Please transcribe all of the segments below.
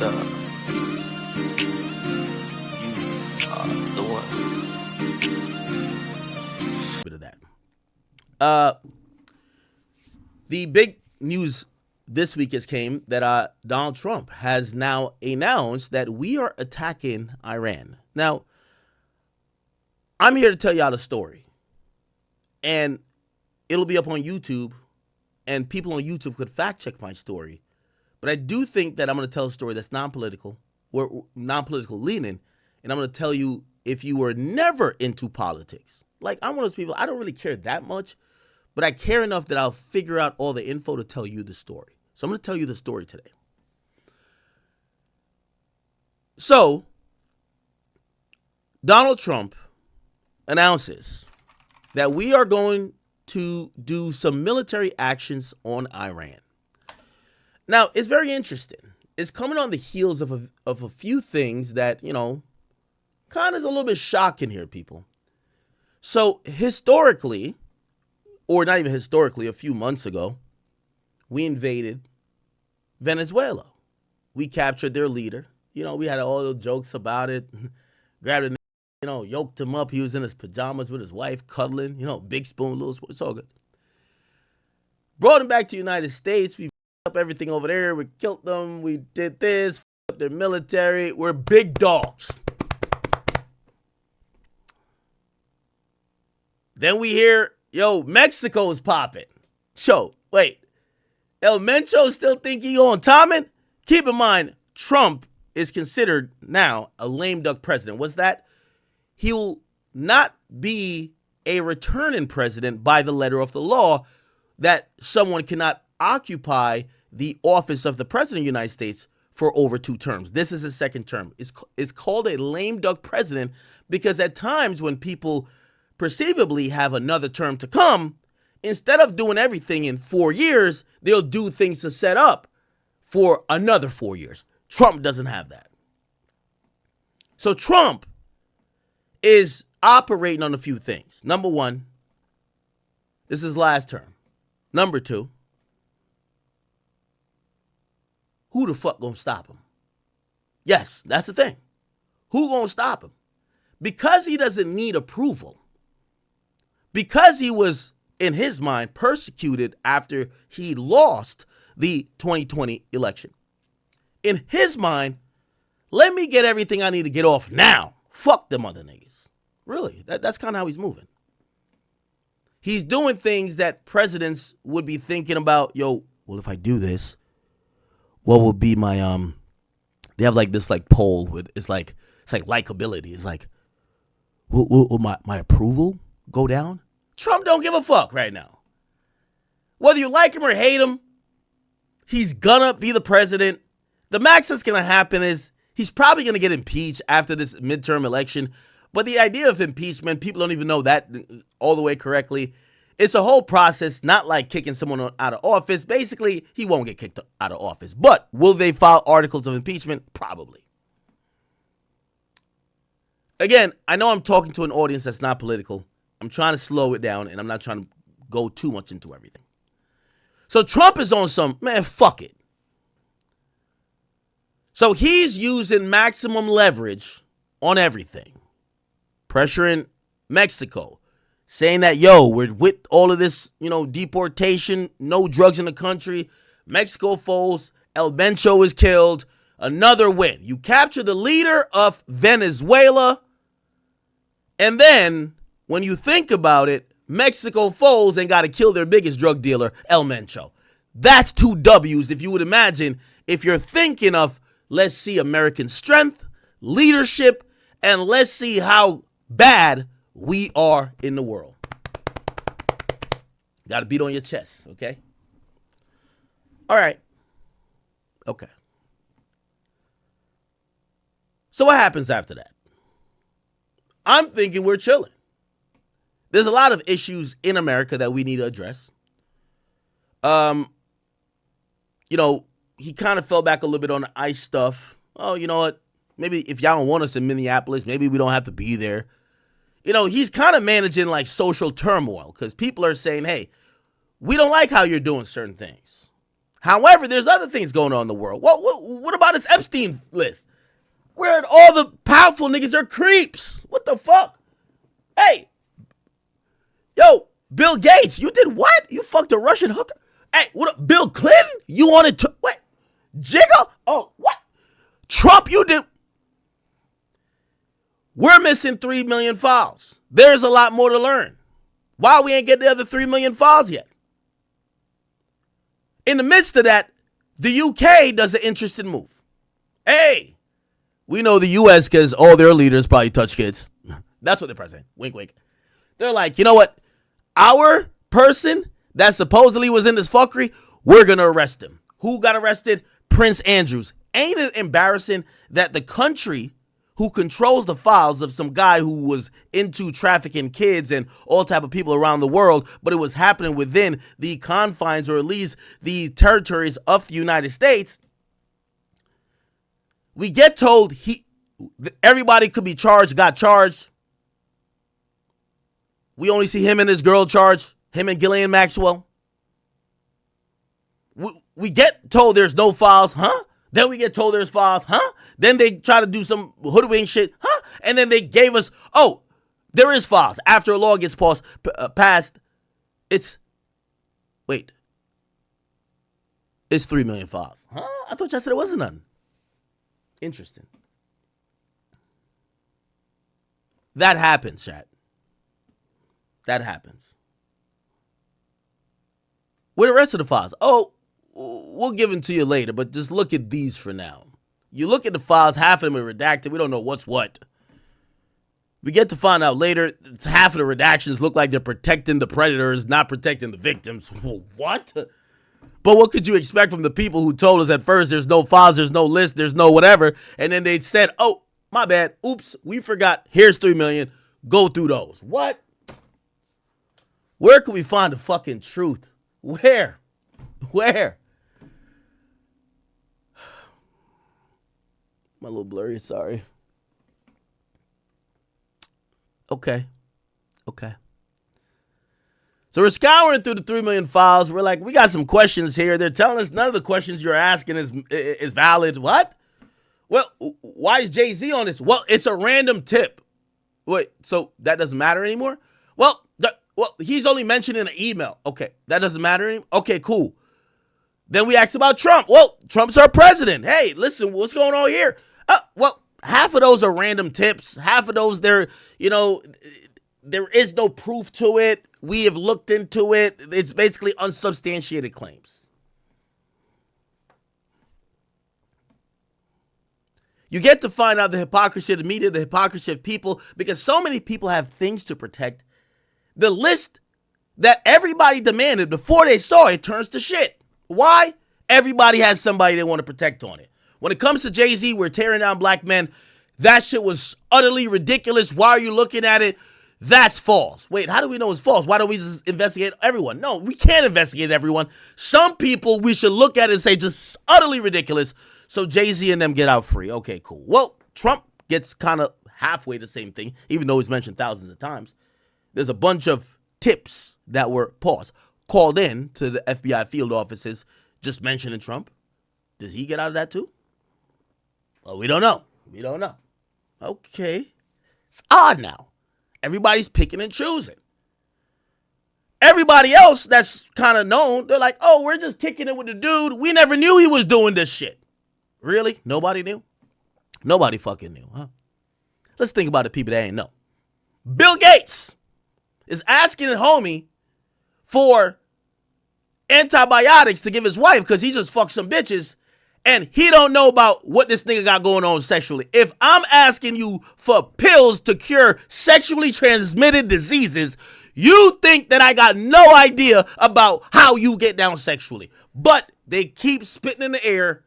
You are the one. Bit of that. Uh, the big news this week has came that Donald Trump has now announced that we are attacking Iran. Now, I'm here to tell y'all the story, and it'll be up on YouTube, and people on YouTube could fact check my story. But I do think that I'm going to tell a story that's non-political, or non-political leaning, and I'm going to tell you if you were never into politics. Like, I'm one of those people, I don't really care that much, but I care enough that I'll figure out all the info to tell you the story. So I'm going to tell you the story today. So, Donald Trump announces that we are going to do some military actions on Iran. Now, it's very interesting. It's coming on the heels of a few things that, kind of is a little bit shocking here, people. So, historically, or not even historically, a few months ago, we invaded Venezuela. We captured their leader. We had all the jokes about it. Grabbed him, yoked him up. He was in his pajamas with his wife, cuddling, big spoon, little spoon. It's all good. Brought him back to the United States. We up everything over there. We killed them. We did this. Up their military. We're big dogs. Then we hear, Mexico's popping. So, wait. El Mencho still think he on timing? Keep in mind, Trump is considered now a lame duck president. What's that? He will not be a returning president by the letter of the law, that someone cannot occupy the office of the president of the United States for over 2 terms. This is his second term. It's called a lame duck president because at times when people perceivably have another term to come, instead of doing everything in 4 years, they'll do things to set up for another 4 years. Trump doesn't have that. So Trump is operating on a few things. Number one, this is his last term. Number two, who the fuck gonna stop him? Yes, that's the thing. Who gonna stop him? Because he doesn't need approval. Because he was, in his mind, persecuted after he lost the 2020 election. In his mind, let me get everything I need to get off now. Fuck them other niggas. Really, that's kind of how he's moving. He's doing things that presidents would be thinking about. Well, if I do this, what will be my they have like this like poll with it's like likability. It's like, will my approval go down? Trump don't give a fuck right now. Whether you like him or hate him, he's gonna be the president. The max that's gonna happen is he's probably gonna get impeached after this midterm election. But the idea of impeachment, people don't even know that all the way correctly. It's a whole process, not like kicking someone out of office. Basically, he won't get kicked out of office. But will they file articles of impeachment? Probably. Again, I know I'm talking to an audience that's not political. I'm trying to slow it down, and I'm not trying to go too much into everything. So Trump is on some, man, fuck it. So he's using maximum leverage on everything. Pressuring Mexico, saying that, we're with all of this, deportation, no drugs in the country. Mexico folds, El Mencho is killed. Another win. You capture the leader of Venezuela, and then when you think about it, Mexico folds and got to kill their biggest drug dealer, El Mencho. That's 2 W's if you would imagine, if you're thinking of, let's see American strength, leadership, and let's see how bad we are in the world. Got to beat on your chest, okay? All right. Okay. So what happens after that? I'm thinking we're chilling. There's a lot of issues in America that we need to address. He kind of fell back a little bit on the ICE stuff. Oh, you know what? Maybe if y'all don't want us in Minneapolis, maybe we don't have to be there. He's kind of managing like social turmoil because people are saying, hey, we don't like how you're doing certain things. However, there's other things going on in the world. What about this Epstein list? Where all the powerful niggas are creeps. What the fuck? Hey, yo, Bill Gates, you did what? You fucked a Russian hooker? Hey, what up? Bill Clinton? You wanted to, what? Jigga? Oh, what? Trump, you did. We're missing 3 million files. There's a lot more to learn. Why we ain't get the other 3 million files yet? In the midst of that, the UK does an interesting move. Hey, we know the US because all their leaders probably touch kids. That's what they're saying. Wink, wink. They're like, you know what? Our person that supposedly was in this fuckery, we're going to arrest him. Who got arrested? Prince Andrews. Ain't it embarrassing that the country who controls the files of some guy who was into trafficking kids and all type of people around the world, but it was happening within the confines or at least the territories of the United States, we get told everybody could be charged, got charged. We only see him and his girl charged, him and Ghislaine Maxwell. We get told there's no files, huh? Then we get told there's files, huh? Then they try to do some hoodwink shit, huh? And then they gave us, oh, there is files. After a law gets passed, it's 3 million files. Huh? I thought y'all said it wasn't none. Interesting. That happens, chat. That happens. Where the rest of the files? Oh, we'll give them to you later, but just look at these for now. You look at the files, half of them are redacted. We don't know what's what. We get to find out later, half of the redactions look like they're protecting the predators, not protecting the victims. What? But what could you expect from the people who told us at first there's no files, there's no list, there's no whatever, and then they said, oh, my bad, oops, we forgot, here's 3 million, go through those. What? Where can we find the fucking truth? Where? My little blurry, sorry. Okay. So we're scouring through the 3 million files. We're like, we got some questions here. They're telling us none of the questions you're asking is valid. What? Well, why is Jay-Z on this? Well, it's a random tip. Wait, so that doesn't matter anymore? Well, he's only mentioned in an email. Okay, that doesn't matter anymore? Okay, cool. Then we asked about Trump. Well, Trump's our president. Hey, listen, what's going on here? Well, half of those are random tips. Half of those, there is no proof to it. We have looked into it. It's basically unsubstantiated claims. You get to find out the hypocrisy of the media, the hypocrisy of people, because so many people have things to protect. The list that everybody demanded before they saw it turns to shit. Why? Everybody has somebody they want to protect on it. When it comes to Jay-Z, we're tearing down black men. That shit was utterly ridiculous. Why are you looking at it? That's false. Wait, how do we know it's false? Why don't we just investigate everyone? No, we can't investigate everyone. Some people we should look at and say just utterly ridiculous. So Jay-Z and them get out free. Okay, cool. Well, Trump gets kind of halfway the same thing, even though he's mentioned thousands of times. There's a bunch of tips that were called in to the FBI field offices just mentioning Trump. Does he get out of that too? Well, we don't know. Okay. It's odd now. Everybody's picking and choosing. Everybody else that's kind of known, they're like, oh, we're just kicking it with the dude. We never knew he was doing this shit. Really? Nobody knew? Nobody fucking knew, huh? Let's think about the people that ain't know. Bill Gates is asking a homie for antibiotics to give his wife because he just fucked some bitches and he don't know about what this nigga got going on sexually. If I'm asking you for pills to cure sexually transmitted diseases, you think that I got no idea about how you get down sexually. But they keep spitting in the air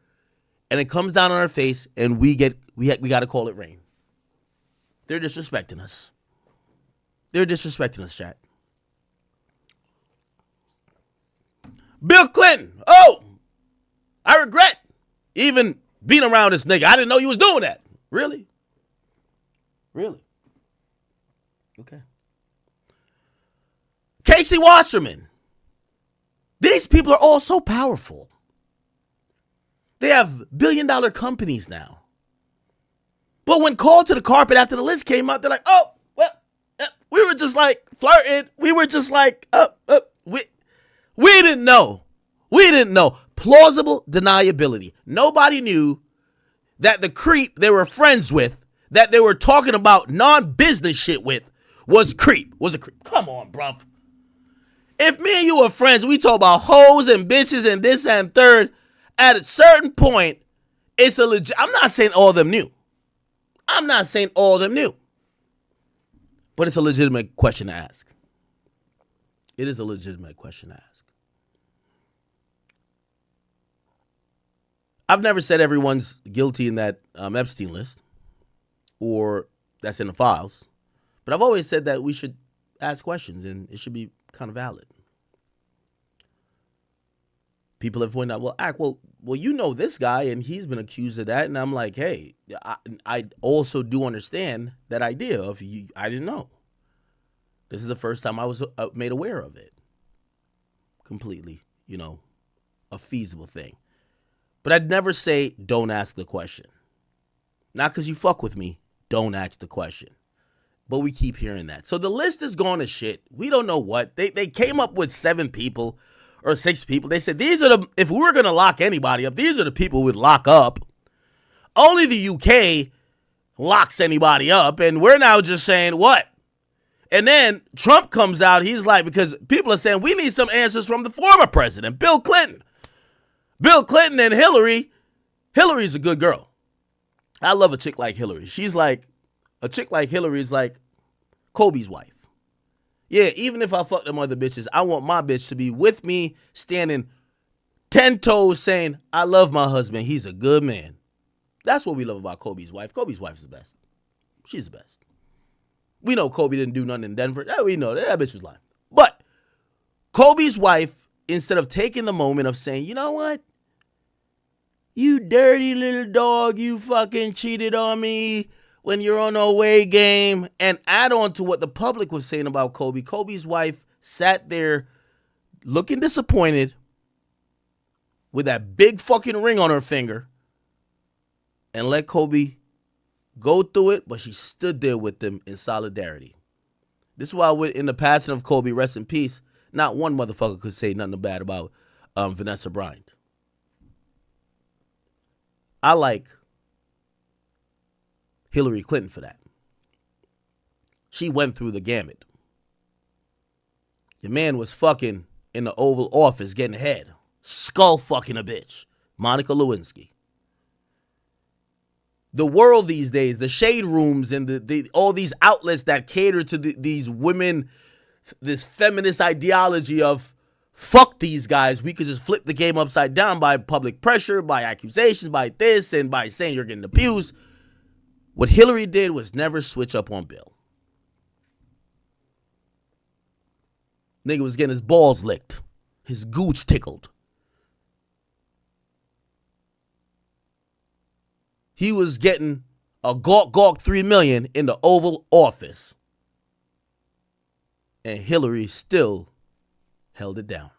and it comes down on our face and we got to call it rain. They're disrespecting us. Chat. Bill Clinton. Oh, I regret even being around this nigga. I didn't know you was doing that. Really? Okay. Casey Wasserman. These people are all so powerful. They have billion-dollar companies now. But when called to the carpet after the list came out, they're like, oh, well, we were just like flirting. We were just like, we didn't know. We didn't know. Plausible deniability. Nobody knew that the creep they were friends with, that they were talking about non-business shit with, was a creep. Come on, bruv. If me and you were friends, we talk about hoes and bitches and this and third, at a certain point, it's a legit. I'm not saying all of them knew. But it's a legitimate question to ask. It is a legitimate question to ask. I've never said everyone's guilty in that Epstein list or that's in the files. But I've always said that we should ask questions and it should be kind of valid. People have pointed out, well, you know this guy and he's been accused of that. And I'm like, hey, I also do understand that idea of you. I didn't know. This is the first time I was made aware of it. Completely, a feasible thing. But I'd never say, don't ask the question. Not because you fuck with me, don't ask the question. But we keep hearing that. So the list is going to shit. We don't know what. They came up with 7 people or 6 people. They said, if we were going to lock anybody up, these are the people we'd lock up. Only the UK locks anybody up. And we're now just saying, what? And then Trump comes out. He's like, because people are saying, we need some answers from the former president, Bill Clinton. Bill Clinton and Hillary. Hillary's a good girl. I love a chick like Hillary. A chick like Hillary is like Kobe's wife. Yeah, even if I fuck them other bitches, I want my bitch to be with me, standing 10 toes saying, I love my husband. He's a good man. That's what we love about Kobe's wife. Kobe's wife is the best. She's the best. We know Kobe didn't do nothing in Denver. We know that bitch was lying. But Kobe's wife, instead of taking the moment of saying, you know what? You dirty little dog, you fucking cheated on me when you're on the away game, and add on to what the public was saying about Kobe. Kobe's wife sat there looking disappointed with that big fucking ring on her finger and let Kobe go through it, but she stood there with them in solidarity. This is why in the passing of Kobe, rest in peace, not one motherfucker could say nothing bad about Vanessa Bryant. I like Hillary Clinton for that. She went through the gamut. Your man was fucking in the Oval Office getting head. Skull fucking a bitch. Monica Lewinsky. The world these days, the shade rooms and all these outlets that cater to these women, this feminist ideology of fuck these guys. We could just flip the game upside down by public pressure, by accusations, by this, and by saying you're getting abused. What Hillary did was never switch up on Bill. Nigga was getting his balls licked, his gooch tickled. He was getting a gawk $3 million in the Oval Office. And Hillary still held it down.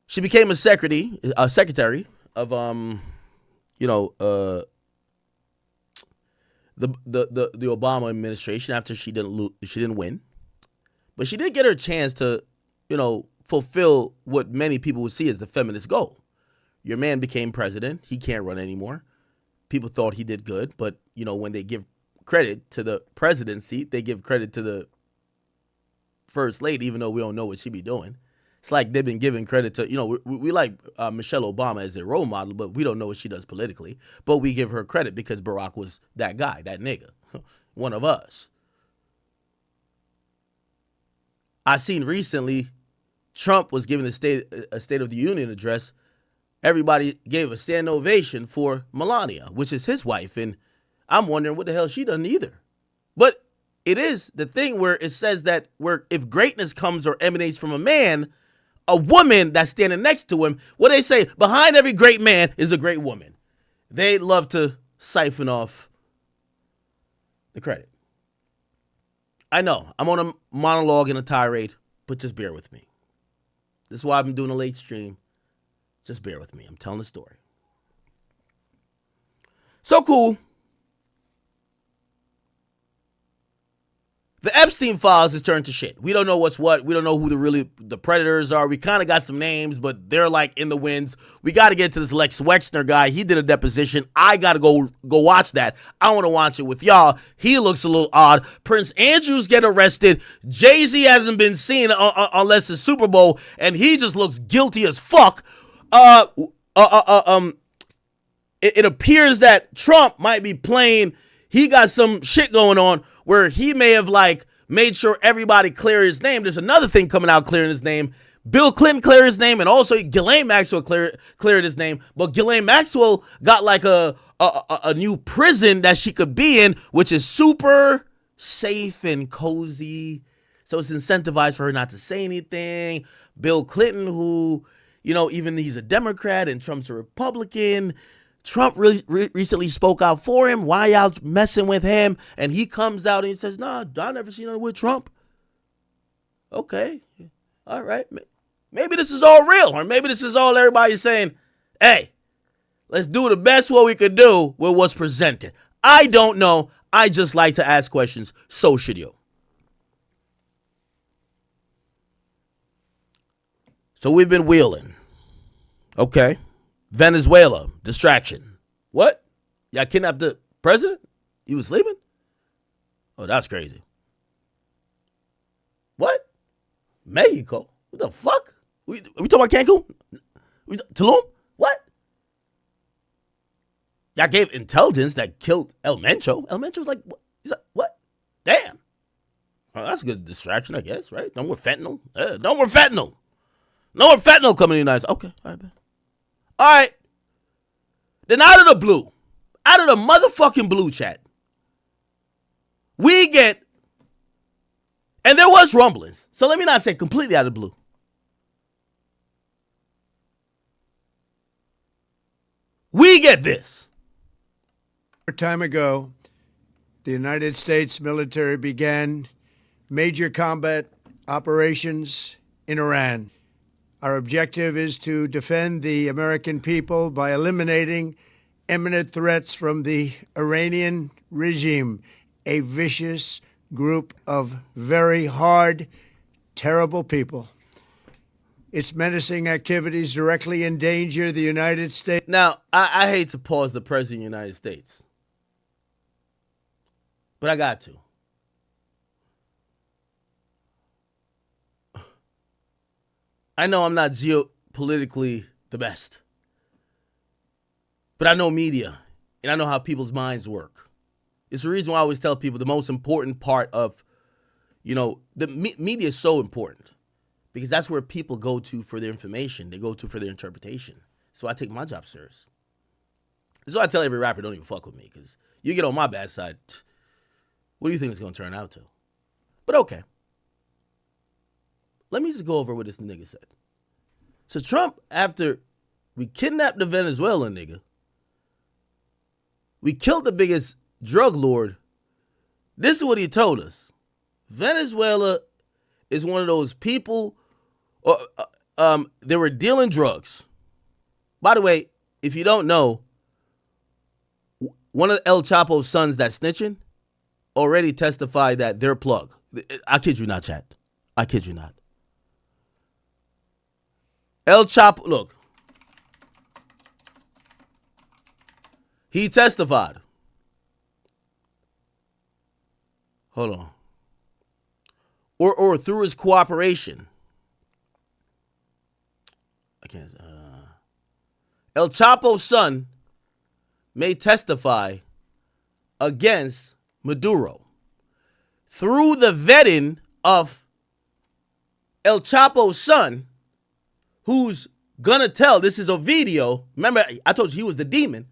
She became a secretary of the Obama administration after she didn't win. But she did get her chance to, fulfill what many people would see as the feminist goal. Your man became president. He can't run anymore. People thought he did good, but, when they give credit to the presidency, they give credit to the first lady, even though we don't know what she be doing. It's like they've been giving credit to, we like Michelle Obama as a role model, but we don't know what she does politically. But we give her credit because Barack was that guy, that nigga, one of us. I seen recently Trump was giving a State of the Union address. Everybody gave a standing ovation for Melania, which is his wife. And I'm wondering what the hell she done either. But it is the thing where it says that if greatness comes or emanates from a man, a woman that's standing next to him, what they say, behind every great man is a great woman. They love to siphon off the credit. I know, I'm on a monologue and a tirade, but just bear with me. This is why I've been doing a late stream. Just bear with me. I'm telling the story. So cool. The Epstein files has turned to shit. We don't know what's what. We don't know who the predators are. We kind of got some names, but they're like in the winds. We got to get to this Lex Wexner guy. He did a deposition. I got to go watch that. I want to watch it with y'all. He looks a little odd. Prince Andrew's get arrested. Jay-Z hasn't been seen unless it's Super Bowl, and he just looks guilty as fuck. It appears that Trump might be playing. He got some shit going on where he may have like made sure everybody clear his name. There's another thing coming out clearing his name. Bill Clinton cleared his name, and also Ghislaine Maxwell cleared his name. But Ghislaine Maxwell got like a new prison that she could be in, which is super safe and cozy. So it's incentivized for her not to say anything. Bill Clinton, who, even he's a Democrat and Trump's a Republican, Trump recently spoke out for him. Why y'all messing with him? And he comes out and he says, "Nah, I never seen nothing with Trump." Okay. All right. Maybe this is all real. Or maybe this is all everybody saying, hey, let's do the best what we could do with what's presented. I don't know. I just like to ask questions. So should you. So we've been wheeling. Okay. Venezuela, distraction. What? Y'all kidnapped the president? He was sleeping? Oh, that's crazy. What? Mexico? What the fuck? We talking about Cancun? Tulum? What? Y'all gave intelligence that killed El Mencho. El Mencho's like, what? He's like, what? Damn. Oh, that's a good distraction, I guess, right? No more fentanyl. No more fentanyl. No more fentanyl coming to the United States. Okay, all right, man. All right. Then out of the blue, out of the motherfucking blue chat, we get, and there was rumblings, so let me not say completely out of the blue. We get this. A time ago, the United States military began major combat operations in Iran. Our objective is to defend the American people by eliminating imminent threats from the Iranian regime, a vicious group of very hard, terrible people. Its menacing activities directly endanger the United States. Now, I hate to pause the President of the United States, but I got to. I know I'm not geopolitically the best, but I know media, and I know how people's minds work. It's the reason why I always tell people the most important part of, the media is so important because that's where people go to for their information. They go to for their interpretation. So I take my job serious. So I tell every rapper, don't even fuck with me because you get on my bad side, what do you think it's going to turn out to? But okay. Let me just go over what this nigga said. So Trump, after we kidnapped the Venezuelan nigga, we killed the biggest drug lord, this is what he told us. Venezuela is one of those people, they were dealing drugs. By the way, if you don't know, one of El Chapo's sons that's snitching already testified that they're plug. I kid you not, chat. I kid you not. El Chapo, look. He testified. Hold on. Or through his cooperation. I can't. El Chapo's son may testify against Maduro through the vetting of El Chapo's son, who's gonna tell, this is a video. Remember, I told you he was the demon.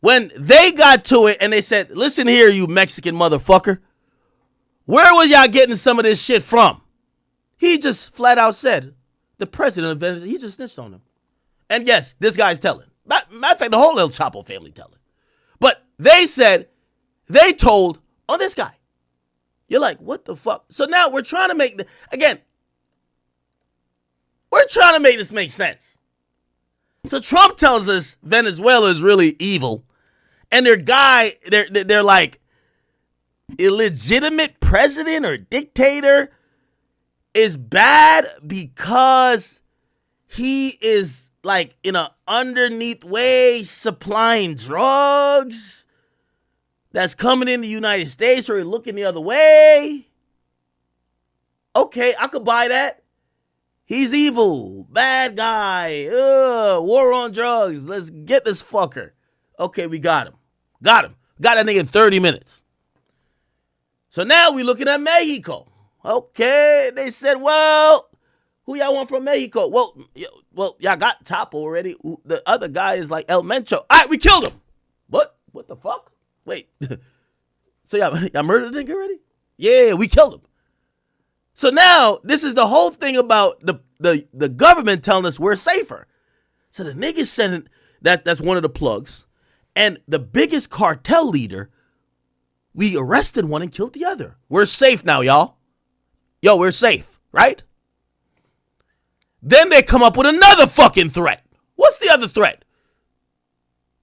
When they got to it and they said, listen here, you Mexican motherfucker. Where was y'all getting some of this shit from? He just flat out said, the president of Venezuela, he just snitched on him. And yes, this guy's telling. Matter of fact, the whole El Chapo family telling. But they said, they told on this guy. You're like, what the fuck? So now we're trying to make, we're trying to make this make sense. So Trump tells us Venezuela is really evil, and they're like illegitimate president or dictator is bad because he is like in a underneath way supplying drugs that's coming in the United States or looking the other way. Okay, I could buy that. He's evil, bad guy, war on drugs. Let's get this fucker. Okay, we got him. Got that nigga in 30 minutes. So now we looking at Mexico. Okay, they said, well, who y'all want from Mexico? Well, y'all got Chapo already. The other guy is like El Mencho. All right, we killed him. What? What the fuck? Wait. So y'all murdered the nigga already? Yeah, we killed him. So now this is the whole thing about the government telling us we're safer. So the nigga said that's one of the plugs. And the biggest cartel leader, we arrested one and killed the other. We're safe now, y'all. Yo, we're safe, right? Then they come up with another fucking threat. What's the other threat?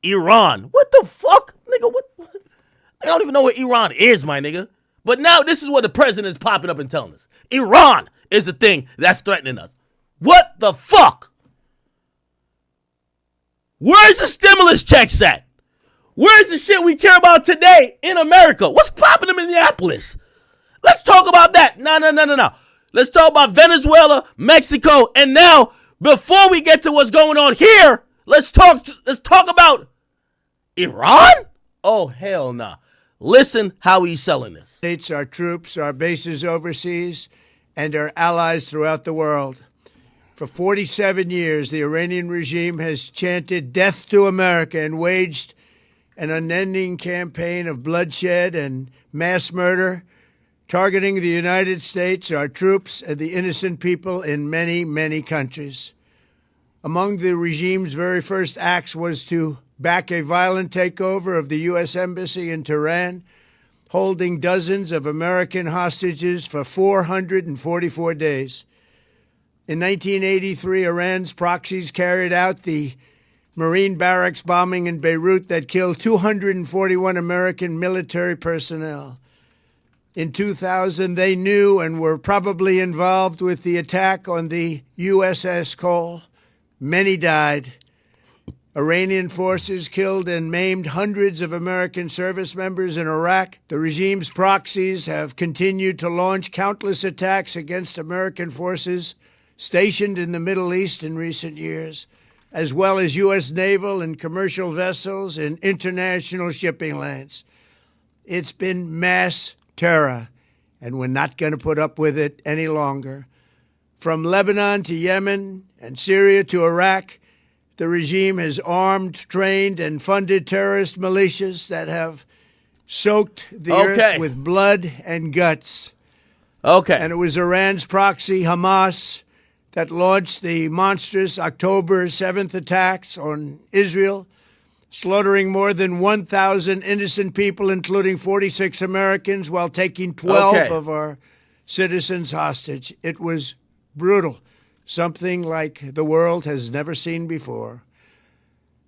Iran. What the fuck? Nigga, what? I don't even know what Iran is, my nigga. But now this is what the president is popping up and telling us. Iran is the thing that's threatening us. What the fuck? Where's the stimulus checks at? Where's the shit we care about today in America? What's popping in Minneapolis? Let's talk about that. No. Let's talk about Venezuela, Mexico, and now, before we get to what's going on here, let's talk about Iran? Oh, hell nah. Listen how he's selling this. States, our troops, our bases overseas, and our allies throughout the world. For 47 years, the Iranian regime has chanted death to America and waged an unending campaign of bloodshed and mass murder, targeting the United States, our troops, and the innocent people in many, many countries. Among the regime's very first acts was to back a violent takeover of the U.S. Embassy in Tehran, holding dozens of American hostages for 444 days. In 1983, Iran's proxies carried out the Marine barracks bombing in Beirut that killed 241 American military personnel. In 2000, they knew and were probably involved with the attack on the USS Cole. Many died. Iranian forces killed and maimed hundreds of American service members in Iraq. The regime's proxies have continued to launch countless attacks against American forces stationed in the Middle East in recent years, as well as U.S. naval and commercial vessels in international shipping lanes. It's been mass terror, and we're not going to put up with it any longer. From Lebanon to Yemen and Syria to Iraq, the regime has armed, trained, and funded terrorist militias that have soaked the earth with blood and guts. Okay. And it was Iran's proxy, Hamas, that launched the monstrous October 7th attacks on Israel, slaughtering more than 1,000 innocent people, including 46 Americans, while taking 12 of our citizens hostage. It was brutal, something like the world has never seen before.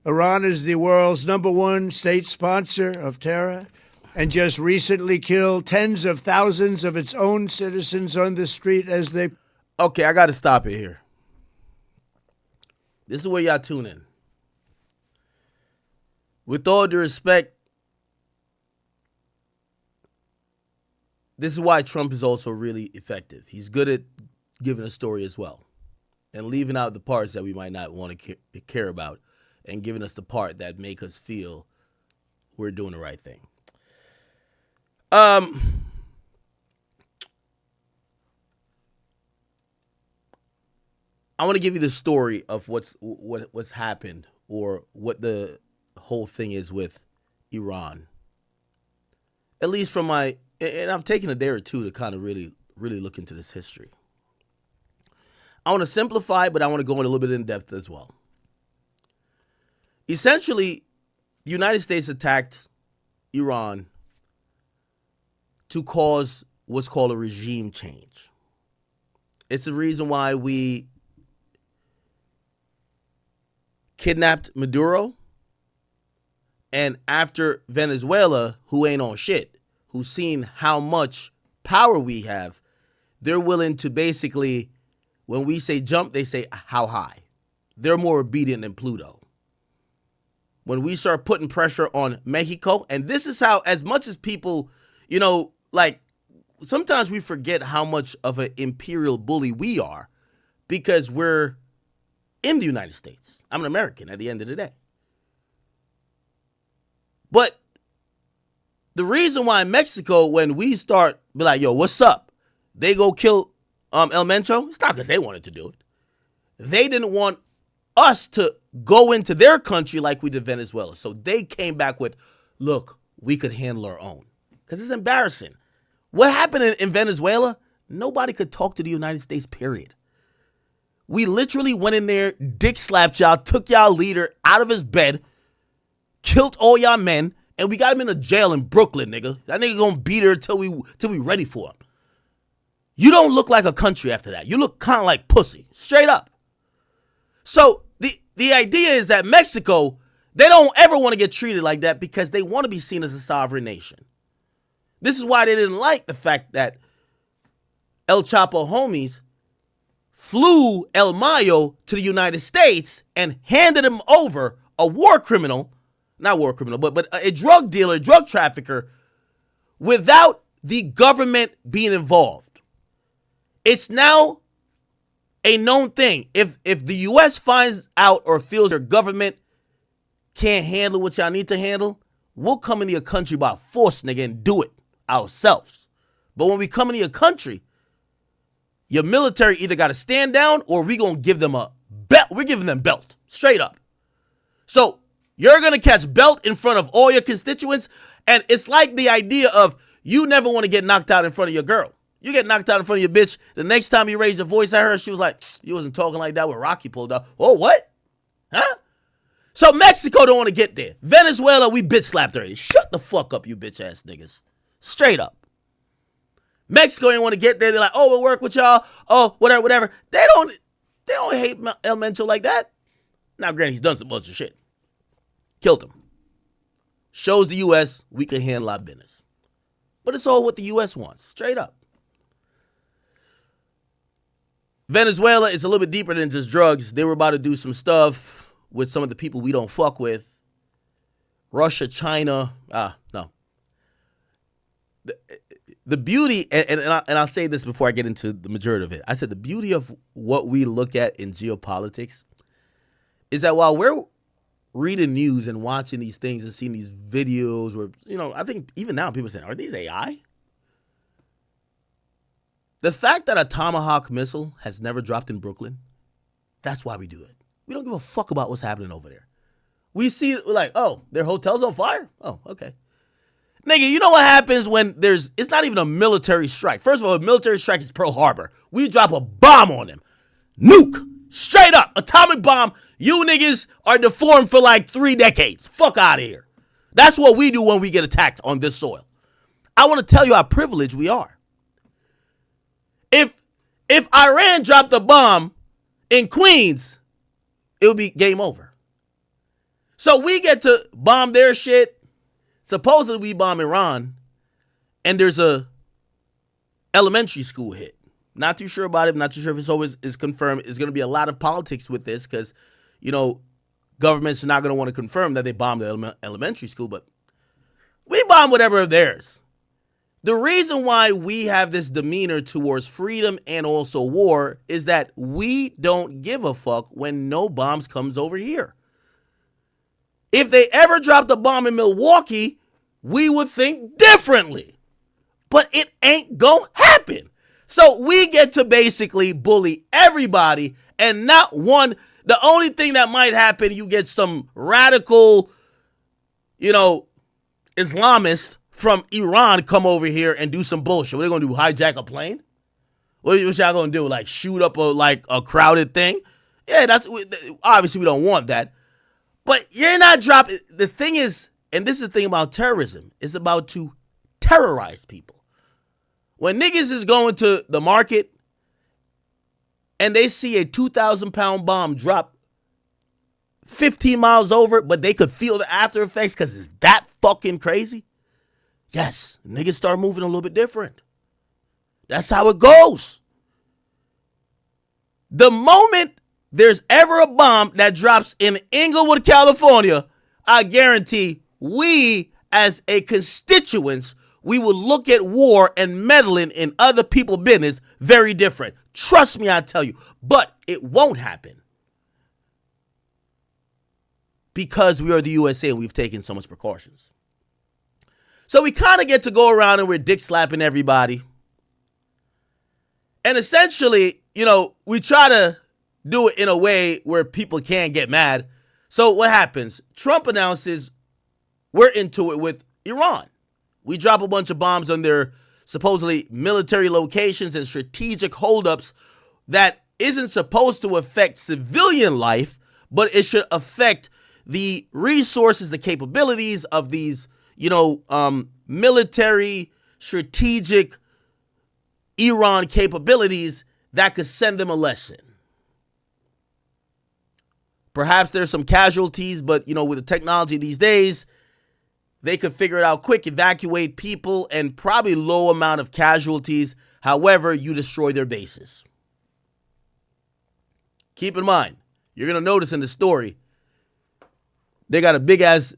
Iran is the world's #1 state sponsor of terror and just recently killed tens of thousands of its own citizens on the street as they... Okay, I got to stop it here. This is where y'all tune in. With all due respect, this is why Trump is also really effective. He's good at giving a story as well and leaving out the parts that we might not want to care about and giving us the part that make us feel we're doing the right thing. I want to give you the story of what's happened or what the whole thing is with Iran. At least from my, and I've taken a day or two to kind of really look into this history. I want to simplify, but I want to go in a little bit in depth as well. Essentially, the United States attacked Iran to cause what's called a regime change. It's the reason why we kidnapped Maduro. And after Venezuela, who ain't on shit, who's seen how much power we have, they're willing to basically, when we say jump, they say how high. They're more obedient than Pluto. When we start putting pressure on Mexico, and this is how, as much as people, like, sometimes we forget how much of an imperial bully we are because we're in the United States. I'm an American at the end of the day. But the reason why Mexico, when we start be like, yo, what's up? They go kill El Mencho. It's not because they wanted to do it. They didn't want us to go into their country like we did Venezuela. So they came back with, look, we could handle our own. Because it's embarrassing. What happened in Venezuela? Nobody could talk to the United States, period. We literally went in there, dick slapped y'all, took y'all leader out of his bed, killed all y'all men, and we got him in a jail in Brooklyn, nigga. That nigga gonna be there till we ready for him. You don't look like a country after that. You look kind of like pussy, straight up. So the idea is that Mexico, they don't ever want to get treated like that because they want to be seen as a sovereign nation. This is why they didn't like the fact that El Chapo homies flew El Mayo to the United States and handed him over, a war criminal, not war criminal, but a drug dealer, drug trafficker, without the government being involved. It's now a known thing. If the U.S. finds out or feels their government can't handle what y'all need to handle, we'll come into your country by force, nigga, and do it ourselves. But when we come into your country, your military either got to stand down or we going to give them a belt. We're giving them belt, straight up. So you're going to catch belt in front of all your constituents, and it's like the idea of you never want to get knocked out in front of your girl. You get knocked out in front of your bitch, the next time you raise your voice at her, she was like, you wasn't talking like that when Rocky pulled up. Oh, what? Huh? So Mexico don't want to get there. Venezuela, we bitch slapped already. Shut the fuck up, you bitch ass niggas. Straight up. Mexico ain't want to get there. They're like, oh, we'll work with y'all. Oh, whatever. They don't hate El Mencho like that. Now, granted, he's done some bunch of shit. Killed him. Shows the U.S. we can handle our business. But it's all what the U.S. wants. Straight up. Venezuela is a little bit deeper than just drugs. They were about to do some stuff with some of the people we don't fuck with. Russia, China. No. The beauty, and I'll say this before I get into the majority of it. I said the beauty of what we look at in geopolitics is that while we're reading news and watching these things and seeing these videos where, I think even now people are saying, are these AI? The fact that a Tomahawk missile has never dropped in Brooklyn, that's why we do it. We don't give a fuck about what's happening over there. We see it like, oh, their hotel's on fire? Oh, okay. Nigga, you know what happens when it's not even a military strike. First of all, a military strike is Pearl Harbor. We drop a bomb on them. Nuke. Straight up. Atomic bomb. You niggas are deformed for like 3 decades. Fuck out of here. That's what we do when we get attacked on this soil. I want to tell you how privileged we are. If Iran dropped a bomb in Queens, it would be game over. So we get to bomb their shit. Supposedly we bomb Iran, and there's a elementary school hit. Not too sure about it. Not too sure if it's always is confirmed. There's going to be a lot of politics with this because, governments are not going to want to confirm that they bombed the elementary school, but we bomb whatever of theirs. The reason why we have this demeanor towards freedom and also war is that we don't give a fuck when no bombs comes over here. If they ever dropped a bomb in Milwaukee, we would think differently. But it ain't gonna happen. So we get to basically bully everybody and not one. The only thing that might happen, you get some radical, Islamists from Iran come over here and do some bullshit. What are they gonna do? Hijack a plane? What y'all gonna do? Like shoot up a crowded thing? Yeah, that's obviously we don't want that. But you're not dropping. The thing is, and this is the thing about terrorism, it's about to terrorize people. When niggas is going to the market and they see a 2,000-pound bomb drop 15 miles over, but they could feel the after effects because it's that fucking crazy. Yes, niggas start moving a little bit different. That's how it goes. The moment there's ever a bomb that drops in Inglewood, California, I guarantee we, as a constituents, we will look at war and meddling in other people's business very different. Trust me, I tell you. But it won't happen. Because we are the USA and we've taken so much precautions. So we kind of get to go around and we're dick slapping everybody. And essentially, we try to do it in a way where people can't get mad. So what happens? Trump announces we're into it with Iran. We drop a bunch of bombs on their supposedly military locations and strategic holdups that isn't supposed to affect civilian life, but it should affect the resources, the capabilities of these, military strategic Iran capabilities that could send them a lesson. Perhaps there's some casualties, but, with the technology these days, they could figure it out quick, evacuate people, and probably low amount of casualties. However, you destroy their bases. Keep in mind, you're going to notice in the story, they got a big ass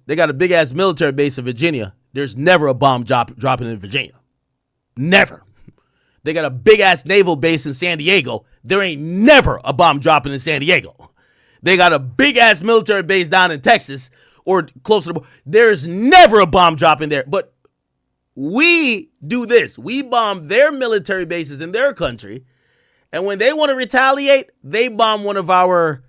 military base in Virginia. There's never a bomb dropping in Virginia. Never. They got a big ass naval base in San Diego. There ain't never a bomb dropping in San Diego. They got a big ass military base down in Texas or close to the border. There's never a bomb dropping there. But we do this. We bomb their military bases in their country. And when they want to retaliate, they bomb one of our,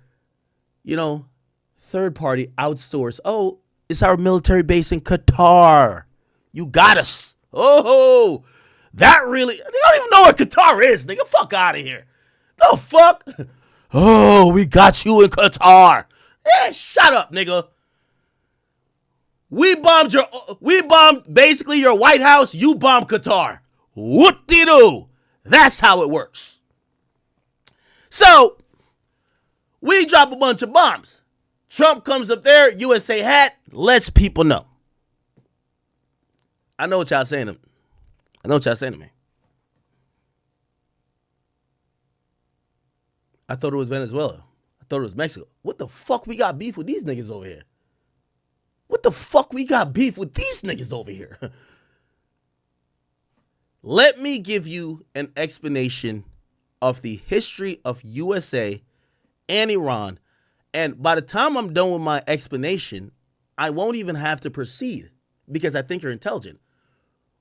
third party outsource. Oh, it's our military base in Qatar. You got us. Oh, that really, they don't even know what Qatar is. Nigga, fuck out of here. The fuck? Oh, we got you in Qatar. Yeah, shut up, nigga. We bombed basically your White House. You bombed Qatar. Whoop-de-doo. That's how it works. So, we drop a bunch of bombs. Trump comes up there, USA hat, lets people know. I know what y'all saying to me. I thought it was Venezuela. I thought it was Mexico. What the fuck we got beef with these niggas over here? Let me give you an explanation of the history of USA and Iran. And by the time I'm done with my explanation, I won't even have to proceed because I think you're intelligent.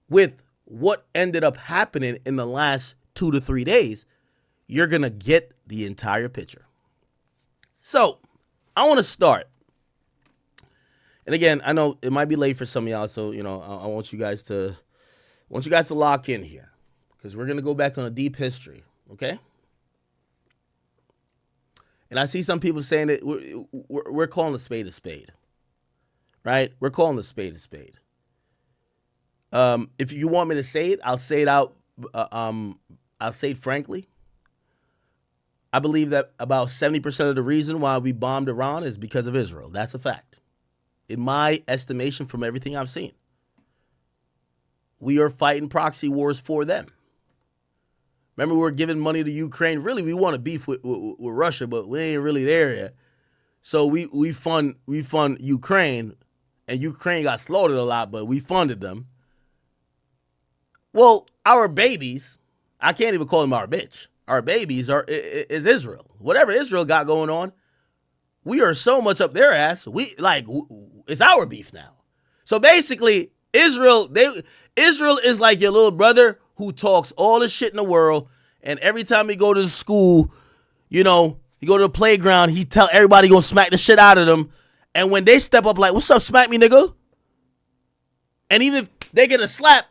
With what ended up happening in the last 2 to 3 days, you're going to get the entire picture. So I want to start. And again, I know it might be late for some of y'all, so I want you guys to lock in here because we're gonna go back on a deep history, okay? And I see some people saying that we're calling a spade, right? We're calling a spade. If you want me to say it, I'll say it out. I'll say it frankly. I believe that about 70% of the reason why we bombed Iran is because of Israel. That's a fact. In my estimation, from everything I've seen, we are fighting proxy wars for them. Remember, we were giving money to Ukraine. Really, we want to beef with Russia, but we ain't really there yet. So we fund Ukraine, and Ukraine got slaughtered a lot, but we funded them. Well, our babies, I can't even call them our bitch. Our babies is Israel. Whatever Israel got going on, we are so much up their ass. It's our beef now. So basically, Israel is like your little brother who talks all the shit in the world, and every time he go to school, he go to the playground, he tell everybody gonna smack the shit out of them, and when they step up like, "What's up, smack me, nigga?" And even if they get a slap,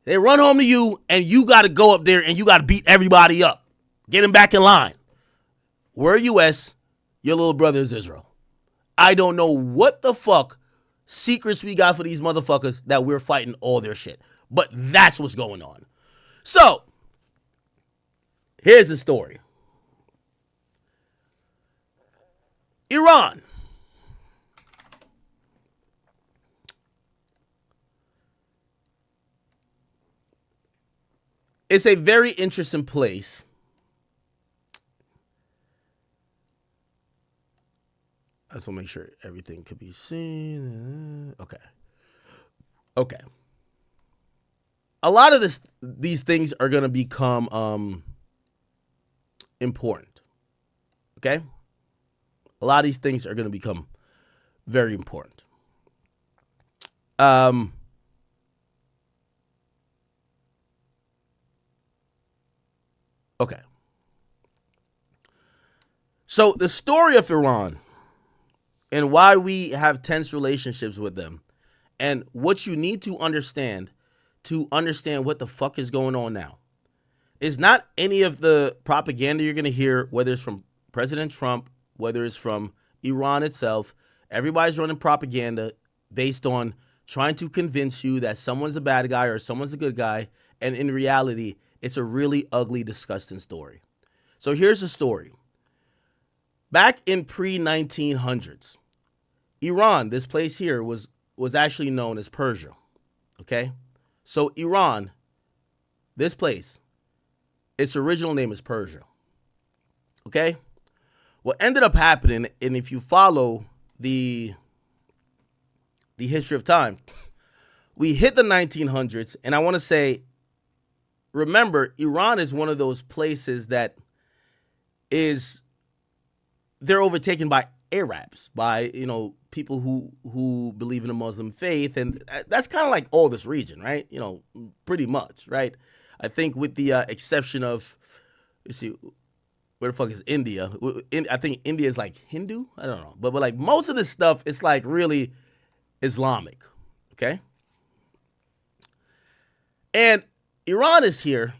they run home to you, and you got to go up there and you got to beat everybody up, get them back in line. We're U.S. Your little brother is Israel. I don't know what the fuck secrets we got for these motherfuckers that we're fighting all their shit. But that's what's going on. So, here's the story. Iran. it's a very interesting place. I just want to make sure everything could be seen. Okay. A lot of these things are going to become important. Okay? A lot of these things are going to become very important. Okay. So the story of Iran and why we have tense relationships with them and what you need to understand what the fuck is going on now is not any of the propaganda you're going to hear, whether it's from President Trump, whether it's from Iran itself. Everybody's running propaganda based on trying to convince you that someone's a bad guy or someone's a good guy. And in reality, it's a really ugly, disgusting story. So here's the story. Back in pre-1900s, Iran, this place here, was actually known as Persia. Okay? So Iran, this place, its original name is Persia. Okay? What ended up happening, and if you follow the history of time, we hit the 1900s, and I want to say, remember, Iran is one of those places that they're overtaken by Arabs, by, people who believe in the Muslim faith, and that's kind of like all this region, right? Pretty much, right? I think with the exception of, let's see, where the fuck is India? I think India is like Hindu. I don't know, but like most of this stuff, it's like really Islamic, okay? And Iran is here.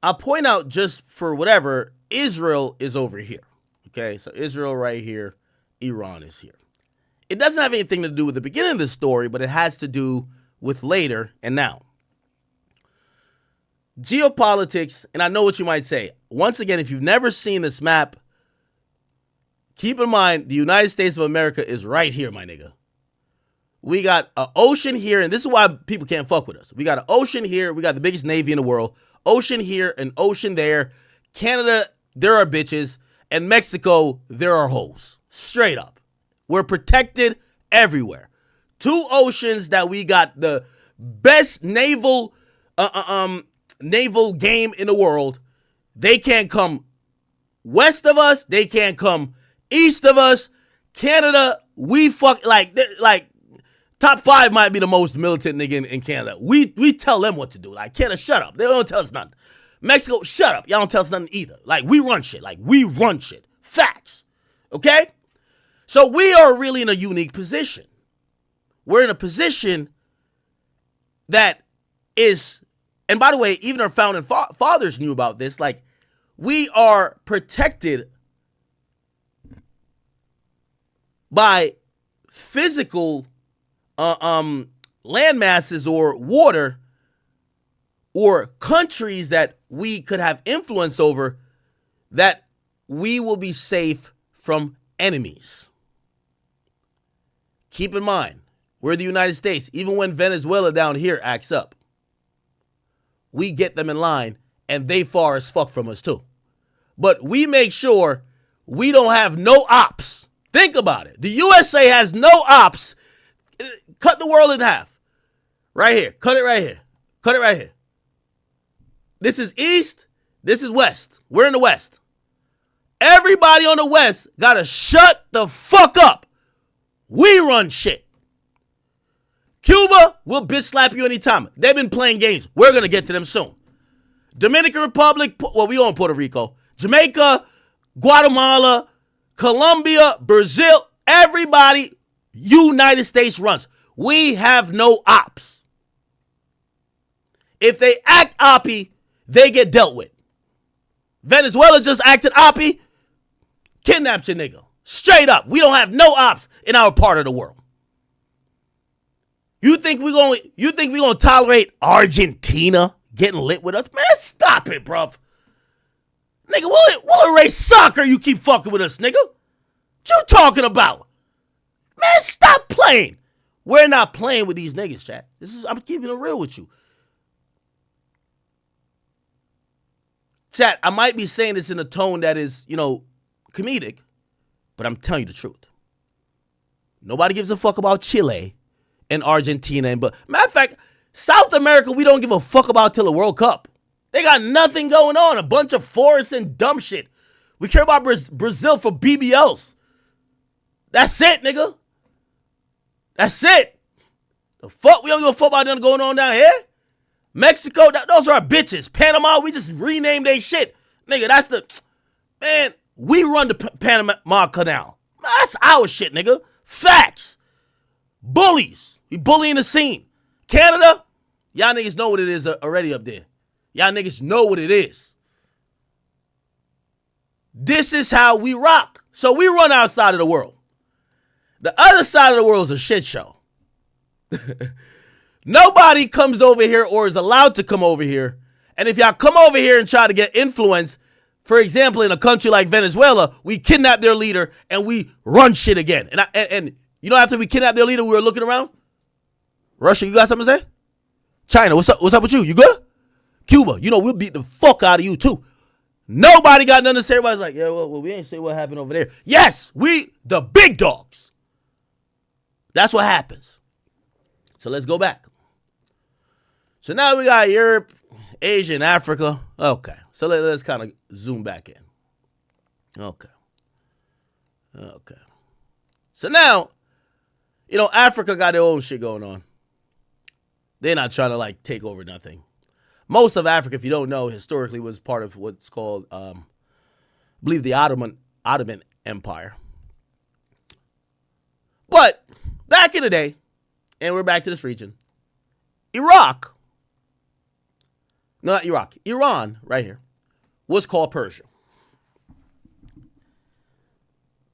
I'll point out, just for whatever, Israel is over here, okay? So Israel right here, Iran is here. It doesn't have anything to do with the beginning of the story, but it has to do with later and now. Geopolitics, and I know what you might say. Once again, if you've never seen this map, keep in mind the United States of America is right here, my nigga. We got an ocean here, and this is why people can't fuck with us. We got an ocean here. We got the biggest navy in the world. Ocean here and ocean there. Canada, there are bitches. And Mexico, there are hoes. Straight up. We're protected everywhere. Two oceans that we got the best naval game in the world. They can't come west of us. They can't come east of us. Canada, we fuck like top 5 might be the most militant nigga in Canada. We tell them what to do. Like, Canada, shut up. They don't tell us nothing. Mexico, shut up. Y'all don't tell us nothing either. Like, we run shit. Facts. Okay? So we are really in a unique position. We're in a position that is, and by the way, even our founding fathers knew about this. Like, we are protected by physical land masses or water or countries that we could have influence over, that we will be safe from enemies. Keep in mind, we're the United States. Even when Venezuela down here acts up, we get them in line, and they far as fuck from us too. But we make sure we don't have no ops. Think about it. The USA has no ops. Cut the world in half. Right here. Cut it right here. Cut it right here. This is East. This is West. We're in the West. Everybody on the West gotta shut the fuck up. We run shit. Cuba will bitch slap you anytime. They've been playing games. We're gonna get to them soon. Dominican Republic, well, we own Puerto Rico. Jamaica, Guatemala, Colombia, Brazil, everybody, United States runs. We have no ops. If they act oppy, they get dealt with. Venezuela just acted oppy, kidnapped your nigga. Straight up. We don't have no ops in our part of the world. You think we gonna tolerate Argentina getting lit with us? Man, stop it, bruv. Nigga, we'll erase soccer. You keep fucking with us, nigga. What you talking about? Man, stop playing. We're not playing with these niggas, chat. I'm keeping it real with you. Chat, I might be saying this in a tone that is, comedic, but I'm telling you the truth. Nobody gives a fuck about Chile and Argentina. But matter of fact, South America, we don't give a fuck about till the World Cup. They got nothing going on. A bunch of forests and dumb shit. We care about Brazil for BBLs. That's it, nigga. That's it. The fuck? We don't give a fuck about them going on down here. Mexico, those are our bitches. Panama, we just renamed they shit. Nigga, that's the... Man, we run the Panama Canal. That's our shit, nigga. Facts. Bullies. We bullying the scene. Canada, y'all niggas know what it is already up there. Y'all niggas know what it is. This is how we rock. So we run our side of the world. The other side of the world is a shit show. Nobody comes over here or is allowed to come over here. And if y'all come over here and try to get influence, for example, in a country like Venezuela, we kidnap their leader and we run shit again. And after we kidnap their leader, we were looking around. Russia, you got something to say? China, what's up with you? You good? Cuba, we'll beat the fuck out of you too. Nobody got nothing to say. Everybody's like, yeah, well, we ain't say what happened over there. Yes, we the big dogs. That's what happens. So let's go back. So now we got Europe, Asia, and Africa. Okay. So let's kind of zoom back in. Okay. So now, Africa got their own shit going on. They're not trying to take over nothing. Most of Africa, if you don't know, historically was part of what's called, I believe, the Ottoman Empire. But back in the day, and we're back to this region, Iran, right here, was called Persia.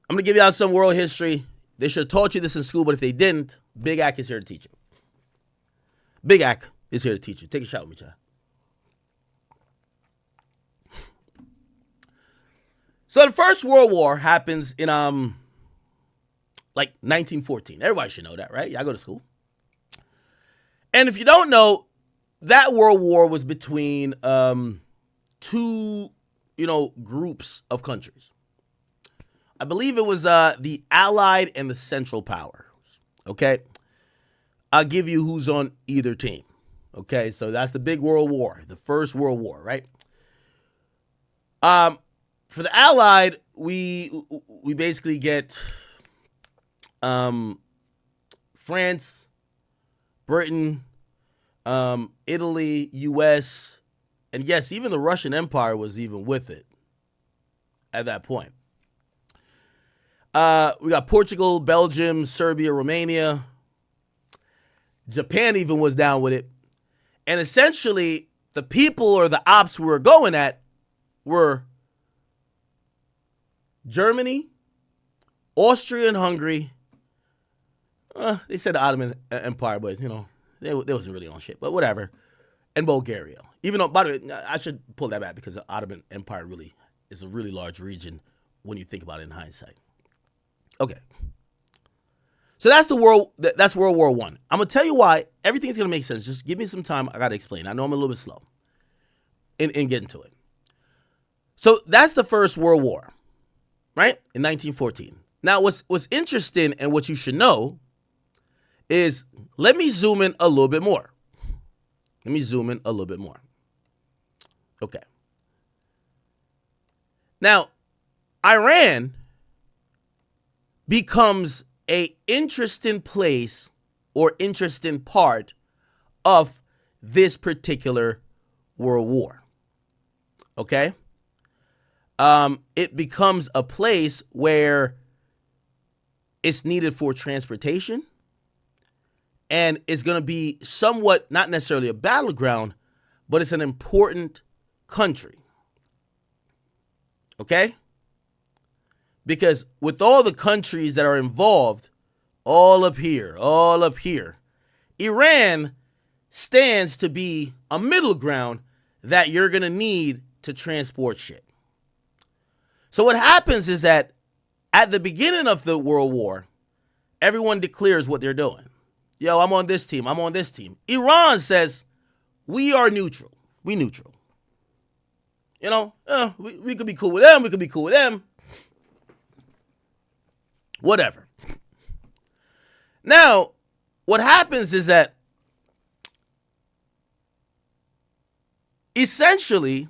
I'm going to give you out some world history. They should have taught you this in school, but if they didn't, Big Ak is here to teach you. Big Ak is here to teach you. Take a shot with me, child. So the First World War happens in 1914. Everybody should know that, right? Y'all go to school. And if you don't know, that World War was between two, groups of countries. I believe it was the Allied and the Central Powers. Okay, I'll give you who's on either team. Okay, so that's the big World War, the First World War, right? For the Allied, we basically get France, Britain, Italy, U.S., and yes, even the Russian Empire was even with it at that point. We got Portugal, Belgium, Serbia, Romania. Japan even was down with it. And essentially, the people or the ops we were going at were Germany, Austria and Hungary. They said the Ottoman Empire, but, they wasn't really on shit. But whatever. And Bulgaria. Even though, by the way, I should pull that back because the Ottoman Empire really is a really large region when you think about it in hindsight. Okay. So that's that's World War I. I'm going to tell you why. Everything's going to make sense. Just give me some time. I got to explain. I know I'm a little bit slow in getting to it. So that's the First World War, right? In 1914. Now, what's interesting and what you should know is, let me zoom in a little bit more. Okay. Now, Iran becomes a interesting place or interesting part of this particular World War. Okay? It becomes a place where it's needed for transportation, and it's going to be somewhat, not necessarily a battleground, but it's an important country. Okay? Because with all the countries that are involved, all up here, Iran stands to be a middle ground that you're going to need to transport shit. So what happens is that at the beginning of the World War, everyone declares what they're doing. Yo, I'm on this team. Iran says, we are neutral. We neutral. You know, we could be cool with them. We could be cool with them. Whatever. Now, what happens is that essentially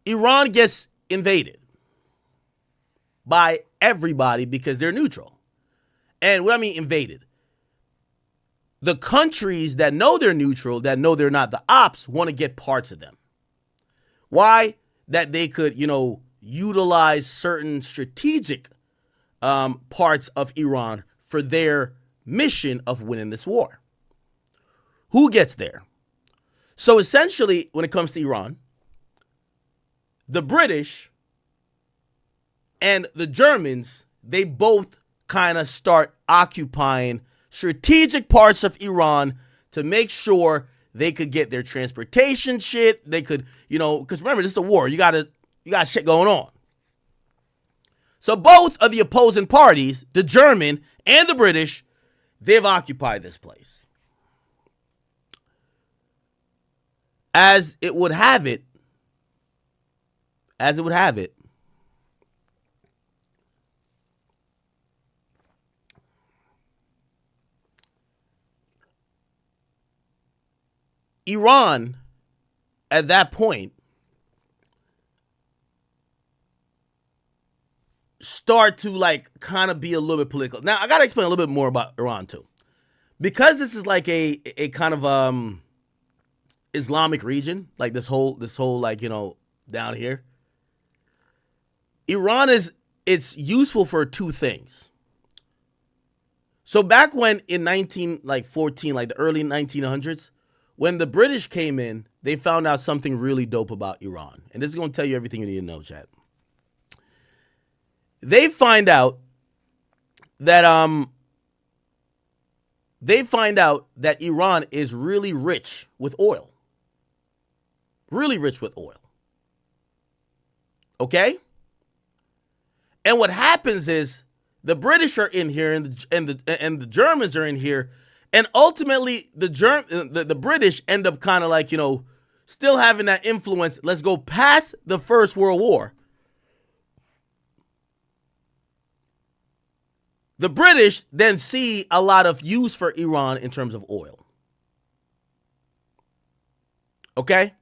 Iran gets invaded by everybody because they're neutral. And what I mean invaded, the countries that know they're neutral, that know they're not the ops, want to get parts of them. Why? That they could, utilize certain strategic parts of Iran for their mission of winning this war. Who gets there? So essentially, when it comes to Iran, the British and the Germans, they both kind of start occupying strategic parts of Iran to make sure they could get their transportation shit. They could, because remember, this is a war. You got shit going on. So both of the opposing parties, the German and the British, they've occupied this place. As it would have it, Iran, at that point, start to kind of be a little bit political. Now, I got to explain a little bit more about Iran too. Because this is like a kind of Islamic region, like this whole down here. Iran it's useful for two things. So back when in 1914, like the early 1900s, when the British came in, they found out something really dope about Iran. And this is going to tell you everything you need to know, chat. They find out that Iran is really rich with oil. Really rich with oil. Okay? And what happens is the British are in here and the Germans are in here, and ultimately the British end up kind of still having that influence. Let's go past the First World War. The British then see a lot of use for Iran in terms of oil. Okay?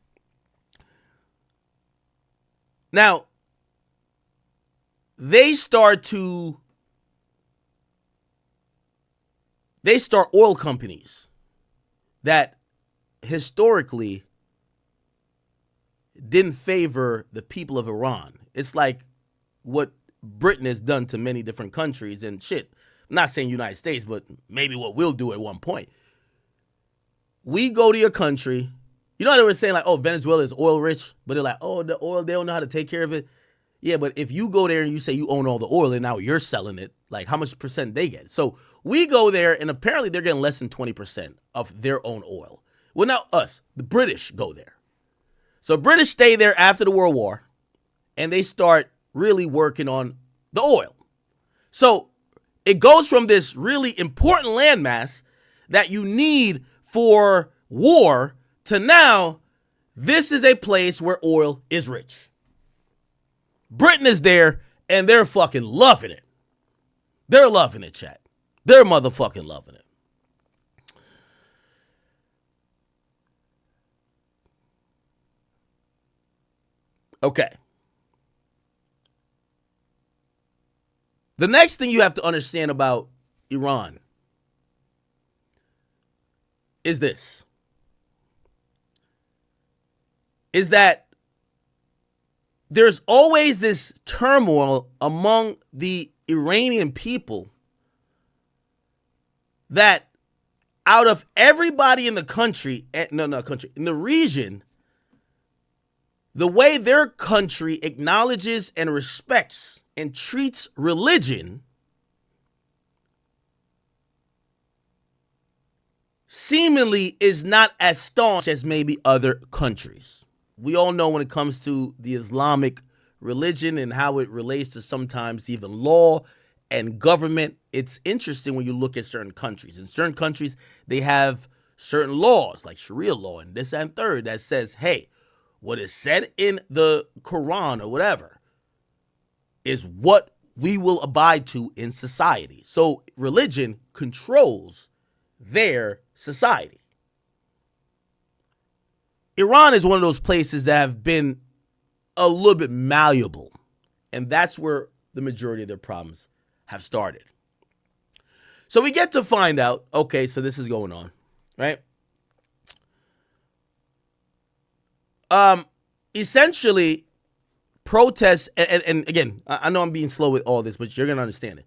Now, they start oil companies that historically didn't favor the people of Iran. It's like what Britain has done to many different countries and shit. I'm not saying United States, but maybe what we'll do at one point. We go to your country. You know how they were saying Venezuela is oil rich, but they're like, the oil, they don't know how to take care of it. Yeah, but if you go there and you say you own all the oil and now you're selling it, how much percent they get? So we go there and apparently they're getting less than 20% of their own oil. Well, not us. The British go there. So British stay there after the World War and they start really working on the oil. So it goes from this really important landmass that you need for war to now this is a place where oil is rich. Britain is there, and they're fucking loving it. They're loving it, chat. They're motherfucking loving it. Okay. The next thing you have to understand about Iran is this. Is that there's always this turmoil among the Iranian people that out of everybody in the country, in the region, the way their country acknowledges and respects and treats religion seemingly is not as staunch as maybe other countries. We all know when it comes to the Islamic religion and how it relates to sometimes even law and government, it's interesting when you look at certain countries. In certain countries, they have certain laws like Sharia law and this and third that says, hey, what is said in the Quran or whatever is what we will abide to in society. So religion controls their society. Iran is one of those places that have been a little bit malleable, and that's where the majority of their problems have started. So we get to find out, okay, so this is going on, right? Essentially, protests, and again, I know I'm being slow with all this, but you're gonna understand it.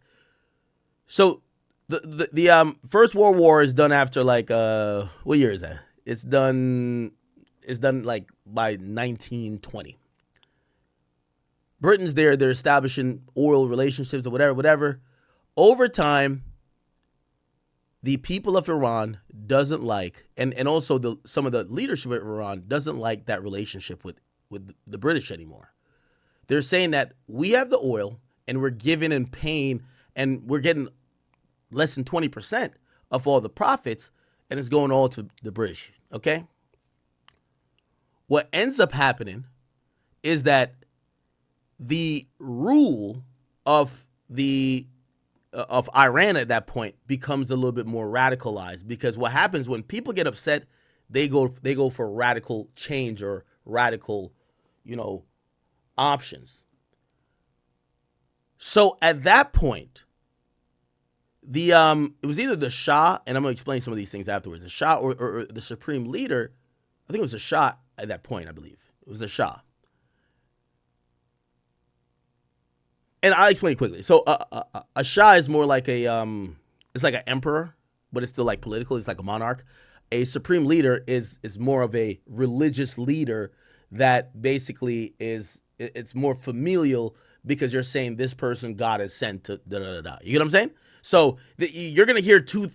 So the First World War is done after like what year is that? It's done like by 1920. Britain's there, they're establishing oil relationships or whatever. Over time, the people of Iran doesn't like, and also some of the leadership of Iran doesn't like that relationship with the British anymore. They're saying that we have the oil and we're giving and paying and we're getting less than 20% of all the profits, and it's going all to the British, okay? What ends up happening is that the rule of Iran at that point becomes a little bit more radicalized, because what happens when people get upset, they go for radical change or radical, options. So at that point, it was either the Shah, and I'm gonna explain some of these things afterwards. The Shah or the supreme leader, I think it was the Shah at that point. I believe it was the Shah. And I'll explain quickly. So a Shah is more like it's like an emperor, but it's still like political. It's like a monarch. A supreme leader is more of a religious leader that basically it's more familial, because you're saying this person God has sent to da-da-da-da. You get what I'm saying? So you're going to hear two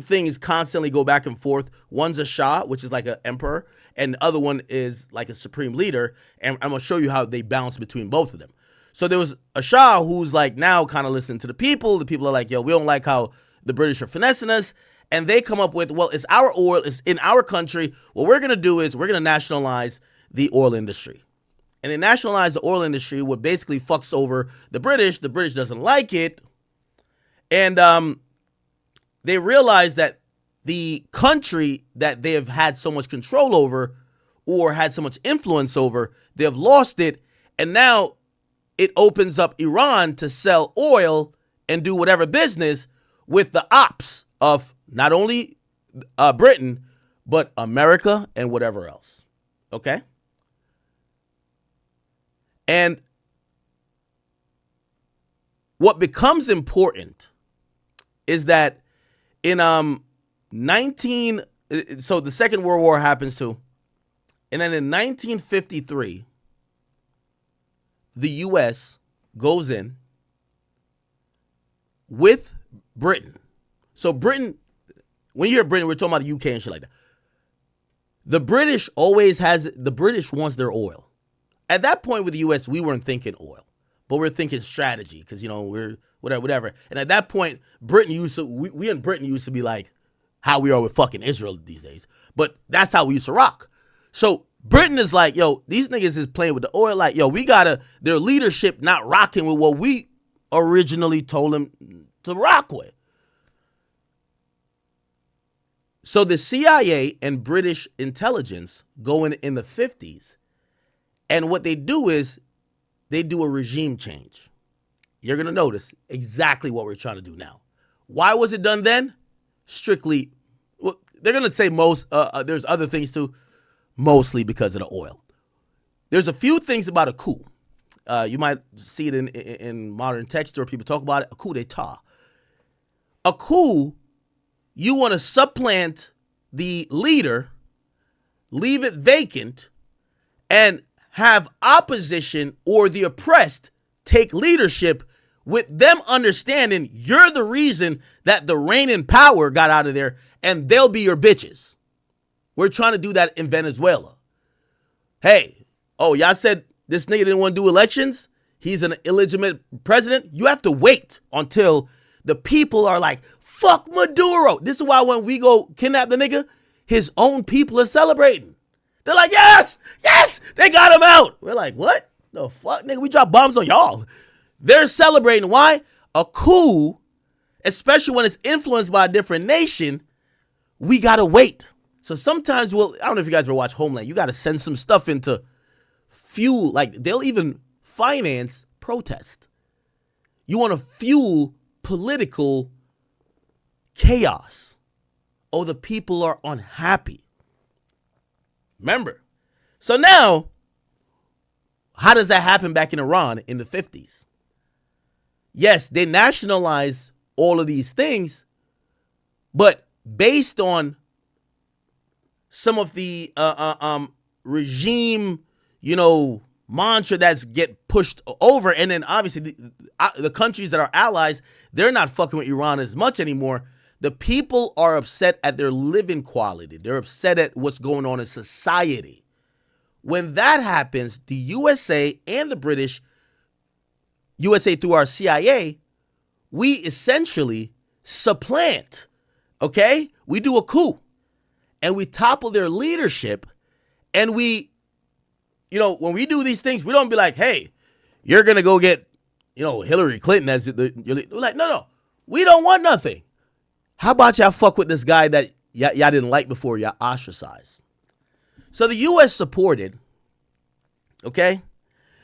things constantly go back and forth. One's a Shah, which is like an emperor, and the other one is like a supreme leader. And I'm going to show you how they balance between both of them. So there was a Shah who's like now kind of listening to the people. The people are like, yo, we don't like how the British are finessing us. And they come up with, well, it's our oil, it's in our country. What we're going to do is we're going to nationalize the oil industry. And they nationalize the oil industry, what basically fucks over the British. The British doesn't like it. And they realize that the country that they have had so much control over or had so much influence over, they have lost it. And now it opens up Iran to sell oil and do whatever business with the ops of not only Britain, but America and whatever else. Okay? And what becomes important is that in so the Second World War happens too. And then in 1953, the U.S. goes in with Britain. So Britain, when you hear Britain, we're talking about the U.K. and shit like that. The British wants their oil. At that point with the U.S., we weren't thinking oil, but we're thinking strategy, because, we're whatever. And at that point, we in Britain used to be like how we are with fucking Israel these days. But that's how we used to rock. So Britain is like, yo, these niggas is playing with the oil. Like, yo, their leadership not rocking with what we originally told them to rock with. So the CIA and British intelligence go in the 50s. And what they do is they do a regime change. You're going to notice exactly what we're trying to do now. Why was it done then? Strictly, well, they're going to say there's other things too, mostly because of the oil. There's a few things about a coup. You might see it in modern text, or people talk about it, a coup d'etat. A coup, you want to supplant the leader, leave it vacant, and have opposition or the oppressed take leadership, with them understanding you're the reason that the reigning power got out of there, and they'll be your bitches. We're trying to do that in Venezuela. Hey, y'all said this nigga didn't want to do elections? He's an illegitimate president? You have to wait until the people are like, fuck Maduro. This is why when we go kidnap the nigga, his own people are celebrating. They're like, yes, they got him out. We're like, what the fuck, nigga? We drop bombs on y'all. They're celebrating. Why? A coup, especially when it's influenced by a different nation, we gotta wait. So sometimes I don't know if you guys ever watch Homeland. You gotta send some stuff into fuel. Like, they'll even finance protest. You want to fuel political chaos. Oh, the people are unhappy. Remember. So now, how does that happen back in Iran in the 50s? Yes, they nationalized all of these things, but based on some of the regime, mantra that's get pushed over, and then obviously the countries that are allies, they're not fucking with Iran as much anymore. The people are upset at their living quality. They're upset at what's going on in society. When that happens, the USA and the British, USA through our CIA, we essentially supplant, okay? We do a coup, and we topple their leadership, and we, when we do these things, we don't be like, hey, you're going to go get, Hillary Clinton as we're like, no, we don't want nothing. How about y'all fuck with this guy that y'all didn't like before y'all ostracized? So the U.S. supported, okay?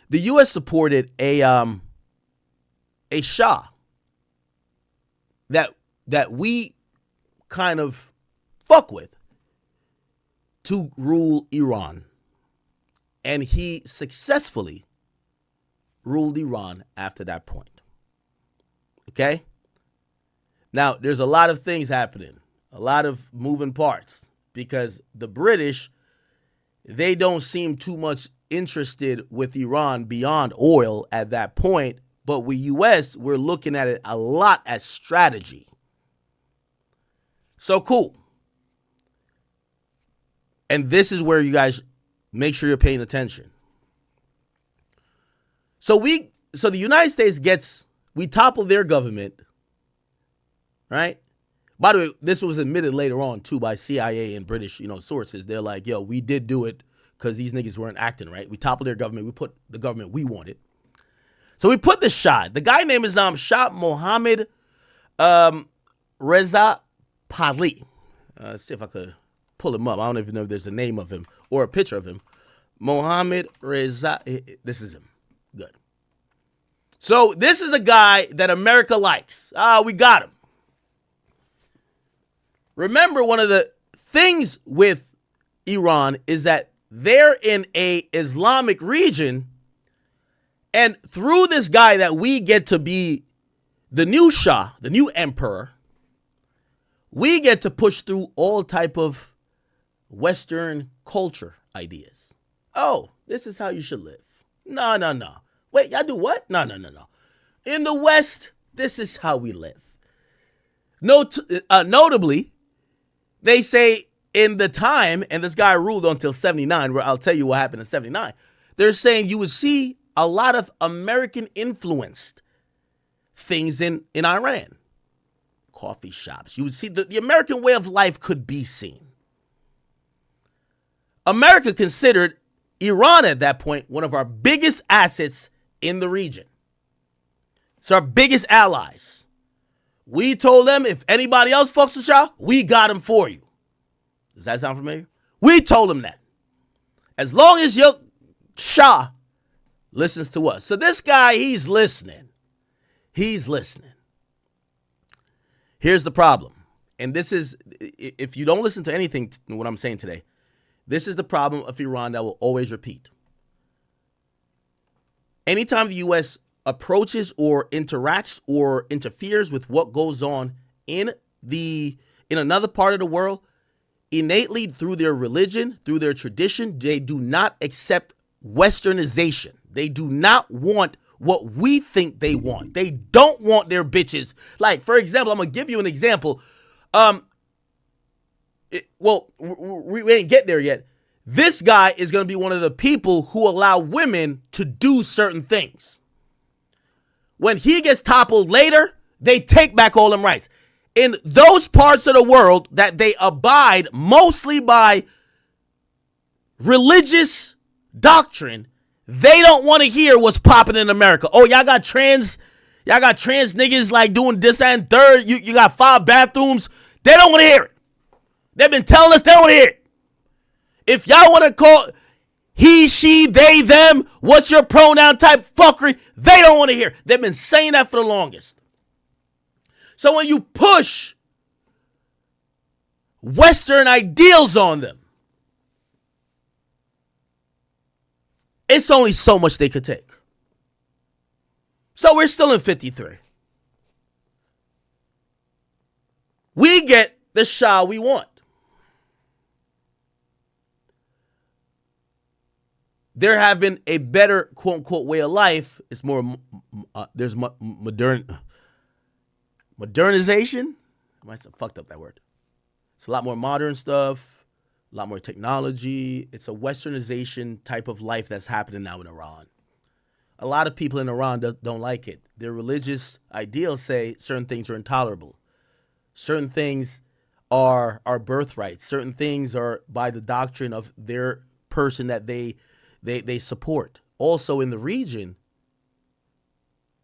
The U.S. supported a Shah that we kind of fuck with to rule Iran. And he successfully ruled Iran after that point. Okay? Now, there's a lot of things happening, a lot of moving parts, because the British, they don't seem too much interested with Iran beyond oil at that point. But we U.S., we're looking at it a lot as strategy. So cool. And this is where you guys make sure you're paying attention. So the United States we topple their government, right? By the way, this was admitted later on too by CIA and British, sources. They're like, yo, we did do it because these niggas weren't acting right. We toppled their government. We put the government we wanted. So we put the Shah. The guy name is Shah Mohammed Reza Pahlavi. Let's see if I could pull him up. I don't even know if there's a name of him or a picture of him. Mohammed Reza. This is him. Good. So this is the guy that America likes. We got him. Remember, one of the things with Iran is that they're in a Islamic region, and through this guy that we get to be the new Shah, the new emperor, we get to push through all type of Western culture ideas. Oh, this is how you should live. No. Wait, y'all do what? No. In the West, this is how we live. Notably, they say in the time, and this guy ruled until 79, where I'll tell you what happened in 79, they're saying you would see a lot of American-influenced things in Iran. Coffee shops. You would see the American way of life could be seen. America considered Iran at that point one of our biggest assets in the region. It's our biggest allies. We told them if anybody else fucks with y'all, we got them for you. Does that sound familiar? We told them that. As long as your Shah listens to us. So this guy, he's listening. He's listening. Here's the problem. And this is, if you don't listen to anything, what I'm saying today, this is the problem of Iran that will always repeat. Anytime the U.S. approaches or interacts or interferes with what goes on in another part of the world, innately through their religion, through their tradition, they do not accept Westernization. They do not want what we think they want. They don't want their bitches. Like, for example, I'm going to give you an example. We ain't get there yet. This guy is going to be one of the people who allow women to do certain things. When he gets toppled later, they take back all them rights. In those parts of the world that they abide mostly by religious doctrine, they don't want to hear what's popping in America. Oh, y'all got trans niggas like doing this and third. You got 5 bathrooms. They don't want to hear it. They've been telling us they don't want to hear it. If y'all want to call he, she, they, them, what's your pronoun type fuckery, they don't want to hear it. They've been saying that for the longest. So when you push Western ideals on them, it's only so much they could take. So we're still in 53. We get the Shah we want. They're having a better quote unquote way of life. It's more there's modernization. I might have fucked up that word. It's a lot more modern stuff, a lot more technology. It's a westernization type of life that's happening now in Iran. A lot of people in Iran don't like it. Their religious ideals say certain things are intolerable. Certain things are birthrights. Certain things are by the doctrine of their person that they support. Also in the region,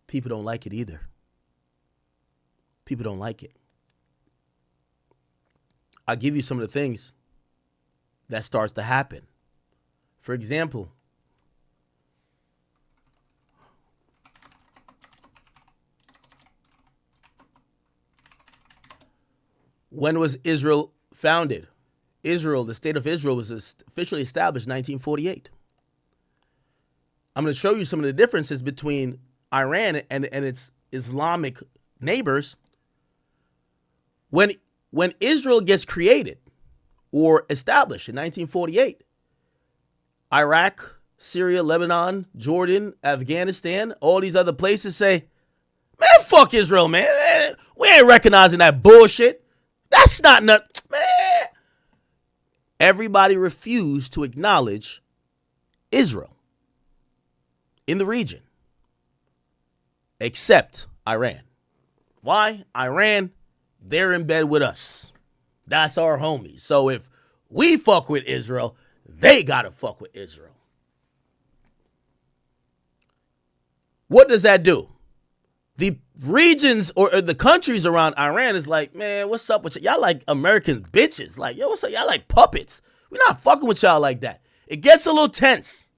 people don't like it either. People don't like it. I'll give you some of the things that starts to happen. For example, when was Israel founded? Israel, the state of Israel, was officially established in 1948. I'm going to show you some of the differences between Iran and its Islamic neighbors. When Israel gets created or established in 1948, Iraq, Syria, Lebanon, Jordan, Afghanistan, all these other places say, man, fuck Israel, man. We ain't recognizing that bullshit. That's not man. Everybody refused to acknowledge Israel in the region, except Iran. Why? Iran, they're in bed with us. That's our homies. So if we fuck with Israel, they gotta fuck with Israel. What does that do? The regions or the countries around Iran is like, man, what's up with y'all? Y'all like American bitches. Like, yo, what's up? Y'all like puppets. We're not fucking with y'all like that. It gets a little tense.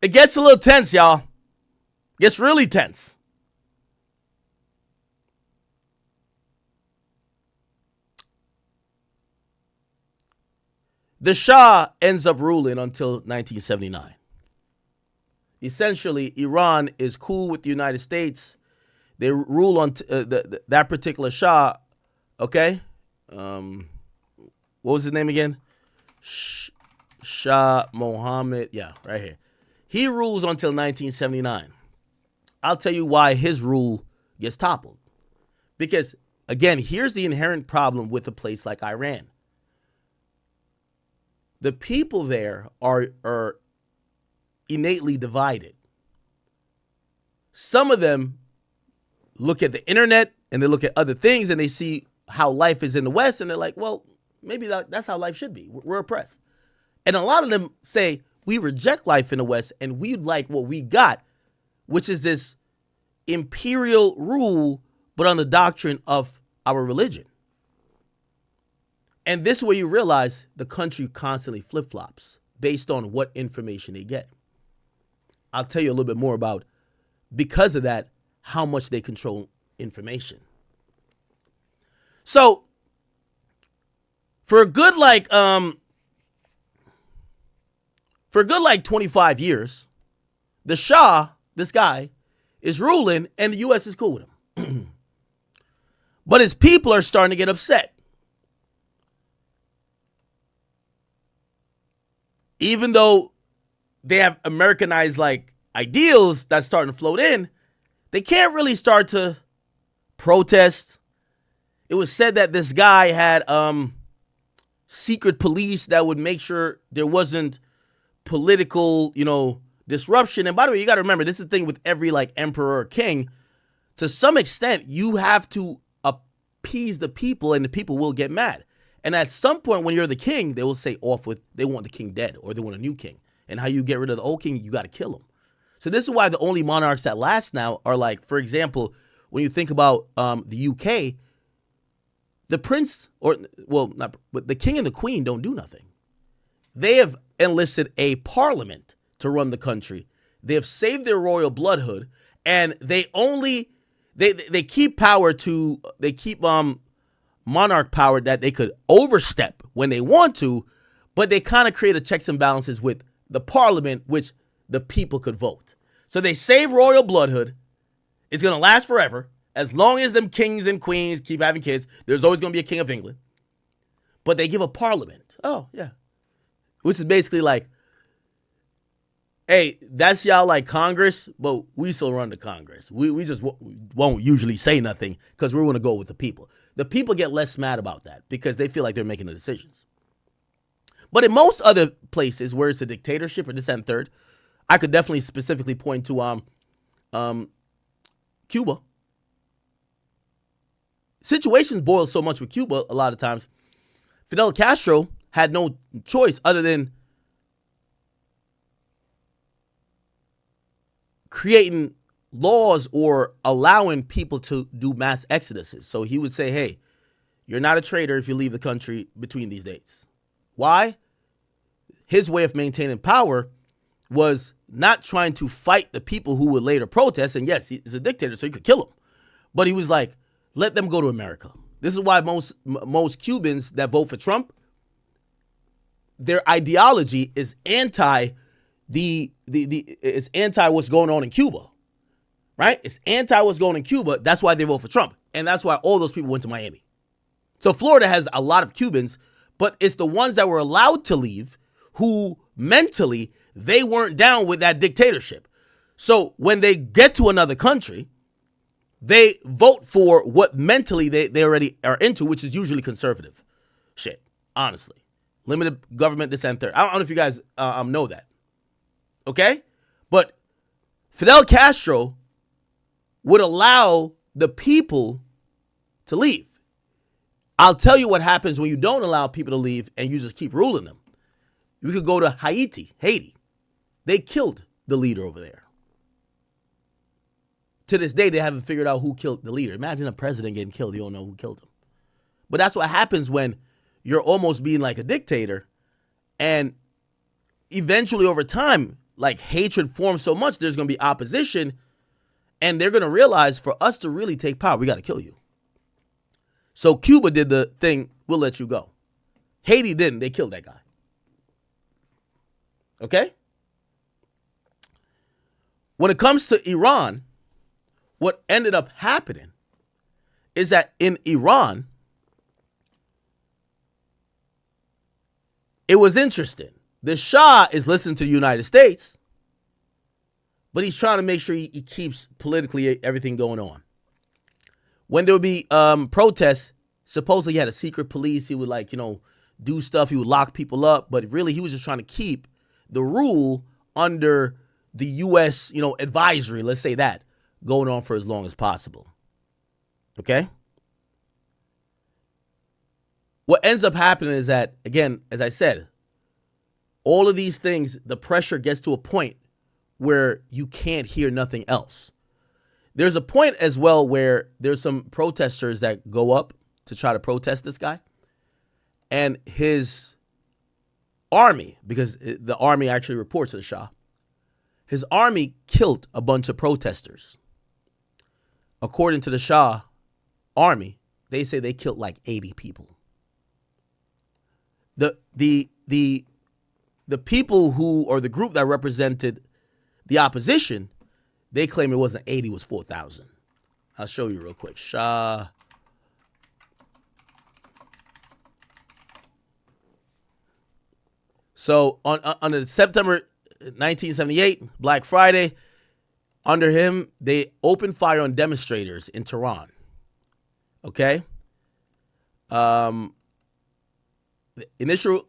It gets a little tense, y'all. It gets really tense. The Shah ends up ruling until 1979. Essentially, Iran is cool with the United States. They rule on that particular Shah, okay? What was his name again? Shah Mohammed. Yeah, right here. He rules until 1979. I'll tell you why his rule gets toppled. Because, again, here's the inherent problem with a place like Iran. The people there are innately divided. Some of them look at the internet and they look at other things and they see how life is in the West and they're like, well, maybe that's how life should be. We're oppressed. And a lot of them say, we reject life in the West and we like what we got, which is this imperial rule, but on the doctrine of our religion. And this is where you realize the country constantly flip-flops based on what information they get. I'll tell you a little bit more about, because of that, how much they control information. So, for a good 25 years, the Shah, this guy, is ruling and the U.S. is cool with him. But his people are starting to get upset. Even though they have Americanized like ideals that's starting to float in, they can't really start to protest. It was said that this guy had secret police that would make sure there wasn't political, disruption. And by the way, you got to remember, this is the thing with every like emperor or king. To some extent, you have to appease the people and the people will get mad. And at some point when you're the king, they will say they want the king dead or they want a new king. And how you get rid of the old king, you got to kill him. So this is why the only monarchs that last now are like, for example, when you think about the UK, the prince but the king and the queen don't do nothing. They have enlisted a parliament to run the country. They have saved their royal bloodhood, and they keep monarch power that they could overstep when they want to, but they kind of create a checks and balances with the parliament, which the people could vote. So they save royal bloodhood. It's going to last forever. As long as them kings and queens keep having kids, there's always going to be a king of England. But they give a parliament. Oh, yeah. Which is basically like, hey, that's y'all like Congress, but we still run the Congress. We just won't usually say nothing because we're going to go with the people. The people get less mad about that because they feel like they're making the decisions. But in most other places where it's a dictatorship or this and third, I could definitely specifically point to Cuba. Situations boil so much with Cuba a lot of times. Fidel Castro had no choice other than creating laws or allowing people to do mass exoduses. So he would say, hey, you're not a traitor if you leave the country between these dates. Why? His way of maintaining power was not trying to fight the people who would later protest. And yes, he's a dictator, so he could kill them. But he was like, let them go to America. This is why most Cubans that vote for Trump, their ideology is anti what's going on in Cuba, right? It's anti what's going on in Cuba. That's why they vote for Trump. And that's why all those people went to Miami. So Florida has a lot of Cubans, but it's the ones that were allowed to leave who mentally, they weren't down with that dictatorship. So when they get to another country, they vote for what mentally they already are into, which is usually conservative shit, honestly. Limited government, this and third. I don't know if you guys know that. Okay? But Fidel Castro would allow the people to leave. I'll tell you what happens when you don't allow people to leave and you just keep ruling them. You could go to Haiti. They killed the leader over there. To this day, they haven't figured out who killed the leader. Imagine a president getting killed. You don't know who killed him. But that's what happens when you're almost being like a dictator. And eventually over time, like hatred forms so much, there's going to be opposition. And they're going to realize for us to really take power, we got to kill you. So Cuba did the thing, we'll let you go. Haiti didn't. They killed that guy. Okay? When it comes to Iran, what ended up happening is that in Iran, it was interesting. The Shah is listening to the United States, but he's trying to make sure he keeps politically everything going on. When there would be protests, supposedly he had a secret police. He would do stuff. He would lock people up, but really he was just trying to keep the rule under the U.S., advisory, let's say that, going on for as long as possible. Okay? What ends up happening is that, again, as I said, all of these things, the pressure gets to a point where you can't hear nothing else. There's a point as well where there's some protesters that go up to try to protest this guy. And his army, because the army actually reports to the Shah, his army killed a bunch of protesters. According to the Shah army, they say they killed like 80 people. The people who, or the group that represented the opposition, they claim it wasn't 80, it was 4,000. I'll show you real quick. Shah. So on September 1978, Black Friday, under him, they opened fire on demonstrators in Tehran. Okay? The initial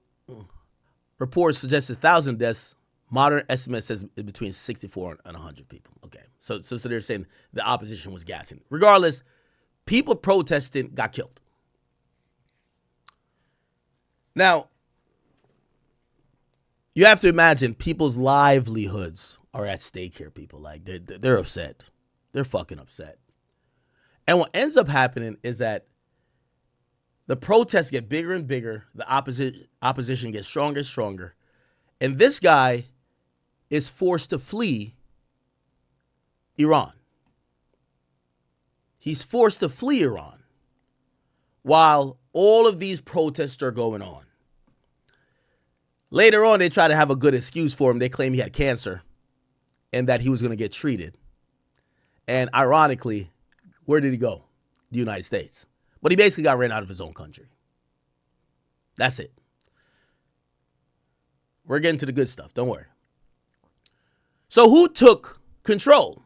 reports suggest 1,000 deaths. Modern estimate says between 64 and 100 people. Okay. So they're saying the opposition was gassing. Regardless, people protesting got killed. Now, you have to imagine people's livelihoods are at stake here, people. Like, they're upset. They're fucking upset. And what ends up happening is that the protests get bigger and bigger. The opposition gets stronger and stronger. And this guy is forced to flee Iran. He's forced to flee Iran while all of these protests are going on. Later on, they try to have a good excuse for him. They claim he had cancer and that he was going to get treated. And ironically, where did he go? The United States. But he basically got ran out of his own country. That's it. We're getting to the good stuff. Don't worry. So who took control?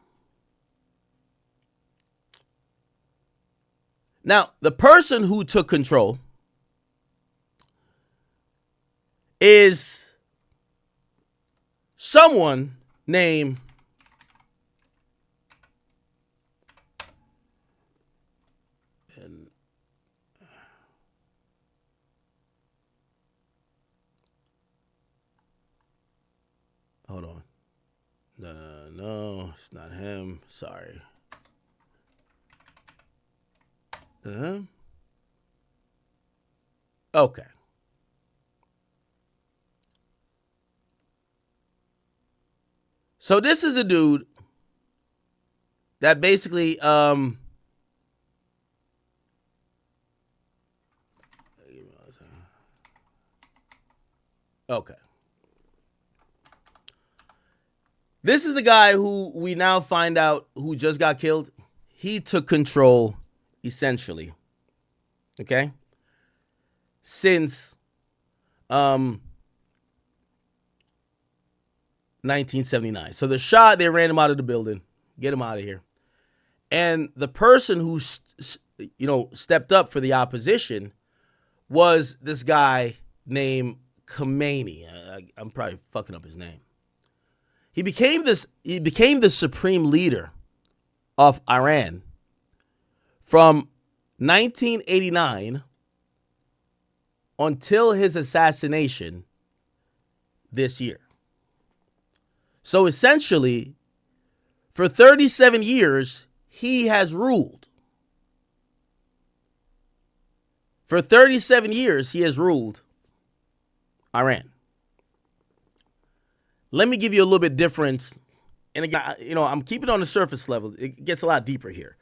Now, the person who took control is someone named hold on. No, it's not him. Sorry. Okay. So this is a dude that basically okay. This is the guy who we now find out who just got killed. He took control, essentially. Okay? Since 1979. So the Shah, they ran him out of the building. Get him out of here. And the person who stepped up for the opposition was this guy named Khomeini. I'm probably fucking up his name. He became the supreme leader of Iran from 1989 until his assassination this year. So essentially, for 37 years, he has ruled. For 37 years, he has ruled Iran. Let me give you a little bit difference. And again, I'm keeping it on the surface level. It gets a lot deeper here.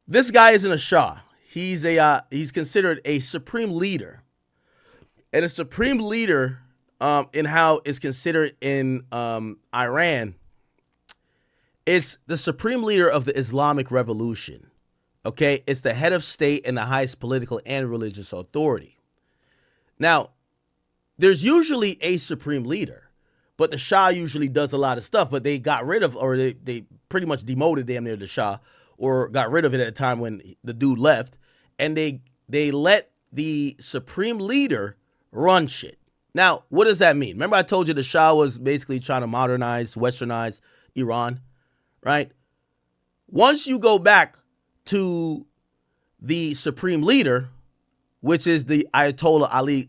This guy isn't a Shah. He's considered a supreme leader. And a supreme leader in how it's considered in Iran is the supreme leader of the Islamic Revolution. Okay? It's the head of state and the highest political and religious authority. Now, there's usually a supreme leader, but the Shah usually does a lot of stuff, but they got rid of, or they pretty much demoted damn near the Shah, or got rid of it at a time when the dude left, and they let the supreme leader run shit. Now, what does that mean? Remember I told you the Shah was basically trying to modernize, westernize Iran, right? Once you go back to the supreme leader, which is the Ayatollah Ali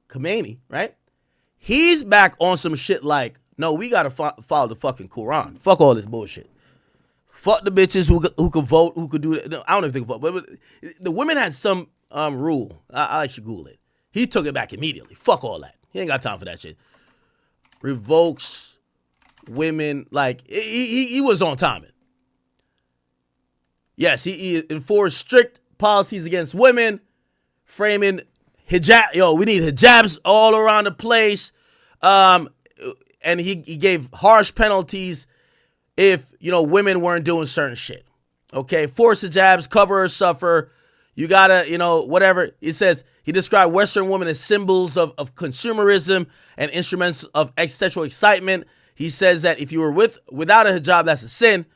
Khomeini, right? He's back on some shit like, no, we got to follow the fucking Quran. Fuck all this bullshit. Fuck the bitches who could vote, who could do it. No, I don't even think vote, but the women had some rule. I should Google it. He took it back immediately. Fuck all that. He ain't got time for that shit. Revokes women. Like, he was on timing. Yes, he enforced strict policies against women, framing hijab. Yo, we need hijabs all around the place. And he gave harsh penalties if, women weren't doing certain shit. Okay, force hijabs, cover or suffer. You gotta, whatever. He says he described Western women as symbols of consumerism and instruments of sexual excitement. He says that if you were without a hijab, that's a sin.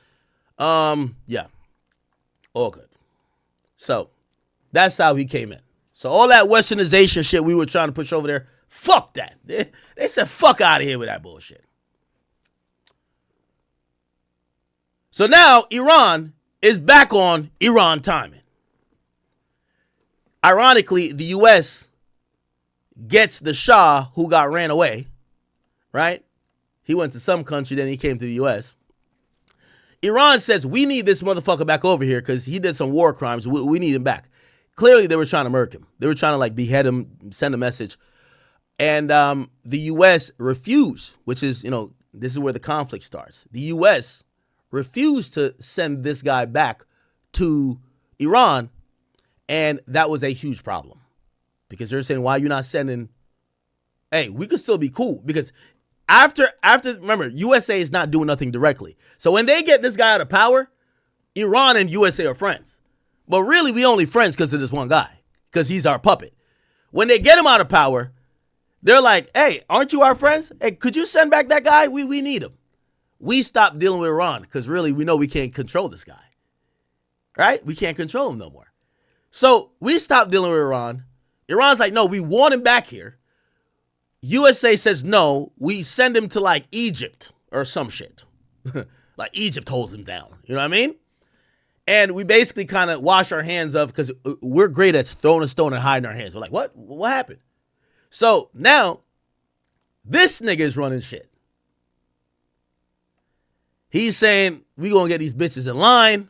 Yeah, all good. So that's how he came in. So all that westernization shit we were trying to push over there, fuck that. They said fuck out of here with that bullshit. So now Iran is back on Iran timing. Ironically, the U.S. gets the Shah who got ran away, right? He went to some country, then he came to the U.S. Iran says, we need this motherfucker back over here because he did some war crimes. We need him back. Clearly, they were trying to murk him. They were trying to, like, behead him, send a message. And the U.S. refused, which is, you know, this is where the conflict starts. The U.S. refused to send this guy back to Iran, and that was a huge problem. Because they're saying, why are you not sending? Hey, we could still be cool. Because after, remember, USA is not doing nothing directly. So when they get this guy out of power, Iran and USA are friends. But really, we only friends because of this one guy. Because he's our puppet. When they get him out of power, they're like, hey, aren't you our friends? Hey, could you send back that guy? We need him. We stopped dealing with Iran because really we know we can't control this guy. Right? We can't control him no more. So we stopped dealing with Iran. Iran's like, no, we want him back here. USA says no. We send him to like Egypt or some shit. Like Egypt holds him down. You know what I mean? And we basically kind of wash our hands of because we're great at throwing a stone and hiding our hands. We're like, what? What happened? So now this nigga is running shit. He's saying we gonna get these bitches in line.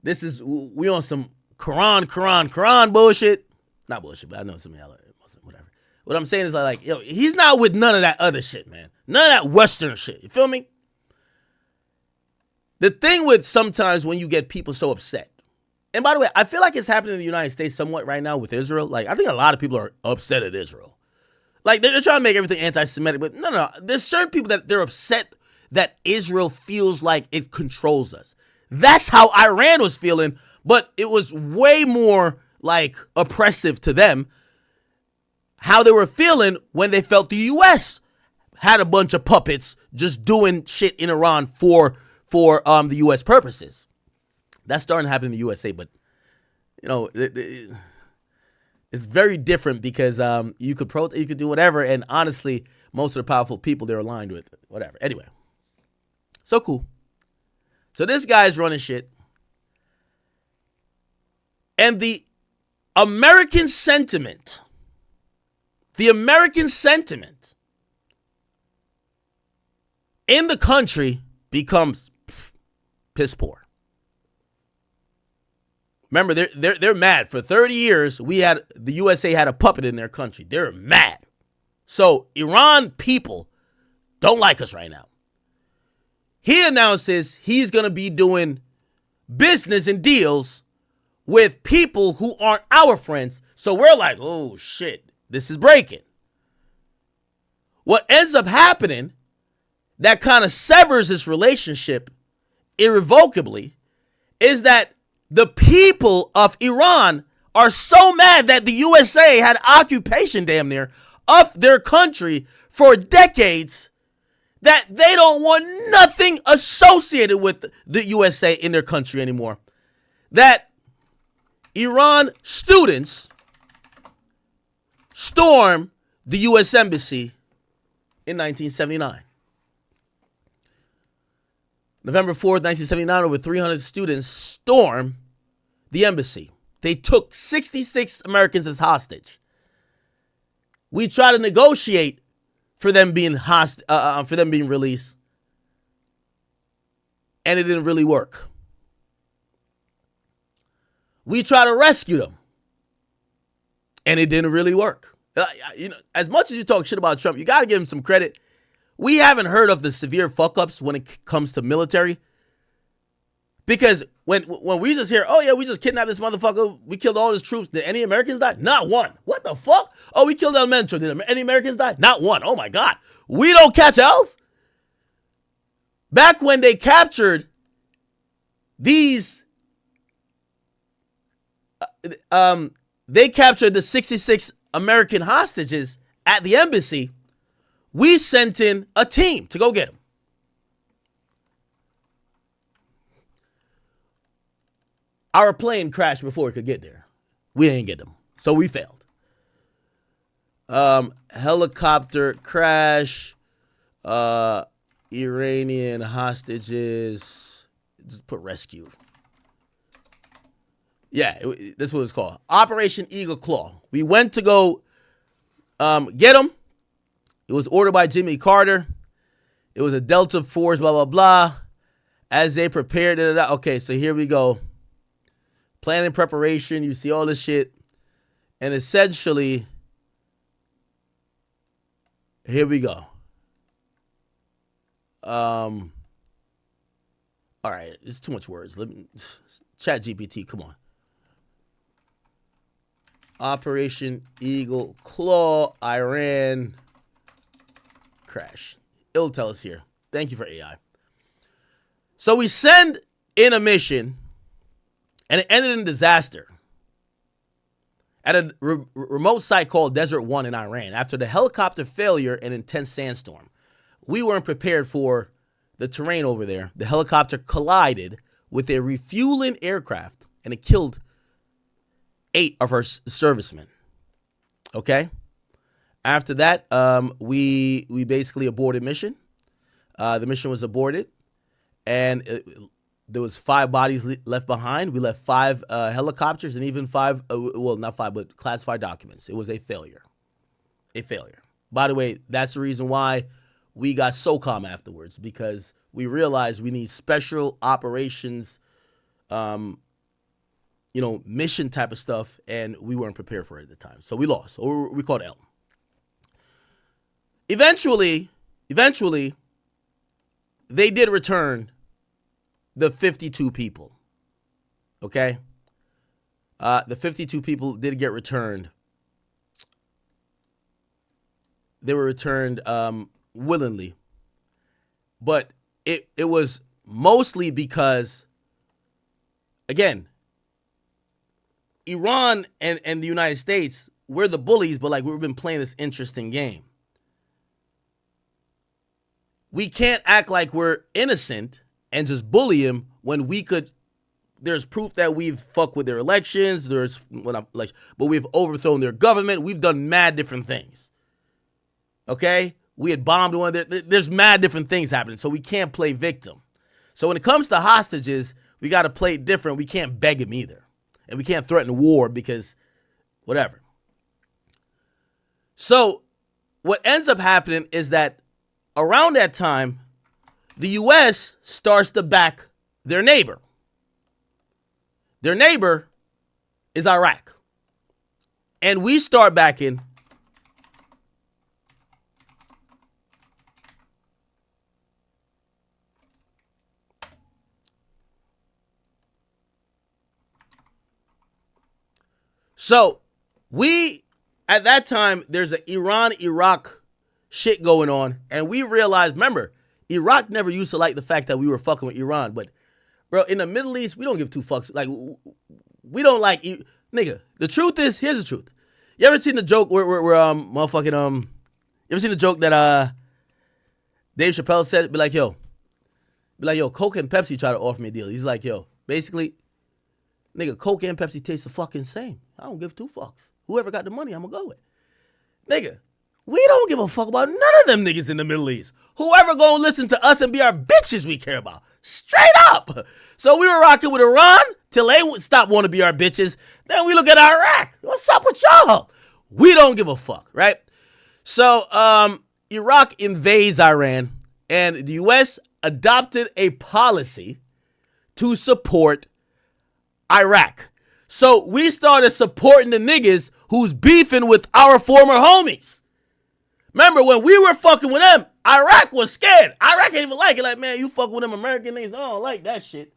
We on some Quran bullshit. Not bullshit, but I know some of y'all whatever. What I'm saying is like, yo, he's not with none of that other shit, man. None of that Western shit. You feel me? The thing with sometimes when you get people so upset, and by the way, I feel like it's happening in the United States somewhat right now with Israel. Like, I think a lot of people are upset at Israel. Like, they're trying to make everything anti-Semitic, but no. There's certain people that they're upset that Israel feels like it controls us. That's how Iran was feeling, but it was way more like oppressive to them how they were feeling when they felt the U.S. had a bunch of puppets just doing shit in Iran for the U.S. purposes. That's starting to happen in the USA, but you know it's very different because you could protest, you could do whatever, and honestly, most of the powerful people they're aligned with, whatever. Anyway, so cool. So this guy's running shit, and the American sentiment in the country becomes piss poor. Remember, they're mad. For 30 years, the USA had a puppet in their country. They're mad. So Iran people don't like us right now. He announces he's going to be doing business and deals with people who aren't our friends. So we're like, oh shit, this is breaking. What ends up happening that kind of severs this relationship irrevocably is that the people of Iran are so mad that the USA had occupation damn near of their country for decades that they don't want nothing associated with the USA in their country anymore. That Iran students storm the U.S. Embassy in 1979. November 4th, 1979, over 300 students storm the embassy. They took 66 Americans as hostage. We tried to negotiate for them being released, and it didn't really work. We tried to rescue them, and it didn't really work. You know, as much as you talk shit about Trump, you got to give him some credit. We haven't heard of the severe fuck-ups when it comes to military. Because when we just hear, oh yeah, we just kidnapped this motherfucker, we killed all his troops, did any Americans die? Not one. What the fuck? Oh, we killed Elementary, did any Americans die? Not one. Oh my God. We don't catch L's? Back when they captured these, they captured the 66 American hostages at the embassy, we sent in a team to go get them. Our plane crashed before it could get there. We didn't get them, so we failed. Helicopter crash, Iranian hostages, just put rescue. Yeah, this is what it's called. Operation Eagle Claw. We went to go Get them. It was ordered by Jimmy Carter. It was a Delta Force, blah, blah, blah. As they prepared, okay, so here we go. Planning preparation, you see all this shit. And essentially, here we go. All right, it's too much words. Let me chat GPT, come on. Operation Eagle Claw, Iran crash. It'll tell us here. Thank you for AI. So we send in a mission, and it ended in disaster at a remote site called Desert One in Iran after the helicopter failure and intense sandstorm. We weren't prepared for the terrain over there. The helicopter collided with a refueling aircraft, and it killed 8 of our servicemen. Okay? After that, we basically aborted mission. The mission was aborted, and there was 5 bodies left behind. We left 5 helicopters and even 5, well, not 5, but classified documents. It was a failure. A failure. By the way, that's the reason why we got SOCOM afterwards, because we realized we need special operations, mission type of stuff, and we weren't prepared for it at the time. So we lost, or we called L. Eventually, they did return the 52 people. Okay? The 52 people did get returned. They were returned willingly. But it was mostly because, again, Iran and the United States, we're the bullies, but like we've been playing this interesting game. We can't act like we're innocent and just bully him when we could. There's proof that we've fucked with their elections. But we've overthrown their government. We've done mad different things. Okay? We had bombed one. There's mad different things happening, so we can't play victim. So when it comes to hostages, we got to play it different. We can't beg him either. And we can't threaten war because whatever. So what ends up happening is that around that time, the U.S. starts to back their neighbor. Their neighbor is Iraq. And we start backing So at that time, there's an Iran-Iraq shit going on. And we realized, remember, Iraq never used to like the fact that we were fucking with Iran. But, bro, in the Middle East, we don't give 2 fucks. Like, we don't like, nigga, the truth is, here's the truth. You ever seen the joke where you ever seen the joke that Dave Chappelle said? Be like, yo, Coke and Pepsi try to offer me a deal. He's like, yo, basically, nigga, Coke and Pepsi taste the fucking same. I don't give 2 fucks. Whoever got the money, I'm gonna go with. Nigga, we don't give a fuck about none of them niggas in the Middle East. Whoever gonna listen to us and be our bitches we care about. Straight up. So we were rocking with Iran till they stop wanting to be our bitches. Then we look at Iraq. What's up with y'all? We don't give a fuck, right? So Iraq invades Iran, and the U.S. adopted a policy to support Iraq. So we started supporting the niggas who's beefing with our former homies. Remember, when we were fucking with them, Iraq was scared. Iraq ain't even like it. Like, man, you fucking with them American niggas, I don't like that shit.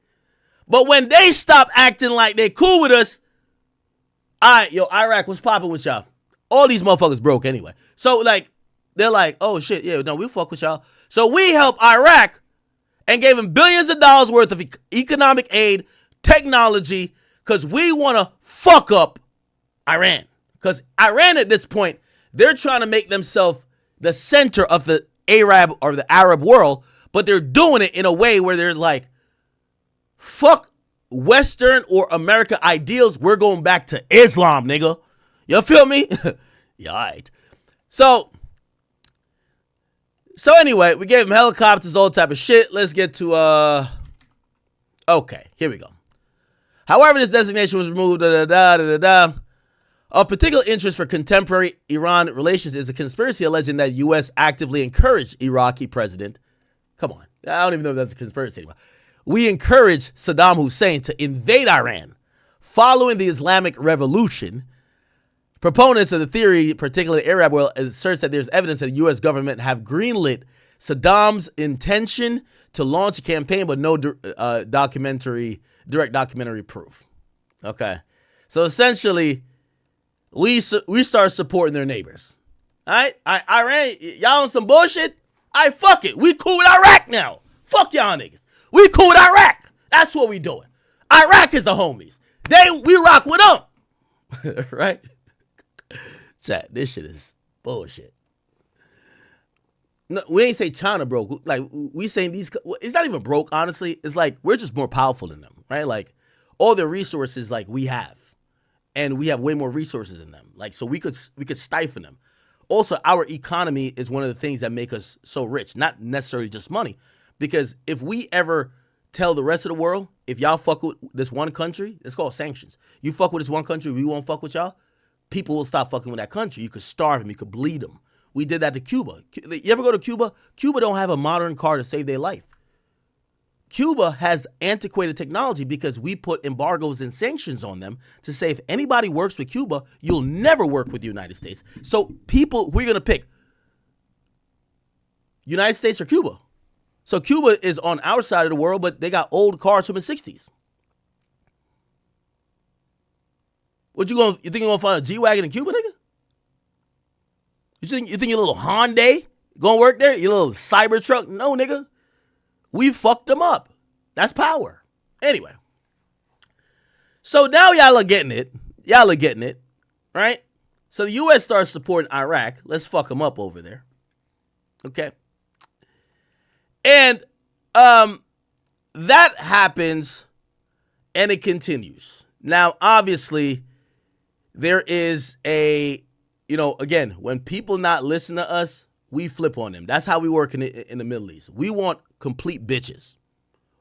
But when they stopped acting like they cool with us, all right, yo, Iraq, what's popping with y'all? All these motherfuckers broke anyway. So, like, they're like, oh, shit, yeah, no, we fuck with y'all. So we helped Iraq and gave them billions of dollars worth of economic aid, technology, because we want to fuck up Iran. Because Iran at this point, they're trying to make themselves the center of the Arab or the Arab world, but they're doing it in a way where they're like, fuck Western or America ideals. We're going back to Islam, nigga. You feel me? Yeah, all right. So anyway, we gave them helicopters, all type of shit. Let's get to, okay, here we go. However, this designation was removed, Of particular interest for contemporary Iran relations is a conspiracy alleging that U.S. actively encouraged Iraqi president. Come on. I don't even know if that's a conspiracy anymore. We encouraged Saddam Hussein to invade Iran following the Islamic Revolution. Proponents of the theory, particularly the Arab world, asserts that there's evidence that the U.S. government have greenlit Saddam's intention to launch a campaign, but no direct documentary proof. Okay. So essentially, we start supporting their neighbors. All right? Iran, y'all on some bullshit? Fuck it. We cool with Iraq now. Fuck y'all niggas. We cool with Iraq. That's what we doing. Iraq is the homies. We rock with them. Right? Chat, this shit is bullshit. No, we ain't say China broke. Like, we saying these, it's not even broke, honestly. It's like, we're just more powerful than them, right? Like, all their resources, like, we have. And we have way more resources than them. Like, so we could stifle them. Also, our economy is one of the things that make us so rich. Not necessarily just money. Because if we ever tell the rest of the world, if y'all fuck with this one country, it's called sanctions. You fuck with this one country, we won't fuck with y'all. People will stop fucking with that country. You could starve them. You could bleed them. We did that to Cuba. You ever go to Cuba? Cuba don't have a modern car to save their life. Cuba has antiquated technology because we put embargoes and sanctions on them to say if anybody works with Cuba, you'll never work with the United States. So people, we're going to pick United States or Cuba. So Cuba is on our side of the world, but they got old cars from the 60s. You think you're going to find a G-Wagon in Cuba, nigga? You think your little Hyundai going to work there? Your little Cybertruck? No, nigga. We fucked them up. That's power. Anyway. So now y'all are getting it. Right? So the U.S. starts supporting Iraq. Let's fuck them up over there. Okay? And that happens, and it continues. Now, obviously, there is again, when people not listen to us, we flip on them. That's how we work in the Middle East. We want complete bitches.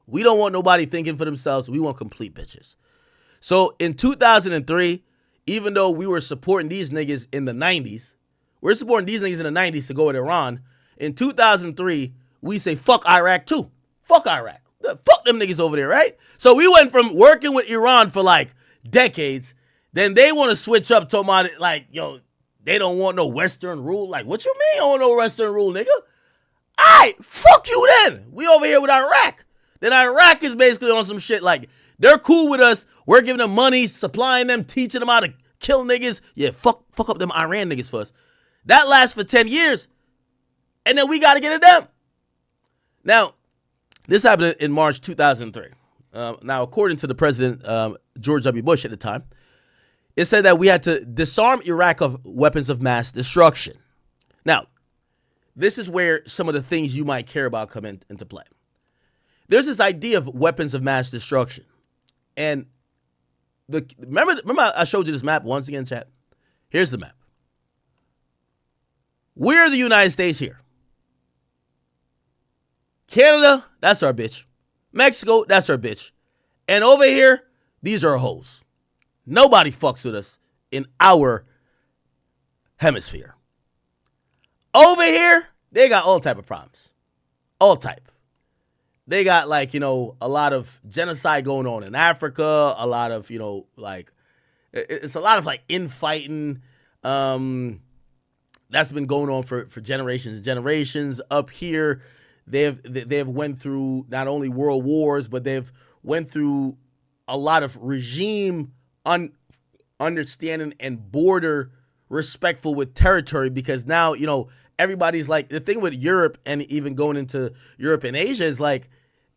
We don't want nobody thinking for themselves. We want complete bitches. So in 2003, even though we were supporting these niggas in the 90s, to go with Iran. In 2003, we say fuck Iraq too. Fuck Iraq. Fuck them niggas over there, right? So we went from working with Iran for like decades. Then they want to switch up to about it like, yo, they don't want no Western rule. Like, what you mean I want no Western rule, nigga? All right, fuck you then. We over here with Iraq. Then Iraq is basically on some shit like, they're cool with us. We're giving them money, supplying them, teaching them how to kill niggas. Yeah, fuck up them Iran niggas for us. That lasts for 10 years. And then we got to get it done. Now, this happened in March 2003. Now, according to the president, George W. Bush at the time, it said that we had to disarm Iraq of weapons of mass destruction. Now, this is where some of the things you might care about come into play. There's this idea of weapons of mass destruction. And remember I showed you this map once again, chat? Here's the map. We're the United States here. Canada, that's our bitch. Mexico, that's our bitch. And over here, these are hoes. Nobody fucks with us in our hemisphere. Over here, they got all type of problems. All type. They got like, a lot of genocide going on in Africa. A lot of, it's a lot of like infighting. That's been going on for generations and generations. Up here, they've went through not only world wars, but they've went through a lot of regime understanding and border respectful with territory, because now, everybody's like, the thing with Europe and even going into Europe and Asia is like,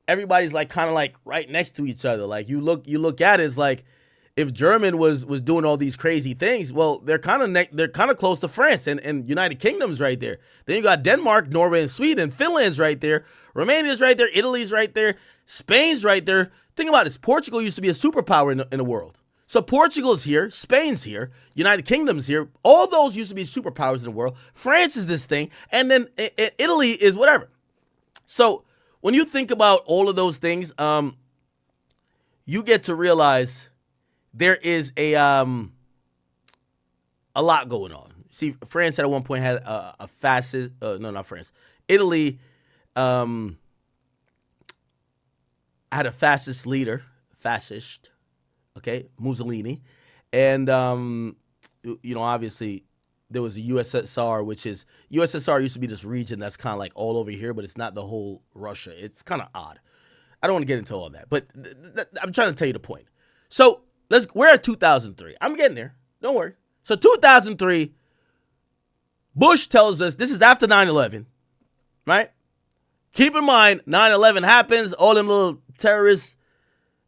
everybody's like kind of like right next to each other. Like you look at it, it's like if German was doing all these crazy things, well, they're kind of close to France and United Kingdom's right there. Then you got Denmark, Norway, and Sweden. Finland's right there. Romania's right there. Italy's right there. Spain's right there. Think about this. Portugal used to be a superpower in the world. So Portugal's here, Spain's here, United Kingdom's here. All those used to be superpowers in the world. France is this thing, and then Italy is whatever. So when you think about all of those things, you get to realize there is a a lot going on. See, France at one point had a fascist. No, not France. Italy had a fascist leader, okay, Mussolini, and obviously there was the USSR, which is USSR used to be this region that's kind of like all over here, but it's not the whole Russia. It's kind of odd. I don't want to get into all that, but I'm trying to tell you the point. So we're at 2003. I'm getting there. Don't worry. So 2003, Bush tells us this is after 9/11, right? Keep in mind, 9/11 happens. All them little terrorists,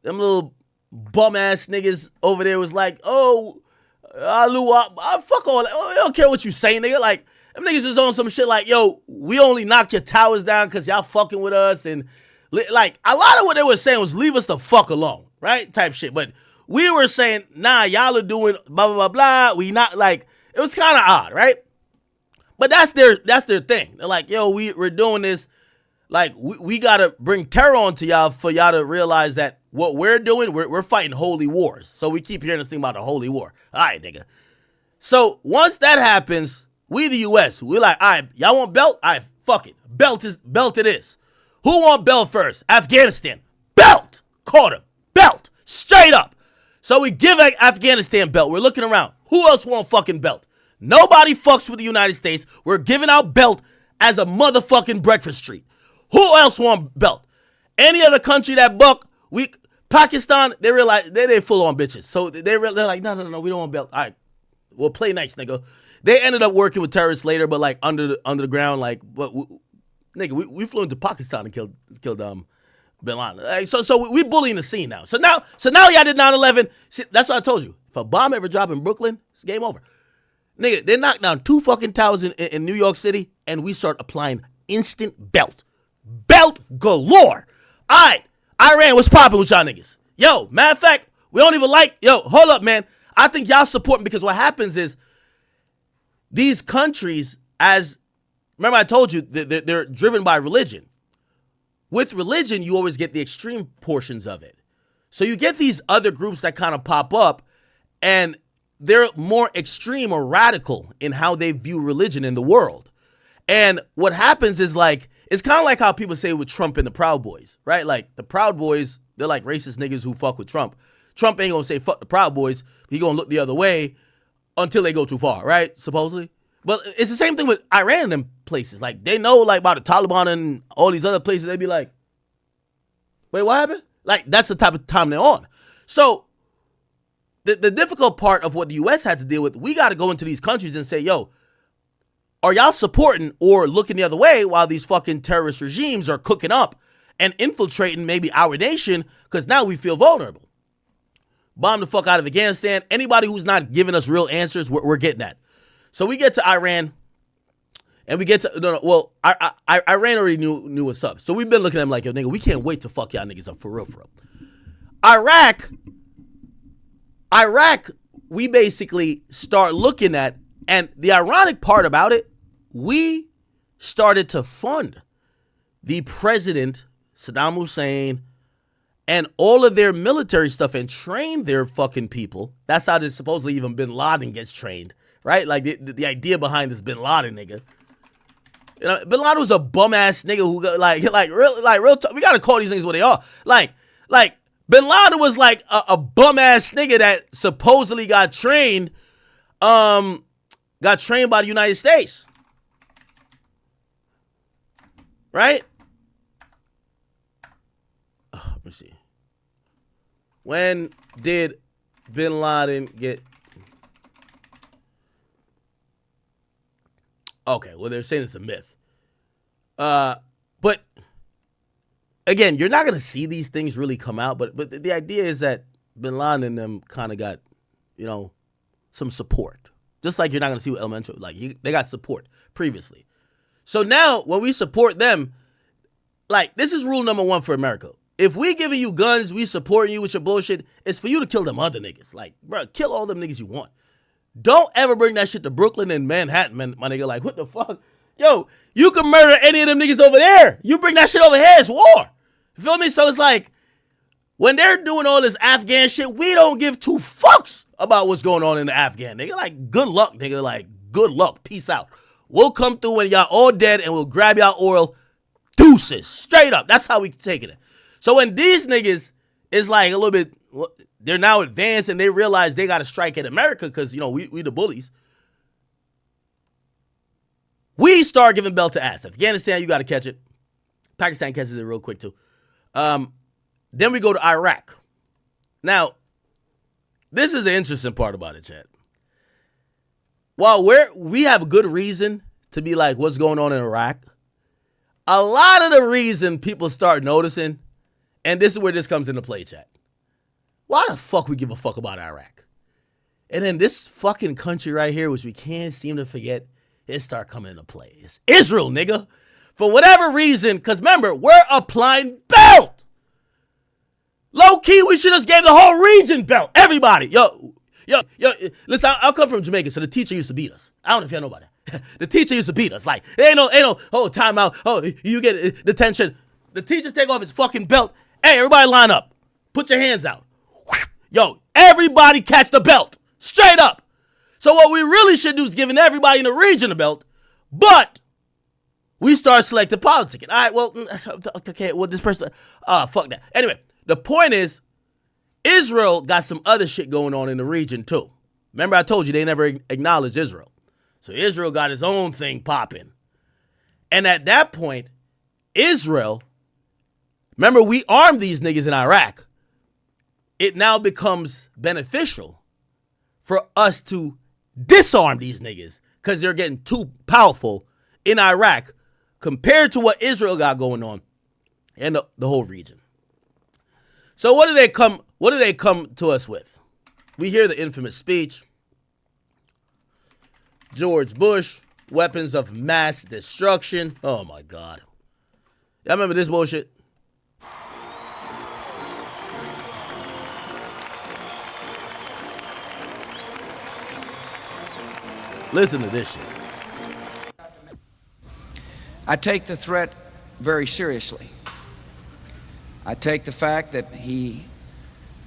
them little bum ass niggas over there was like, oh, fuck all that. I don't care what you say, nigga. Like, them niggas was on some shit like, yo, we only knock your towers down because y'all fucking with us. And like, a lot of what they were saying was leave us the fuck alone, right? Type shit. But we were saying, nah, y'all are doing blah, blah, blah, blah. We not, like, it was kind of odd, right? But that's their thing. They're like, yo, we're doing this. Like, we got to bring terror onto y'all for y'all to realize that what we're doing, we're fighting holy wars. So we keep hearing this thing about the holy war. All right, nigga. So once that happens, we the U.S., we're like, all right, y'all want belt? All right, fuck it. Belt it is. Who want belt first? Afghanistan. Belt. Caught him. Belt. Straight up. So we give Afghanistan belt. We're looking around. Who else want fucking belt? Nobody fucks with the United States. We're giving out belt as a motherfucking breakfast treat. Who else want belt? Any other country that buck, Pakistan, they realize they full on bitches. So they're like, no, we don't want belt. All right, well, play nice, nigga. They ended up working with terrorists later, but like under the ground, like, but we flew into Pakistan and killed Bin Laden. Like, so we bullying the scene now. So now y'all did 9/11. See, that's what I told you. If a bomb ever drop in Brooklyn, it's game over. Nigga, they knocked down 2 fucking towers in New York City, and we start applying instant belt. Belt galore. All right, Iran, what's popping with y'all niggas? Yo, matter of fact, we don't even hold up, man. I think y'all supporting because what happens is these countries, remember I told you, they're driven by religion. With religion, you always get the extreme portions of it. So you get these other groups that kind of pop up, and they're more extreme or radical in how they view religion in the world. And what happens is like, it's kind of like how people say with Trump and the Proud Boys, right? Like the Proud Boys, they're like racist niggas who fuck with Trump. Trump ain't gonna say fuck the Proud Boys. He gonna look the other way until they go too far, right? Supposedly. But it's the same thing with Iran and them places. Like they know like about the Taliban and all these other places. They be like, wait, what happened? Like that's the type of time they're on. So the difficult part of what the U.S. had to deal with, we got to go into these countries and say, yo, are y'all supporting or looking the other way while these fucking terrorist regimes are cooking up and infiltrating maybe our nation because now we feel vulnerable? Bomb the fuck out of Afghanistan. Anybody who's not giving us real answers, we're getting that. So we get to Iran and we get to, Iran already knew what's up. So we've been looking at them like, yo, nigga, we can't wait to fuck y'all niggas up for real. Iraq, we basically start looking at, and the ironic part about it, we started to fund the president, Saddam Hussein, and all of their military stuff and train their fucking people. That's how this supposedly even Bin Laden gets trained, right? Like the idea behind this Bin Laden nigga. You know, Bin Laden was a bum ass nigga who real. We gotta call these niggas what they are. Like Bin Laden was like a bum ass nigga that supposedly got trained by the United States. Right? Let me see. When did Bin Laden get... Okay, well, they're saying it's a myth. But again, you're not going to see these things really come out, but the idea is that Bin Laden and them kind of got, some support. Just like you're not going to see with Elemental. Like, they got support previously. So now, when we support them, like, this is rule number 1 for America. If we giving you guns, we supporting you with your bullshit, it's for you to kill them other niggas. Like, bro, kill all them niggas you want. Don't ever bring that shit to Brooklyn and Manhattan, man, my nigga. Like, what the fuck? Yo, you can murder any of them niggas over there. You bring that shit over here, it's war. You feel me? So it's like, when they're doing all this Afghan shit, we don't give 2 fucks about what's going on in the Afghan. Nigga, like, good luck, nigga. Like, good luck. Peace out. We'll come through when y'all all dead and we'll grab y'all oil. Deuces. Straight up. That's how we taking it. So when these niggas is like a little bit, they're now advanced and they realize they got to strike at America because, you know, we the bullies. We start giving belt to ass. Afghanistan, you got to catch it. Pakistan catches it real quick too. Then we go to Iraq. Now, this is the interesting part about it, chat. While we have a good reason to be like, what's going on in Iraq? A lot of the reason people start noticing, and this is where this comes into play, chat. Why the fuck we give a fuck about Iraq? And then this fucking country right here, which we can't seem to forget, it start coming into play. It's Israel, nigga. For whatever reason, because remember, we're applying belt. Low key, we should have gave the whole region belt. Everybody. Yo, listen, I'll come from Jamaica, so the teacher used to beat us. I don't know if y'all know about that. The teacher used to beat us. Like, ain't no, timeout. Oh, you get detention. The teacher take off his fucking belt. Hey, everybody line up. Put your hands out. Yo, everybody catch the belt. Straight up. So what we really should do is giving everybody in the region a belt, but we start selecting politicking. All right, well, okay, well, this person, fuck that. Anyway, the point is, Israel got some other shit going on in the region too. Remember I told you they never acknowledged Israel. So Israel got his own thing popping. And at that point, Israel, remember we armed these niggas in Iraq. It now becomes beneficial for us to disarm these niggas because they're getting too powerful in Iraq compared to what Israel got going on and the whole region. So what do they come to us with? We hear the infamous speech. George Bush, weapons of mass destruction. Oh my God. Y'all remember this bullshit? Listen to this shit. I take the threat very seriously. I take the fact that he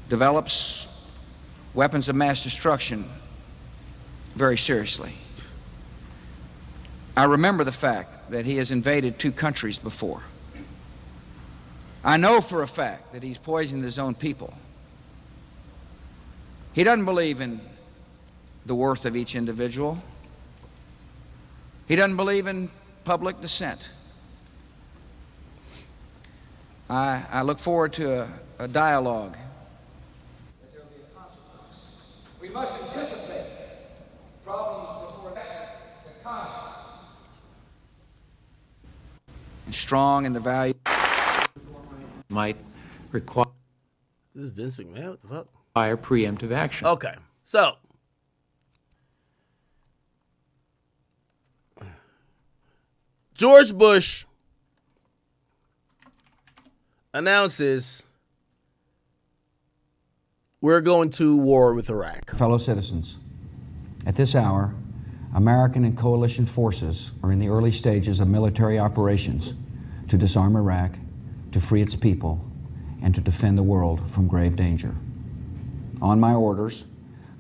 develops weapons of mass destruction very seriously. I remember the fact that he has invaded 2 countries before. I know for a fact that he's poisoned his own people. He doesn't believe in the worth of each individual. He doesn't believe in public dissent. I look forward to a dialogue. There will be a consequence. We must anticipate problems before that come. And strong in the value might require This is Vince McMahon. What the fuck? preemptive action. Okay, so George Bush announces we're going to war with Iraq. Fellow citizens, at this hour, American and coalition forces are in the early stages of military operations to disarm Iraq, to free its people, and to defend the world from grave danger. On my orders,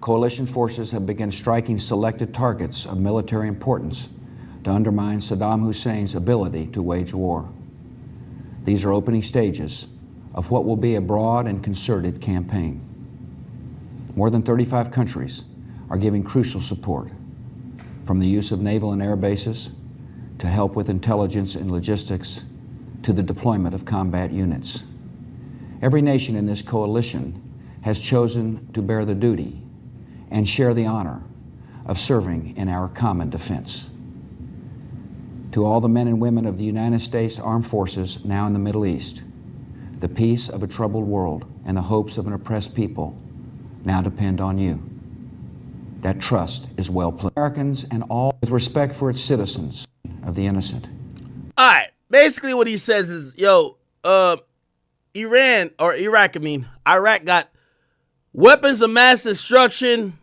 coalition forces have begun striking selected targets of military importance to undermine Saddam Hussein's ability to wage war. These are opening stages of what will be a broad and concerted campaign. More than 35 countries are giving crucial support, from the use of naval and air bases, to help with intelligence and logistics, to the deployment of combat units. Every nation in this coalition has chosen to bear the duty and share the honor of serving in our common defense. To all the men and women of the United States Armed Forces now in the Middle East, the peace of a troubled world and the hopes of an oppressed people now depend on you. That trust is well placed. Americans and all with respect for its citizens of the innocent. All right, basically what he says is, Iraq got weapons of mass destruction.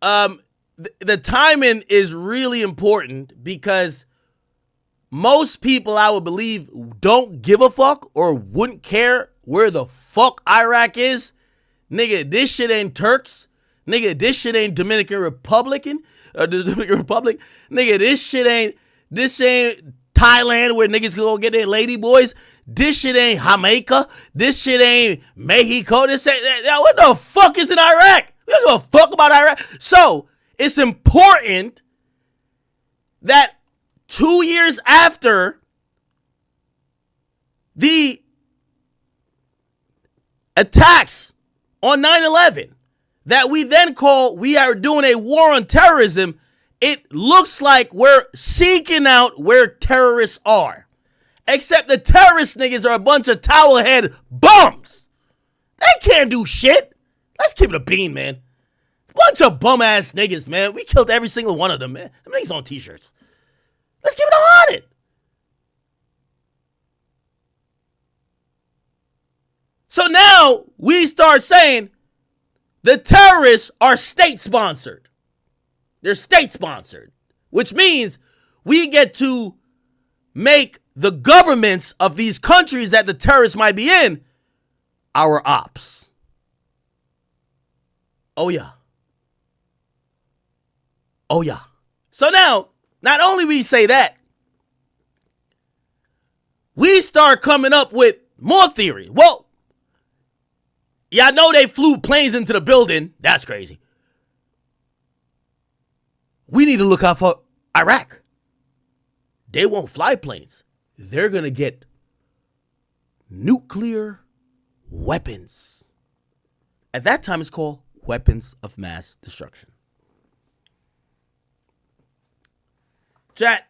The timing is really important because most people, I would believe, don't give a fuck or wouldn't care where the fuck Iraq is. Nigga, this shit ain't Turks. Nigga, this shit ain't Dominican Republican. The Dominican Republic. Nigga, this ain't Thailand where niggas can go get their lady boys. This shit ain't Jamaica. This shit ain't Mexico. This ain't, what the fuck is in Iraq? We don't give a fuck about Iraq. So, it's important that 2 years after the attacks on 9/11 that we then call we are doing a war on terrorism, it looks like we're seeking out where terrorists are. Except the terrorist niggas are a bunch of towel-head bums. They can't do shit. Let's keep it a bean, man. Bunch of bum-ass niggas, man. We killed every single one of them, man. Them niggas on t-shirts. Let's keep it 100. So now we start saying the terrorists are state-sponsored. They're state-sponsored, which means we get to make the governments of these countries that the terrorists might be in our ops. Oh, yeah. Oh, yeah. So now, not only we say that, we start coming up with more theory. Well, yeah, I know they flew planes into the building. That's crazy. We need to look out for Iraq. They won't fly planes. They're going to get nuclear weapons. At that time, it's called weapons of mass destruction. Chat,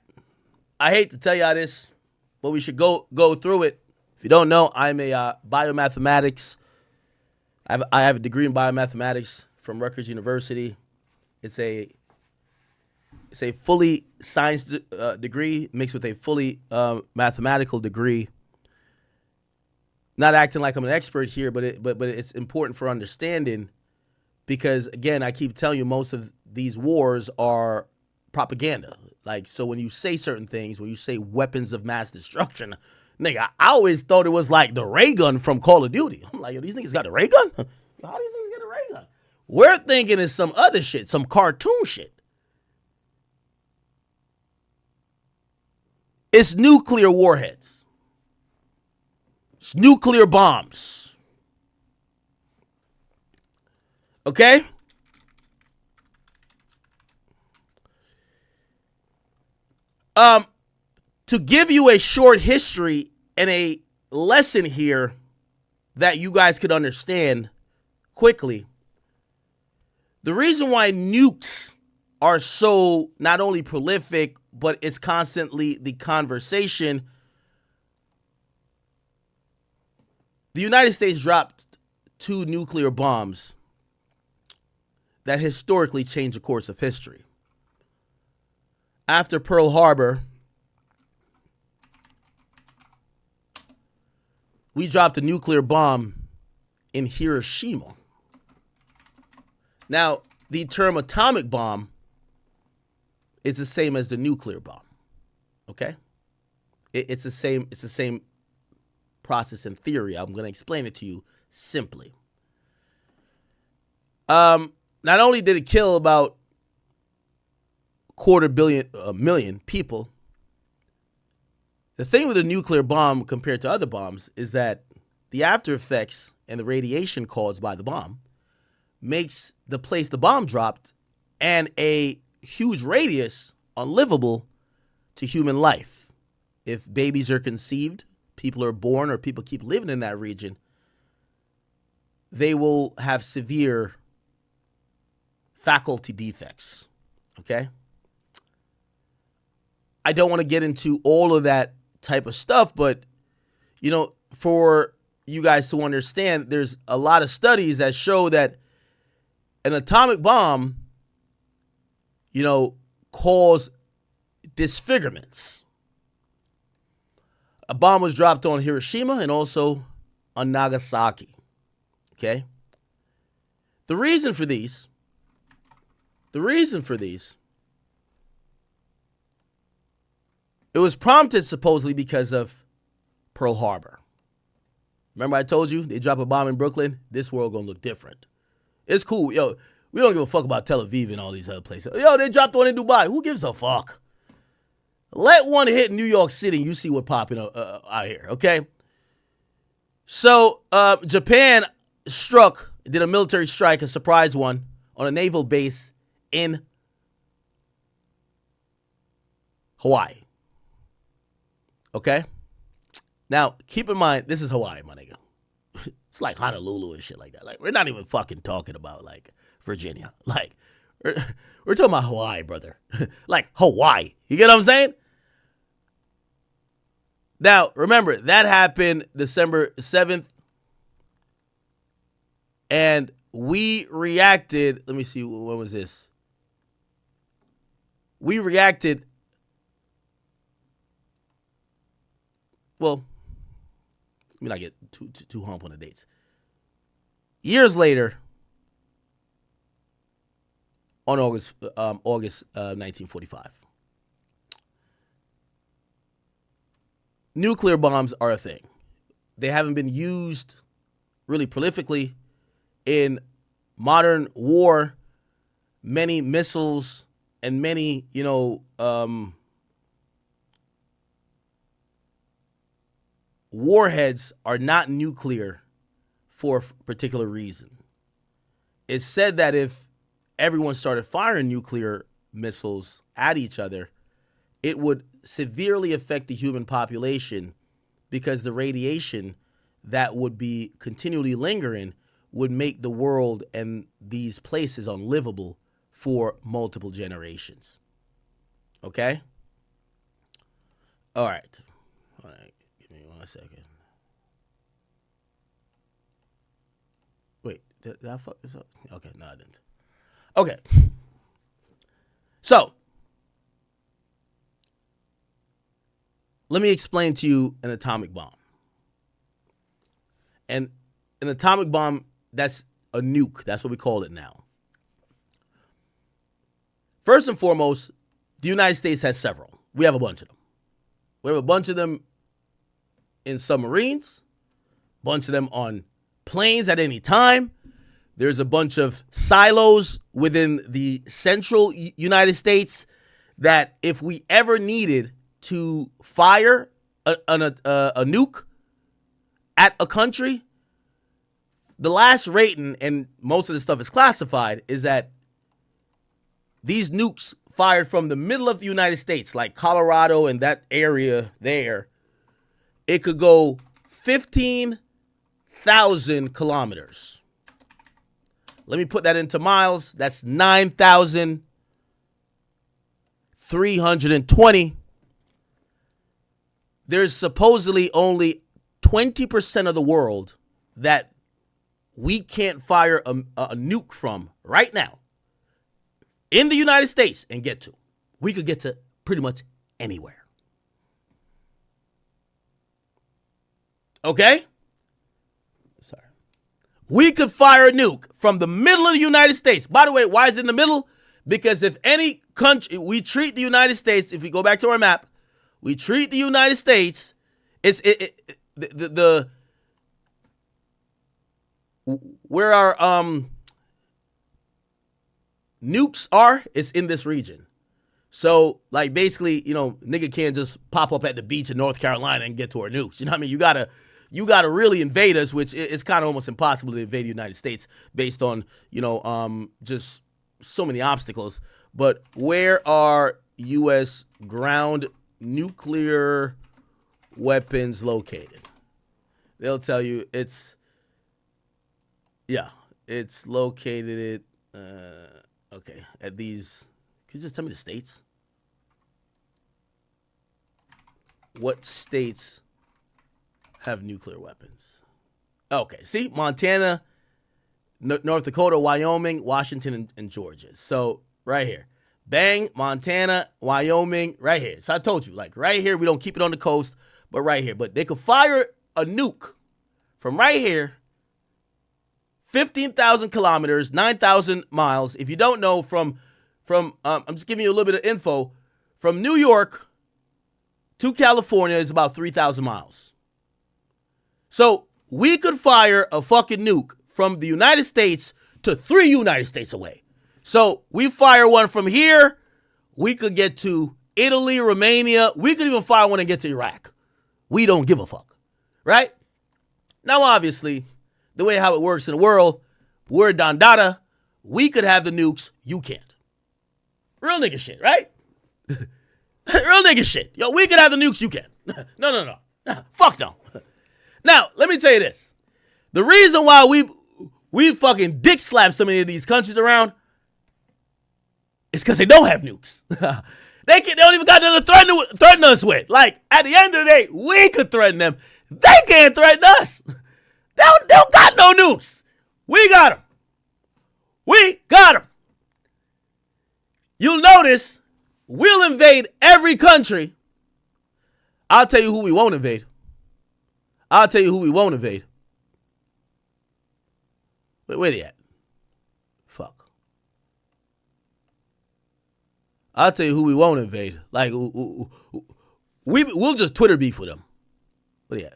I hate to tell y'all this, but we should go through it. If you don't know, I'm a biomathematics. I have a degree in biomathematics from Rutgers University. It's a fully science degree mixed with a fully mathematical degree. Not acting like I'm an expert here, but it's important for understanding because, again, I keep telling you most of these wars are propaganda. Like, so when you say certain things, when you say weapons of mass destruction, nigga, I always thought it was like the ray gun from Call of Duty. I'm like, yo, these niggas got a ray gun? How do these niggas get a ray gun? We're thinking it's some other shit, some cartoon shit. It's nuclear warheads. It's nuclear bombs. Okay? To give you a short history and a lesson here that you guys could understand quickly, the reason why nukes are so not only prolific, but it's constantly the conversation. The United States dropped 2 nuclear bombs that historically changed the course of history. After Pearl Harbor, we dropped a nuclear bomb in Hiroshima. Now, the term atomic bomb is the same as the nuclear bomb. Okay? It's the same process and theory. I'm going to explain it to you simply. Not only did it kill about million people, the thing with a nuclear bomb compared to other bombs is that the after effects and the radiation caused by the bomb makes the place the bomb dropped and a huge radius unlivable to human life. If babies are conceived, people are born, or people keep living in that region, they will have severe faculty defects. Okay? I don't want to get into all of that type of stuff, but, you know, for you guys to understand, there's a lot of studies that show that an atomic bomb, you know, cause disfigurements. A bomb was dropped on Hiroshima and also on Nagasaki. Okay? The reason for these, it was prompted supposedly because of Pearl Harbor. Remember I told you they drop a bomb in Brooklyn? This world gonna look different. It's cool. Yo, We don't give a fuck about Tel Aviv and all these other places. Yo, they dropped one in Dubai. Who gives a fuck? Let one hit New York City and you see what popping out here, okay? So Japan did a military strike, a surprise one, on a naval base in Hawaii. Okay? Now, keep in mind, this is Hawaii, my nigga. It's like Honolulu and shit like that. Like, we're not even fucking talking about, like, Virginia. Like, we're talking about Hawaii, brother. Like, Hawaii. You get what I'm saying? Now, remember, that happened December 7th. And we reacted. Let me see. When was this? We reacted. Well, let me not get too hump on the dates. Years later, on August 1945, nuclear bombs are a thing. They haven't been used really prolifically in modern war. Many missiles and many, warheads are not nuclear for a particular reason. It's said that if everyone started firing nuclear missiles at each other, it would severely affect the human population because the radiation that would be continually lingering would make the world and these places unlivable for multiple generations. Okay? All right. Give me 1 second. Wait, did I fuck this up? Okay, no, I didn't. Okay. So, let me explain to you an atomic bomb. And an atomic bomb, that's a nuke. That's what we call it now. First and foremost, the United States has several. We have a bunch of them. We have a bunch of them in submarines, a bunch of them on planes at any time. There's a bunch of silos within the central United States that if we ever needed to fire a nuke at a country, the last rating, and most of the stuff is classified, is that these nukes fired from the middle of the United States, like Colorado and that area there, it could go 15,000 kilometers. Let me put that into miles. That's 9,320. There's supposedly only 20% of the world that we can't fire a nuke from right now in the United States and get to. We could get to pretty much anywhere. Okay? Sorry. We could fire a nuke from the middle of the United States. By the way, why is it in the middle? Because if any country, we treat the United States, if we go back to our map, we treat the United States, where our nukes are, is in this region. So, like, basically, nigga can't just pop up at the beach in North Carolina and get to our nukes. You know what I mean? You gotta really invade us, which is kind of almost impossible to invade the United States based on, just so many obstacles. But where are U.S. ground nuclear weapons located? They'll tell you it's located at these. Can you just tell me the states? What states have nuclear weapons? Okay, see, Montana, North Dakota, Wyoming, Washington, and Georgia. So right here, bang, Montana, Wyoming, right here. So I told you, like right here, we don't keep it on the coast, but right here. But they could fire a nuke from right here, 15,000 kilometers, 9,000 miles. If you don't know, from I'm just giving you a little bit of info. From New York to California is about 3,000 miles. So we could fire a fucking nuke from the United States to 3 United States away. So we fire one from here, we could get to Italy, Romania. We could even fire one and get to Iraq. We don't give a fuck, right? Now, obviously, the way how it works in the world, we're Dandada. We could have the nukes. You can't. Real nigga shit, right? Real nigga shit. Yo, we could have the nukes. You can't. No. Fuck no. Now, let me tell you this. The reason why we fucking dick slap so many of these countries around is because they don't have nukes. They don't even got nothing to threaten us with. Like, at the end of the day, we could threaten them. They can't threaten us. They don't got no nukes. We got them. We got them. You'll notice we'll invade every country. I'll tell you who we won't invade. Where they at? Fuck. I'll tell you who we won't invade. Like, we'll just Twitter beef with them. Where they at?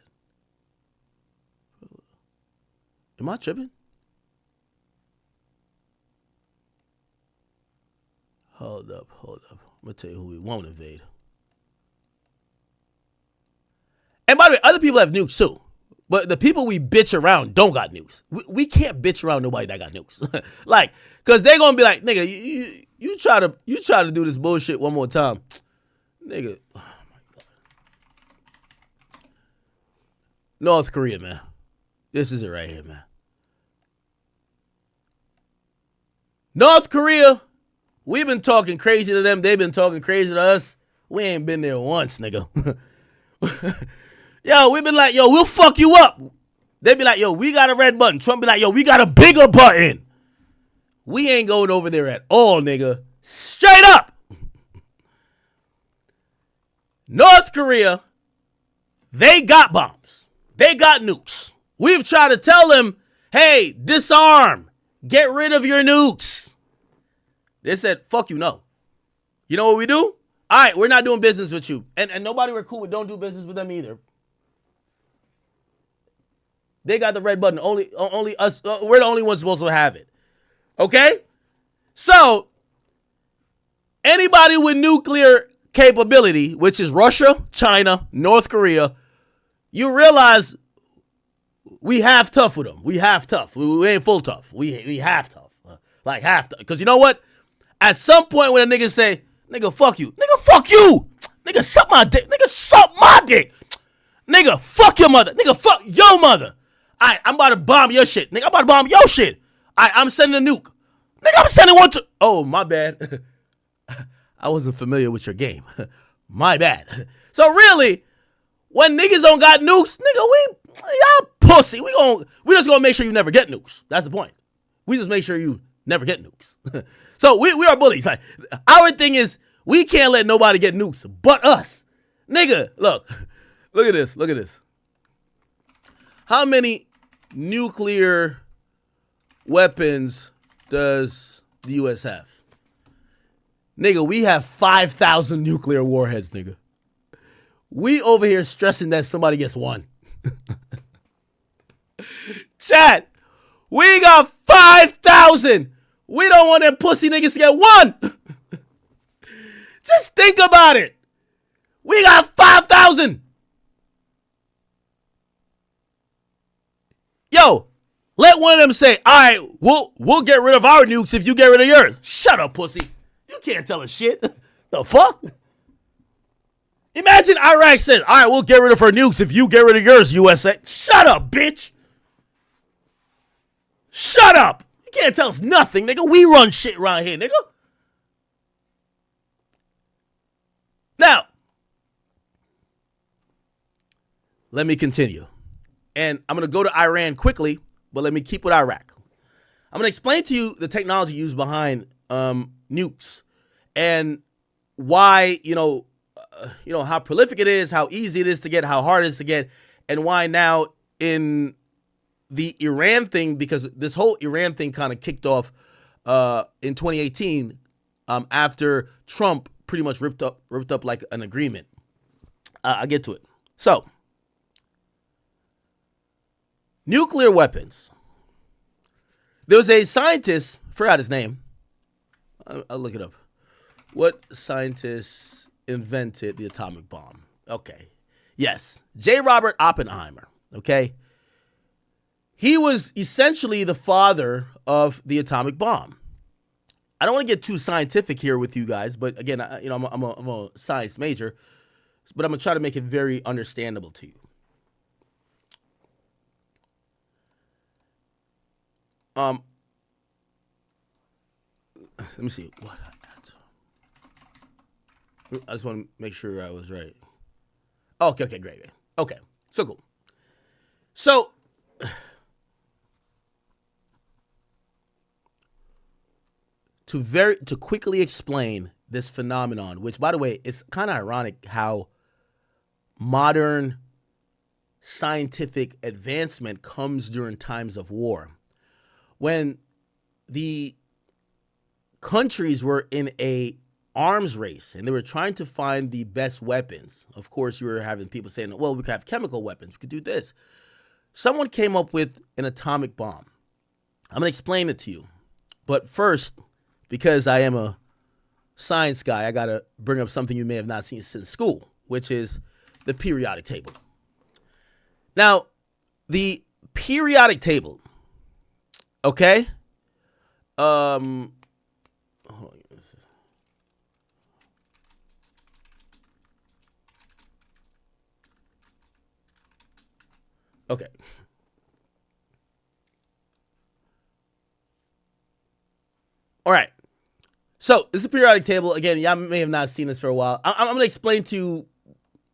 Am I tripping? Hold up. I'm going to tell you who we won't invade. And by the way, other people have nukes too. But the people we bitch around don't got nukes. We can't bitch around nobody that got nukes. Like, because they're going to be like, nigga, you try to do this bullshit one more time. Nigga, oh my God. North Korea, man. This is it right here, man. North Korea, we've been talking crazy to them. They've been talking crazy to us. We ain't been there once, nigga. Yo, we've been like, yo, we'll fuck you up. They be like, yo, we got a red button. Trump be like, yo, we got a bigger button. We ain't going over there at all, nigga. Straight up. North Korea, they got bombs. They got nukes. We've tried to tell them, hey, disarm. Get rid of your nukes. They said, fuck you, no. You know what we do? All right, we're not doing business with you. And nobody we're cool with don't do business with them either. They got the red button. Only us. We're the only ones supposed to have it. Okay? So, anybody with nuclear capability, which is Russia, China, North Korea, you realize we half tough with them. We half tough. We ain't full tough. We half tough. Like half tough. Because you know what? At some point when a nigga say, nigga, fuck you. Nigga, fuck you. Nigga, suck my dick. Nigga, suck my dick. Nigga, fuck your mother. Nigga, fuck your mother. I'm about to bomb your shit. Nigga, I'm about to bomb your shit. I'm sending a nuke. Nigga, I'm sending one to... Oh, my bad. I wasn't familiar with your game. My bad. So really, when niggas don't got nukes, nigga, y'all pussy. We just gonna make sure you never get nukes. That's the point. We just make sure you never get nukes. So we are bullies. Like, our thing is, we can't let nobody get nukes but us. Nigga, look at this. How many nuclear weapons does the U.S. have? Nigga, we have 5,000 nuclear warheads, nigga. We over here stressing that somebody gets one. Chat, we got 5,000. We don't want them pussy niggas to get one. Just think about it. We got 5,000. Yo, let one of them say, all right, we'll get rid of our nukes if you get rid of yours. Shut up, pussy. You can't tell us shit. The fuck? Imagine Iraq says, all right, we'll get rid of our nukes if you get rid of yours, USA. Shut up, bitch. Shut up. You can't tell us nothing, nigga. We run shit around here, nigga. Now, let me continue. And I'm going to go to Iran quickly, but let me keep with Iraq. I'm going to explain to you the technology used behind nukes and why, how prolific it is, how easy it is to get, how hard it is to get, and why now in the Iran thing, because this whole Iran thing kind of kicked off in 2018 after Trump pretty much ripped up like an agreement. I'll get to it. So, nuclear weapons. There was a scientist, forgot his name. I'll look it up. What scientist invented the atomic bomb? Okay. Yes. J. Robert Oppenheimer. Okay. He was essentially the father of the atomic bomb. I don't want to get too scientific here with you guys, but again, I'm a science major, but I'm going to try to make it very understandable to you. Let me see. What? I just want to make sure I was right. Okay, great. Okay, so cool. So, to quickly explain this phenomenon, which, by the way, it's kind of ironic how modern scientific advancement comes during times of war. When the countries were in a arms race and they were trying to find the best weapons. Of course, you were having people saying, well, we could have chemical weapons. We could do this. Someone came up with an atomic bomb. I'm going to explain it to you. But first, because I am a science guy, I got to bring up something you may have not seen since school, which is the periodic table. Now, the periodic table, okay? Okay. All right. So this is a periodic table. Again, y'all may have not seen this for a while. I'm going to explain to you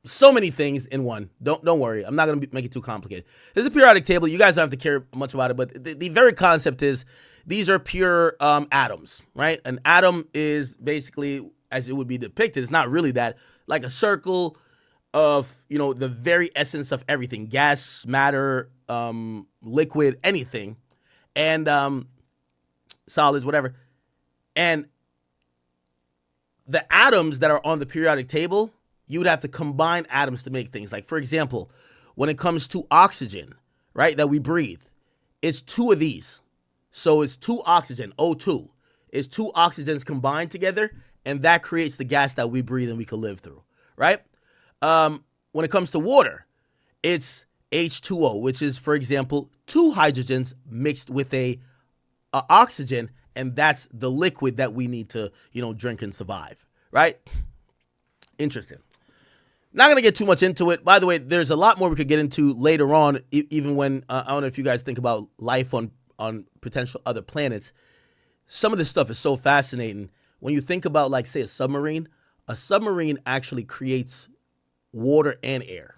so many things in one. Don't worry. I'm not going to make it too complicated. This is a periodic table. You guys don't have to care much about it, but the very concept is these are pure atoms, right? An atom is basically, as it would be depicted, it's not really that, like a circle of, the very essence of everything, gas, matter, liquid, anything, and solids, whatever. And the atoms that are on the periodic table, you would have to combine atoms to make things. Like, for example, when it comes to oxygen, right, that we breathe, it's two of these. So it's two oxygen, O2. It's two oxygens combined together, and that creates the gas that we breathe and we can live through, right? When it comes to water, it's H2O, which is, for example, two hydrogens mixed with a oxygen, and that's the liquid that we need to, drink and survive, right? Interesting. Not going to get too much into it. By the way, there's a lot more we could get into later on, even when, I don't know if you guys think about life on potential other planets. Some of this stuff is so fascinating. When you think about, like, say, a submarine actually creates water and air,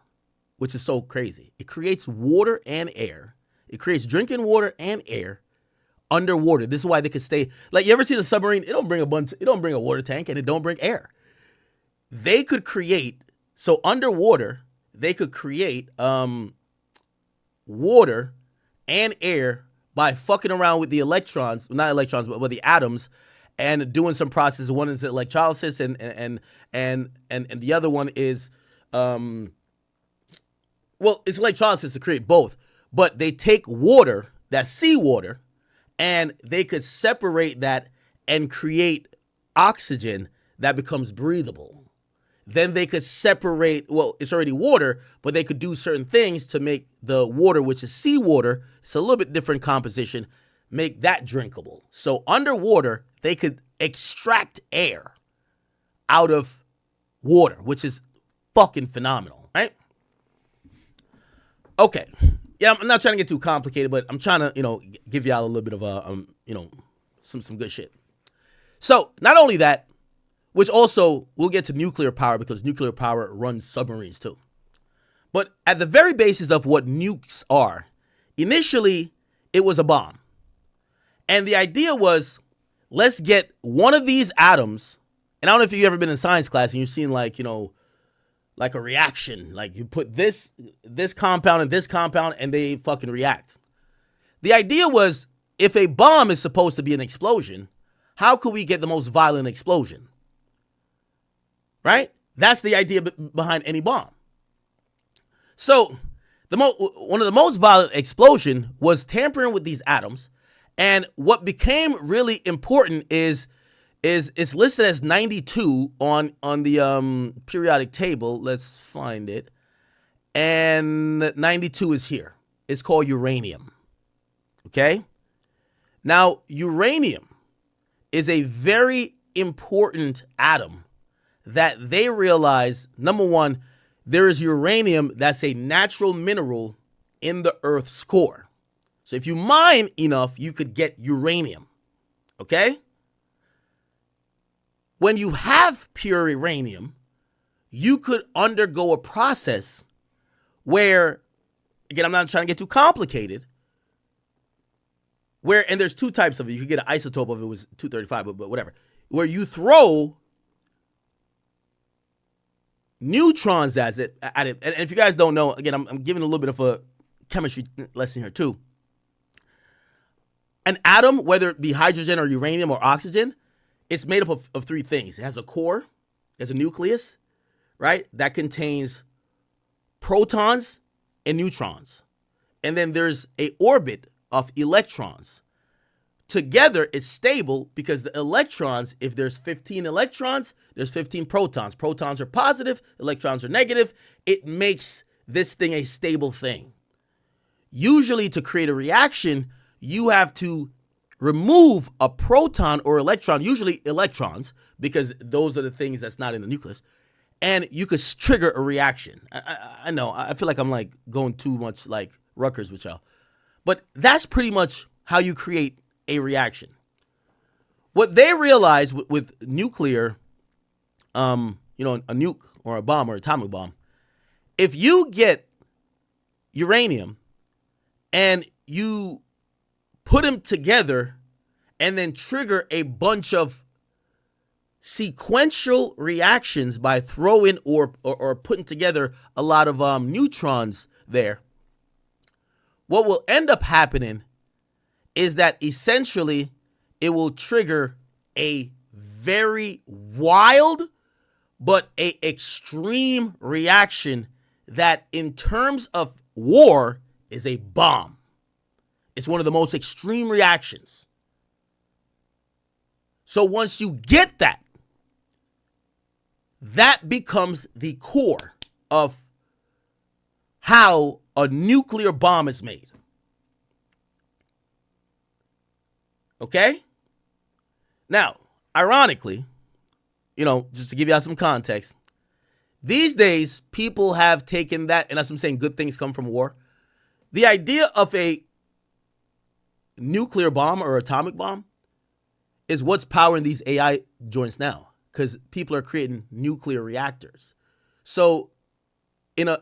which is so crazy. It creates water and air. It creates drinking water and air underwater. This is why they could stay. Like, you ever seen a submarine? It don't bring a water tank, and it don't bring air. They could create, so underwater, they could create water and air by fucking around with the electrons, not electrons, but with the atoms, and doing some processes. One is electrolysis, and the other one is, it's electrolysis to create both. But they take water, that's seawater, and they could separate that and create oxygen that becomes breathable. Then they could separate, it's already water, but they could do certain things to make the water, which is seawater, it's a little bit different composition, make that drinkable. So underwater, they could extract air out of water, which is fucking phenomenal, right? Okay. Yeah, I'm not trying to get too complicated, but I'm trying to, give y'all a little bit of some good shit. So not only that, which also we'll get to nuclear power because nuclear power runs submarines too. But at the very basis of what nukes are, initially it was a bomb. And the idea was, let's get one of these atoms, and I don't know if you've ever been in science class and you've seen like a reaction, like you put this compound and this compound and they fucking react. The idea was, if a bomb is supposed to be an explosion, how could we get the most violent explosion? Right? That's the idea behind any bomb. So one of the most violent explosion was tampering with these atoms And what became really important is it's listed as 92 on the periodic table. Let's find it. And 92 is here. It's called uranium. Okay? Now, uranium is a very important atom that they realize, number one, there is uranium that's a natural mineral in the Earth's core. So if you mine enough, you could get uranium. Okay? When you have pure uranium, you could undergo a process where, again, I'm not trying to get too complicated, and there's two types of it. You could get an isotope of it was 235, but whatever. Where you throw neutrons at it. And if you guys don't know, again, I'm giving a little bit of a chemistry lesson here too. An atom, whether it be hydrogen or uranium or oxygen, it's made up of three things. It has a core, it has a nucleus, right? That contains protons and neutrons. And then there's an orbit of electrons. Together, it's stable because the electrons, if there's 15 electrons, there's 15 protons. Protons are positive, electrons are negative. It makes this thing a stable thing. Usually, to create a reaction, you have to remove a proton or electron, usually electrons, because those are the things that's not in the nucleus, and you could trigger a reaction. I know, I feel like I'm like going too much like Rutgers with y'all, but that's pretty much how you create a reaction. What they realized with nuclear, a nuke or a bomb or atomic bomb, if you get uranium and you put them together and then trigger a bunch of sequential reactions by throwing or putting together a lot of neutrons there, what will end up happening is that essentially it will trigger a very wild but a extreme reaction that in terms of war is a bomb. It's one of the most extreme reactions. So once you get that, that becomes the core of how a nuclear bomb is made. Okay? Now, ironically, just to give y'all some context, these days people have taken that, and that's what I'm saying, good things come from war. The idea of a nuclear bomb or atomic bomb is what's powering these AI joints now, because people are creating nuclear reactors. So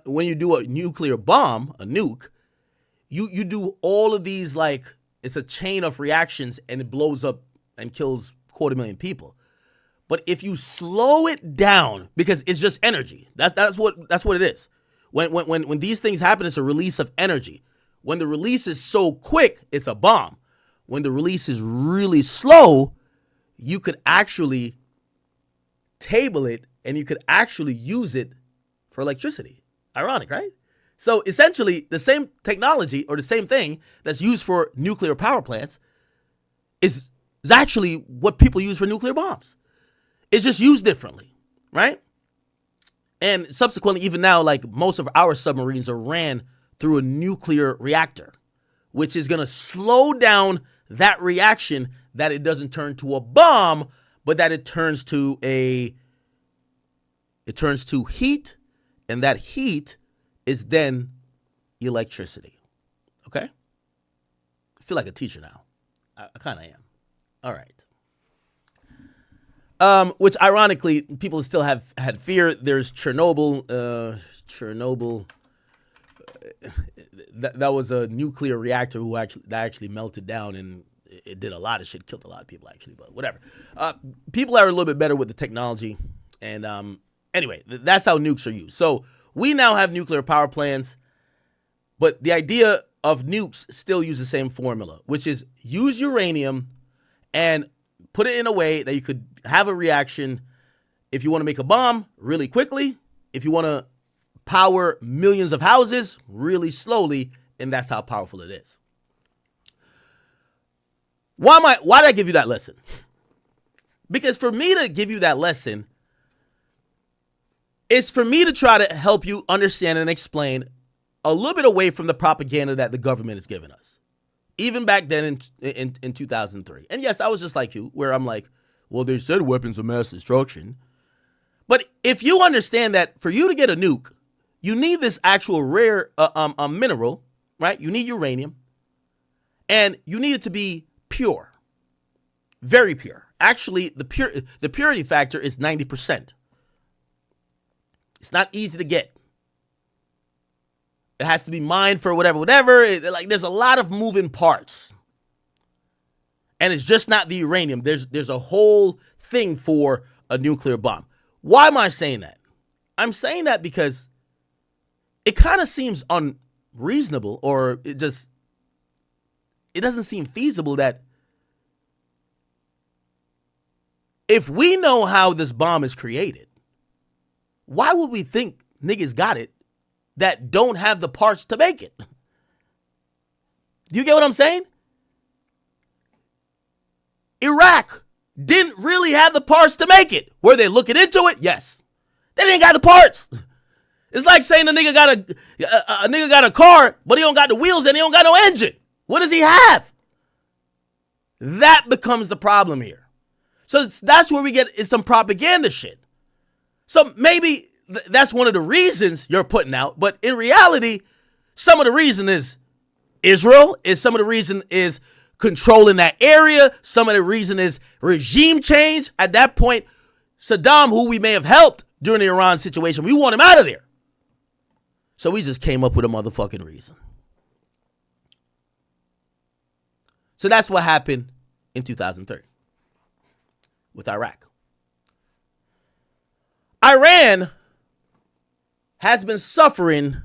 when you do a nuclear bomb, a nuke, you do all of these, like, it's a chain of reactions and it blows up and kills 250,000 people. But if you slow it down, because it's just energy, that's what it is. When these things happen, it's a release of energy. When the release is so quick, it's a bomb. When the release is really slow, you could actually table it and you could actually use it for electricity. Ironic, right? So essentially, the same technology or the same thing that's used for nuclear power plants is actually what people use for nuclear bombs. It's just used differently, right? And subsequently, even now, like, most of our submarines are ran through a nuclear reactor, which is going to slow down that reaction, that it doesn't turn to a bomb, but that it turns to heat, and that heat is then electricity. Okay? I feel like a teacher now. I kind of am. All right. Which ironically, people still have had fear. There's Chernobyl. That was a nuclear reactor that actually melted down, and it did a lot of shit, killed a lot of people actually, but whatever. People are a little bit better with the technology, and anyway, that's how nukes are used. So we now have nuclear power plants, but the idea of nukes still use the same formula, which is use uranium and put it in a way that you could have a reaction if you want to make a bomb really quickly, if you want to power millions of houses really slowly, and that's how powerful it is. Why did I give you that lesson? Because for me to give you that lesson, it's for me to try to help you understand and explain a little bit away from the propaganda that the government is giving us. Even back then in 2003. And yes, I was just like you, where I'm like, well, they said weapons of mass destruction. But if you understand that for you to get a nuke, you need this actual rare mineral, right? You need uranium. And you need it to be pure. Very pure. Actually, the purity factor is 90%. It's not easy to get. It has to be mined for whatever. There's a lot of moving parts. And it's just not the uranium. There's a whole thing for a nuclear bomb. Why am I saying that? I'm saying that because it kind of seems unreasonable, or it doesn't seem feasible that if we know how this bomb is created, why would we think niggas got it that don't have the parts to make it? Do you get what I'm saying? Iraq didn't really have the parts to make it. Were they looking into it? Yes. They didn't got the parts. It's like saying a nigga got a car, but he don't got the wheels and he don't got no engine. What does he have? That becomes the problem here. So that's where we get some propaganda shit. So maybe that's one of the reasons you're putting out, but in reality, some of the reason is Israel, some of the reason is controlling that area, some of the reason is regime change. At that point, Saddam, who we may have helped during the Iran situation, we want him out of there. So we just came up with a motherfucking reason. So that's what happened in 2003 with Iraq. Iran has been suffering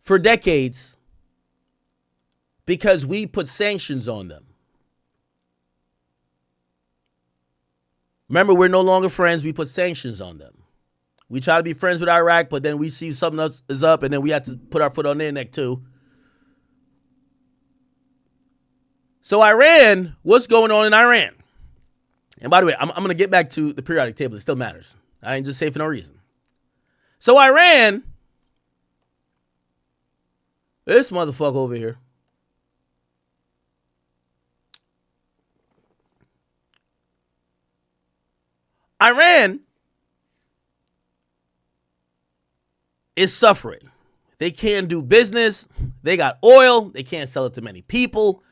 for decades because we put sanctions on them. Remember, we're no longer friends. We put sanctions on them. We try to be friends with Iraq, but then we see something else is up, and then we have to put our foot on their neck too. So Iran, what's going on in Iran? And by the way, I'm going to get back to the periodic table. It still matters. I ain't just say for no reason. So Iran, this motherfucker over here, Iran is suffering. They can't do business. They got oil. They can't sell it to many people.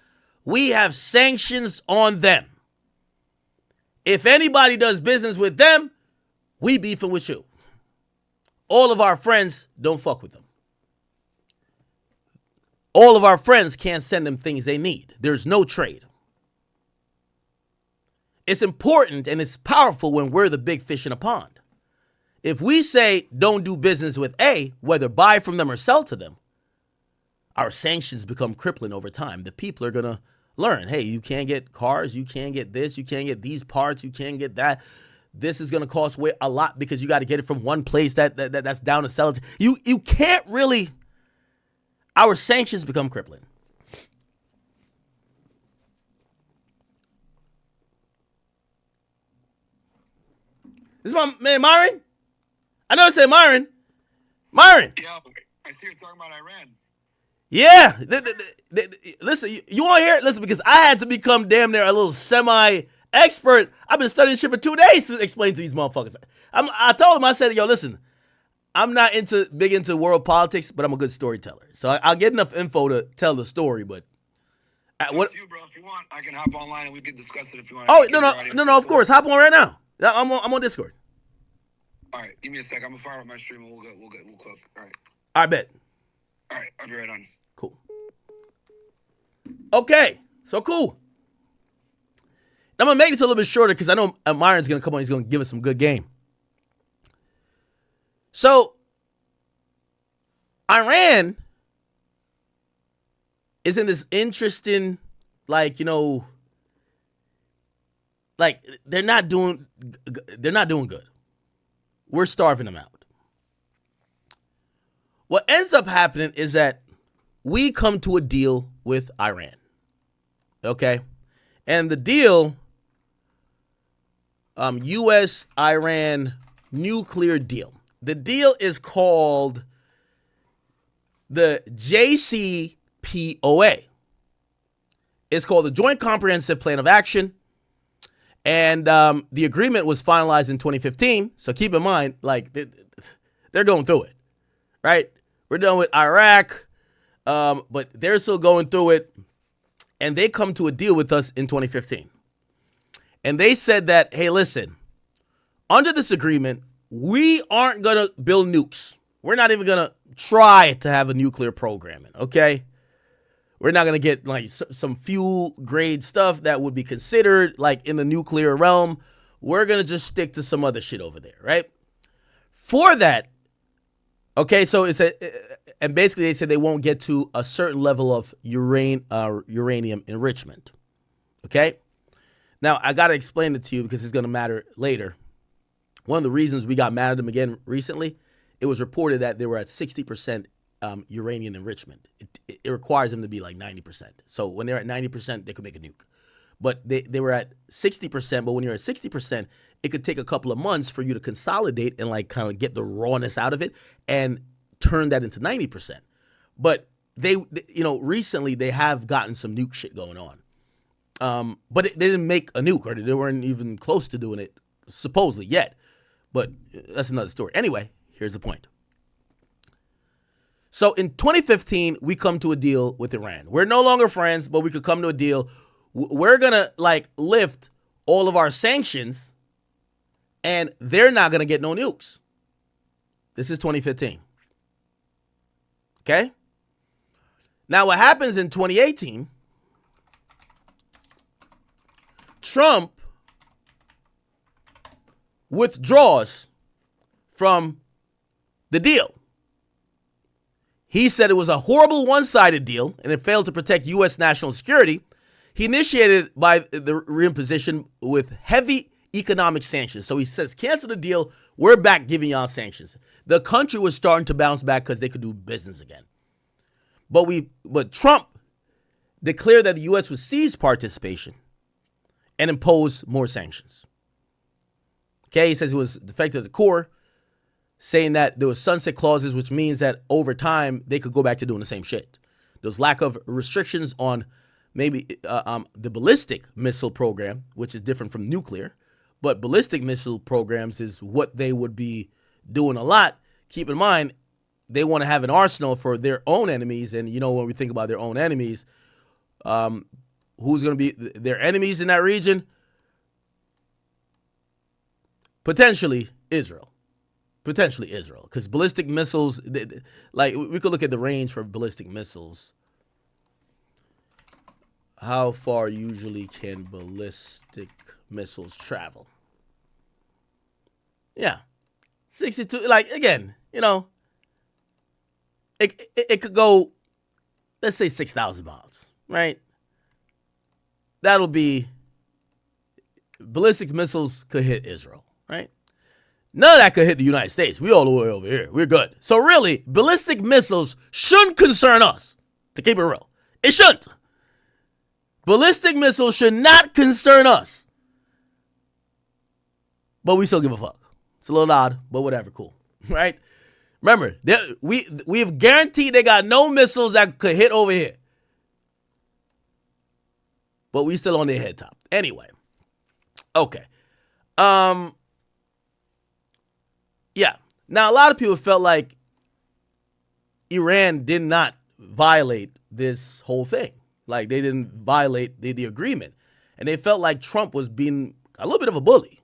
We have sanctions on them. If anybody does business with them, we beefing with you. All of our friends don't fuck with them. All of our friends can't send them things they need. There's no trade. It's important and it's powerful when we're the big fish in a pond. If we say don't do business with A, whether buy from them or sell to them, our sanctions become crippling over time. The people are going to learn, hey, you can't get cars, you can't get this, you can't get these parts, you can't get that. This is going to cost a lot because you got to get it from one place that's down to sell it. You can't really, our sanctions become crippling. This is my man, Myron. I know I said Myron. Myron. Yeah, I see you're talking about Iran. Yeah. Listen, you want to hear it? Listen, because I had to become damn near a little semi-expert. I've been studying shit for 2 days to explain to these motherfuckers. I told them, I said, yo, listen, I'm not big into world politics, but I'm a good storyteller. So I'll get enough info to tell the story, but... What you, bro? If you want, I can hop online and we can discuss it if you want. Oh, no, of course. Hop on right now. I'm on Discord. All right, give me a sec. I'm gonna fire up my stream and we'll cook. All right. I bet. All right, I'll be right on. Cool. Okay, so cool. I'm gonna make this a little bit shorter because I know Myron's gonna come on. He's gonna give us some good game. So, Iran is in this interesting, like they're not doing good. We're starving them out. What ends up happening is that we come to a deal with Iran. Okay? And the deal, U.S.-Iran nuclear deal. The deal is called the JCPOA. It's called the Joint Comprehensive Plan of Action. And the agreement was finalized in 2015. So keep in mind, like, they're going through it, right? We're done with Iraq, but they're still going through it. And they come to a deal with us in 2015. And they said that, hey, listen, under this agreement, we aren't going to build nukes. We're not even going to try to have a nuclear program, okay? We're not going to get like some fuel grade stuff that would be considered like in the nuclear realm. We're going to just stick to some other shit over there, right? For that, okay, so and basically they said they won't get to a certain level of uranium enrichment, okay? Now, I got to explain it to you because it's going to matter later. One of the reasons we got mad at them again recently, it was reported that they were at 60% uranium enrichment. It requires them to be like 90%. So when they're at 90%, they could make a nuke. But they were at 60%, but when you're at 60%, it could take a couple of months for you to consolidate and like kind of get the rawness out of it and turn that into 90%. But they recently they have gotten some nuke shit going on. But they didn't make a nuke, or they weren't even close to doing it supposedly yet. But that's another story. Anyway, here's the point. So in 2015, we come to a deal with Iran. We're no longer friends, but we could come to a deal. We're going to like lift all of our sanctions and they're not going to get no nukes. This is 2015. Okay? Now what happens in 2018, Trump withdraws from the deal. He said it was a horrible one-sided deal and it failed to protect U.S. national security. He initiated by the reimposition with heavy economic sanctions. So he says, cancel the deal. We're back giving y'all sanctions. The country was starting to bounce back because they could do business again. But Trump declared that the U.S. would cease participation and impose more sanctions. Okay, he says it was defective at the core, saying that there was sunset clauses, which means that over time they could go back to doing the same shit. There was lack of restrictions on maybe the ballistic missile program, which is different from nuclear, but ballistic missile programs is what they would be doing a lot. Keep in mind, they want to have an arsenal for their own enemies, and when we think about their own enemies, who's going to be their enemies in that region? Potentially Israel. Because ballistic missiles, like we could look at the range for ballistic missiles. How far usually can ballistic missiles travel? Yeah, 62. Like again, it could go, let's say 6,000 miles, right? That'll be ballistic missiles could hit Israel, right? None of that could hit the United States. We all the way over here. We're good. So really, ballistic missiles shouldn't concern us, to keep it real. It shouldn't. Ballistic missiles should not concern us. But we still give a fuck. It's a little odd, but whatever, cool. Right? Remember, we have guaranteed they got no missiles that could hit over here. But we still on their head top. Anyway. Okay. Yeah. Now, a lot of people felt like Iran did not violate this whole thing. Like, they didn't violate the agreement. And they felt like Trump was being a little bit of a bully,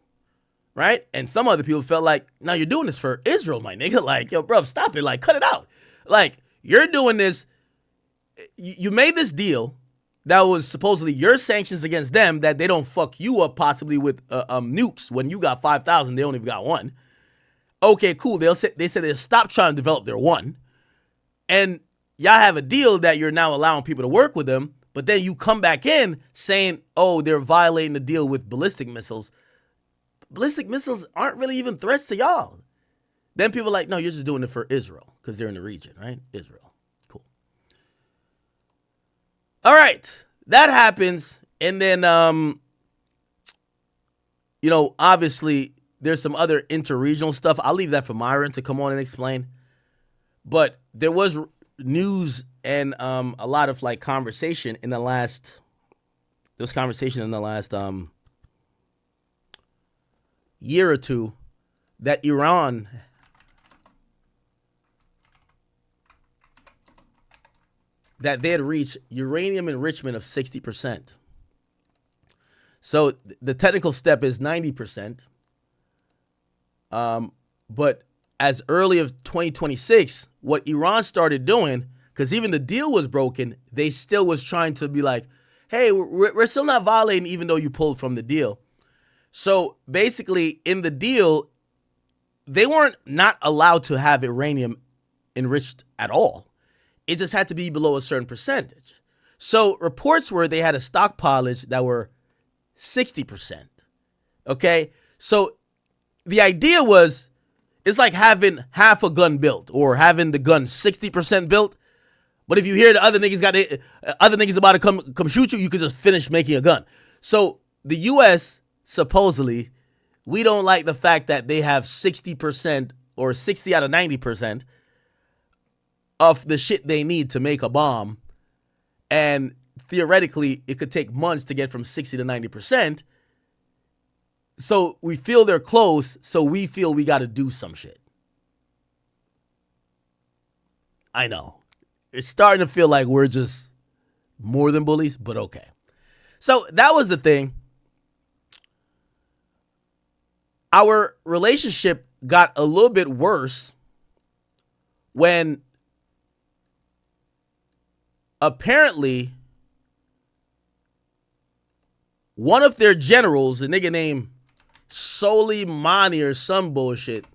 right? And some other people felt like, now you're doing this for Israel, my nigga. Like, yo, bro, stop it. Like, cut it out. Like, you're doing this. You made this deal that was supposedly your sanctions against them, that they don't fuck you up possibly with nukes when you got 5,000, they only got one. Okay, cool. They said they'll stop trying to develop their one. And y'all have a deal that you're now allowing people to work with them, but then you come back in saying, oh, they're violating the deal with ballistic missiles. Ballistic missiles aren't really even threats to y'all. Then people are like, no, you're just doing it for Israel because they're in the region, right? Israel. Cool. All right. that happens, and then you know, obviously there's some other interregional stuff. I'll leave that for Myron to come on and explain. But there was news and a lot of like conversation in the last year or two that Iran that they had reached uranium enrichment of 60%. So the technical step is 90%. But as early as 2026, what Iran started doing, because even the deal was broken, they still was trying to be like, hey, we're still not violating even though you pulled from the deal. So basically in the deal, they weren't not allowed to have uranium enriched at all. It just had to be below a certain percentage. So reports were they had a stockpilage that were 60%. Okay? So the idea was it's like having half a gun built or having the gun 60% built. But if you hear the other niggas about to come shoot you, you can just finish making a gun. So the US supposedly, we don't like the fact that they have 60% or 60 out of 90% of the shit they need to make a bomb. And theoretically, it could take months to get from 60 to 90%. So we feel they're close, so we feel we got to do some shit. I know. It's starting to feel like we're just more than bullies, but okay. So that was the thing. Our relationship got a little bit worse when apparently one of their generals, a nigga named Soleimani or some bullshit,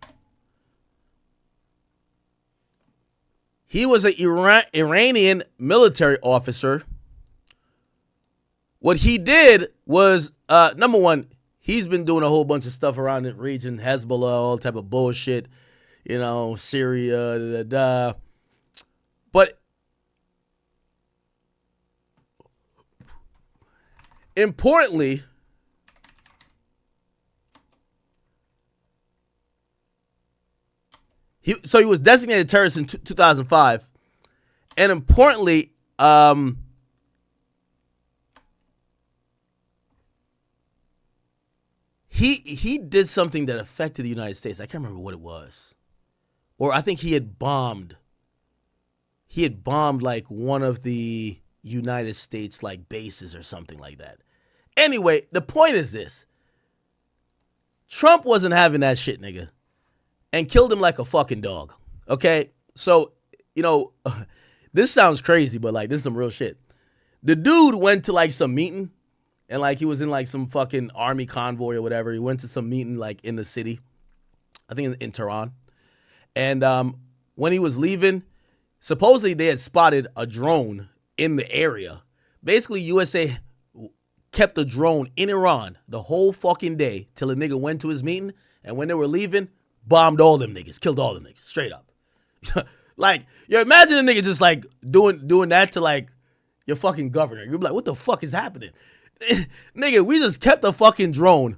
he was an Iranian military officer. What he did was, number one, he's been doing a whole bunch of stuff around the region, Hezbollah, all type of bullshit, you know, Syria, But importantly, he was designated terrorist in 2005, and importantly, he did something that affected the United States. I can't remember what it was, or I think he had bombed like one of the United States like bases or something like that. Anyway, the point is this: Trump wasn't having that shit, nigga, and killed him like a fucking dog. Okay? So, you know, this sounds crazy, but like this is some real shit. The dude went to like some meeting and like he was in like some fucking army convoy or whatever. He went to some meeting like in the city, I think in Tehran. And when he was leaving, supposedly they had spotted a drone in the area. Basically, USA kept the drone in Iran the whole fucking day till a nigga went to his meeting, and when they were leaving, bombed all them niggas, killed all them niggas, straight up. Like, you imagine a nigga just like doing that to like your fucking governor. You'd be like, what the fuck is happening? Nigga, we just kept a fucking drone.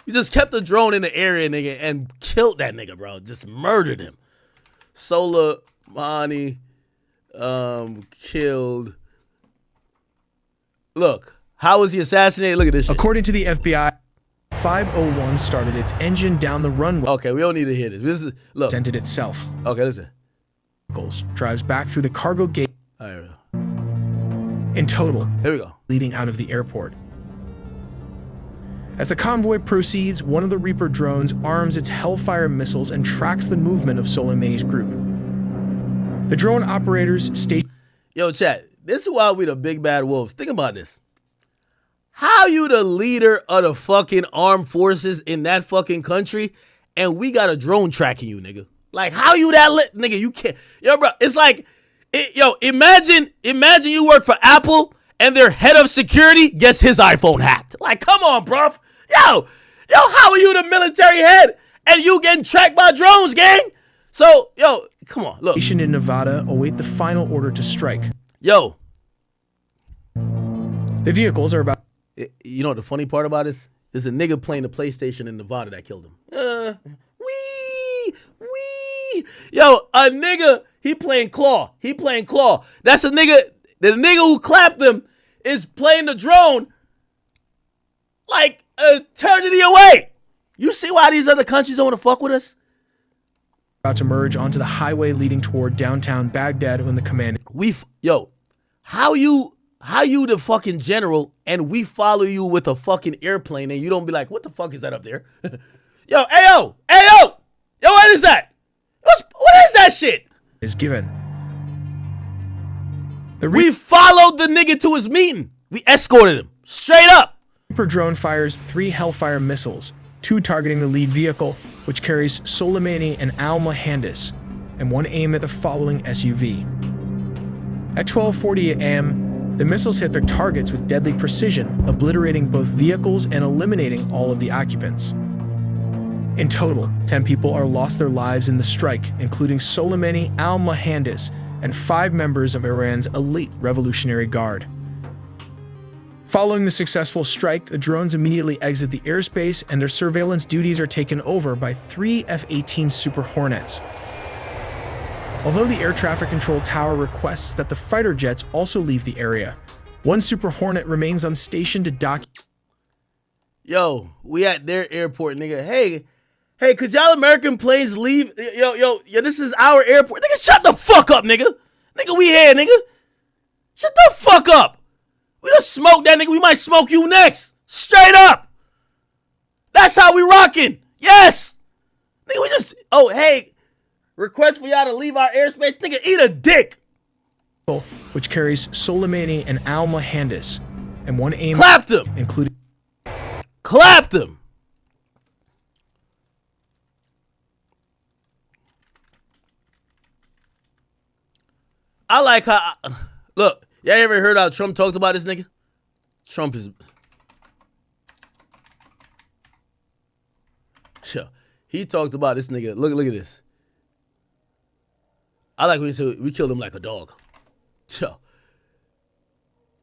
We just kept the drone in the area, nigga, and killed that nigga, bro. Just murdered him. Soleimani killed. Look, how was he assassinated? Look at this shit. According to the FBI, 501 started its engine down the runway. Okay, we don't need to hear this. This is look. Presented itself. Okay, listen. Drives back through the cargo gate. All right, In total, here we go. Leading out of the airport. As the convoy proceeds, one of the Reaper drones arms its Hellfire missiles and tracks the movement of Soleimani's group. The drone operators state. Yo, chat. This is why we the big bad wolves. Think about this. How you the leader of the fucking armed forces in that fucking country, and we got a drone tracking you, nigga? Like, how you that lit, nigga? You can't. Yo, bro, it's like, imagine you work for Apple and their head of security gets his iPhone hacked. Like, come on, bruv. Yo, how are you the military head and you getting tracked by drones, gang? So, yo, come on, look. In Nevada await the final order to strike. Yo, The vehicles are about... You know what the funny part about this? There's a nigga playing the PlayStation in Nevada that killed him. Wee. Yo, a nigga, he playing Claw. That's a nigga, the nigga who clapped him is playing the drone like eternity away. You see why these other countries don't want to fuck with us? About to merge onto the highway leading toward downtown Baghdad when the command... How you the fucking general and we follow you with a fucking airplane and you don't be like, what the fuck is that up there? Yo, ayo, what is that? What is that shit? Is given. We followed the nigga to his meeting. We escorted him straight up. Reaper drone fires 3 Hellfire missiles, 2 targeting the lead vehicle, which carries Soleimani and al-Mohandes, and 1 aimed at the following SUV. At 12:40 a.m., the missiles hit their targets with deadly precision, obliterating both vehicles and eliminating all of the occupants. In total, 10 people are lost their lives in the strike, including Soleimani, al-Mohandes, and 5 members of Iran's elite Revolutionary Guard. Following the successful strike, the drones immediately exit the airspace and their surveillance duties are taken over by 3 F-18 Super Hornets. Although the air traffic control tower requests that the fighter jets also leave the area, 1 Super Hornet remains on station to dock. Yo, we at their airport, nigga. Hey, could y'all American planes leave? Yo, this is our airport. Nigga, shut the fuck up, nigga. Nigga, we here, nigga. Shut the fuck up. We done smoked that nigga. We might smoke you next. Straight up. That's how we rocking. Yes. Nigga, we just, hey, request for y'all to leave our airspace. Nigga, eat a dick. Which carries Soleimani and al-Mohandes, and 1 aim... Clapped him. Including... Clapped him. I like how, look, y'all ever heard how Trump talked about this nigga? Trump is, he talked about this nigga. Look at this. I like when he said we killed him like a dog.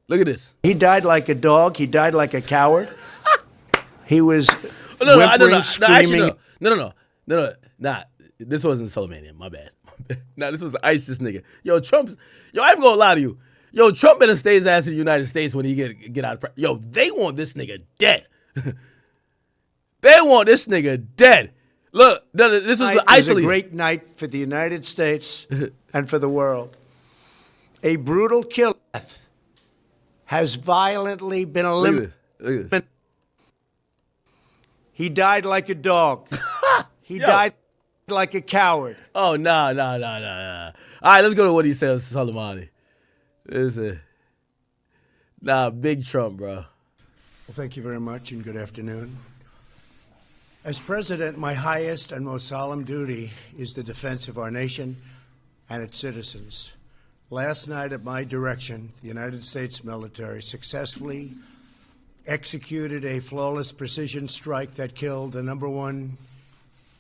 Look at this. He died like a dog. He died like a coward. He was whimpering, screaming. No. Nah, this wasn't Soleimani. My bad. Nah, this was ISIS nigga. Yo, I'm gonna lie to you. Yo, Trump better stay his ass in the United States when he get out of Yo, they want this nigga dead. They want this nigga dead. Look, this was isolated. A great night for the United States and for the world. A brutal kill has violently been eliminated. Look at this. He died like a dog. He died like a coward. Oh, nah. All right, let's go to what he says, Soleimani. Big Trump, bro. Well, thank you very much and good afternoon. As president, my highest and most solemn duty is the defense of our nation and its citizens. Last night, at my direction, the United States military successfully executed a flawless precision strike that killed the #1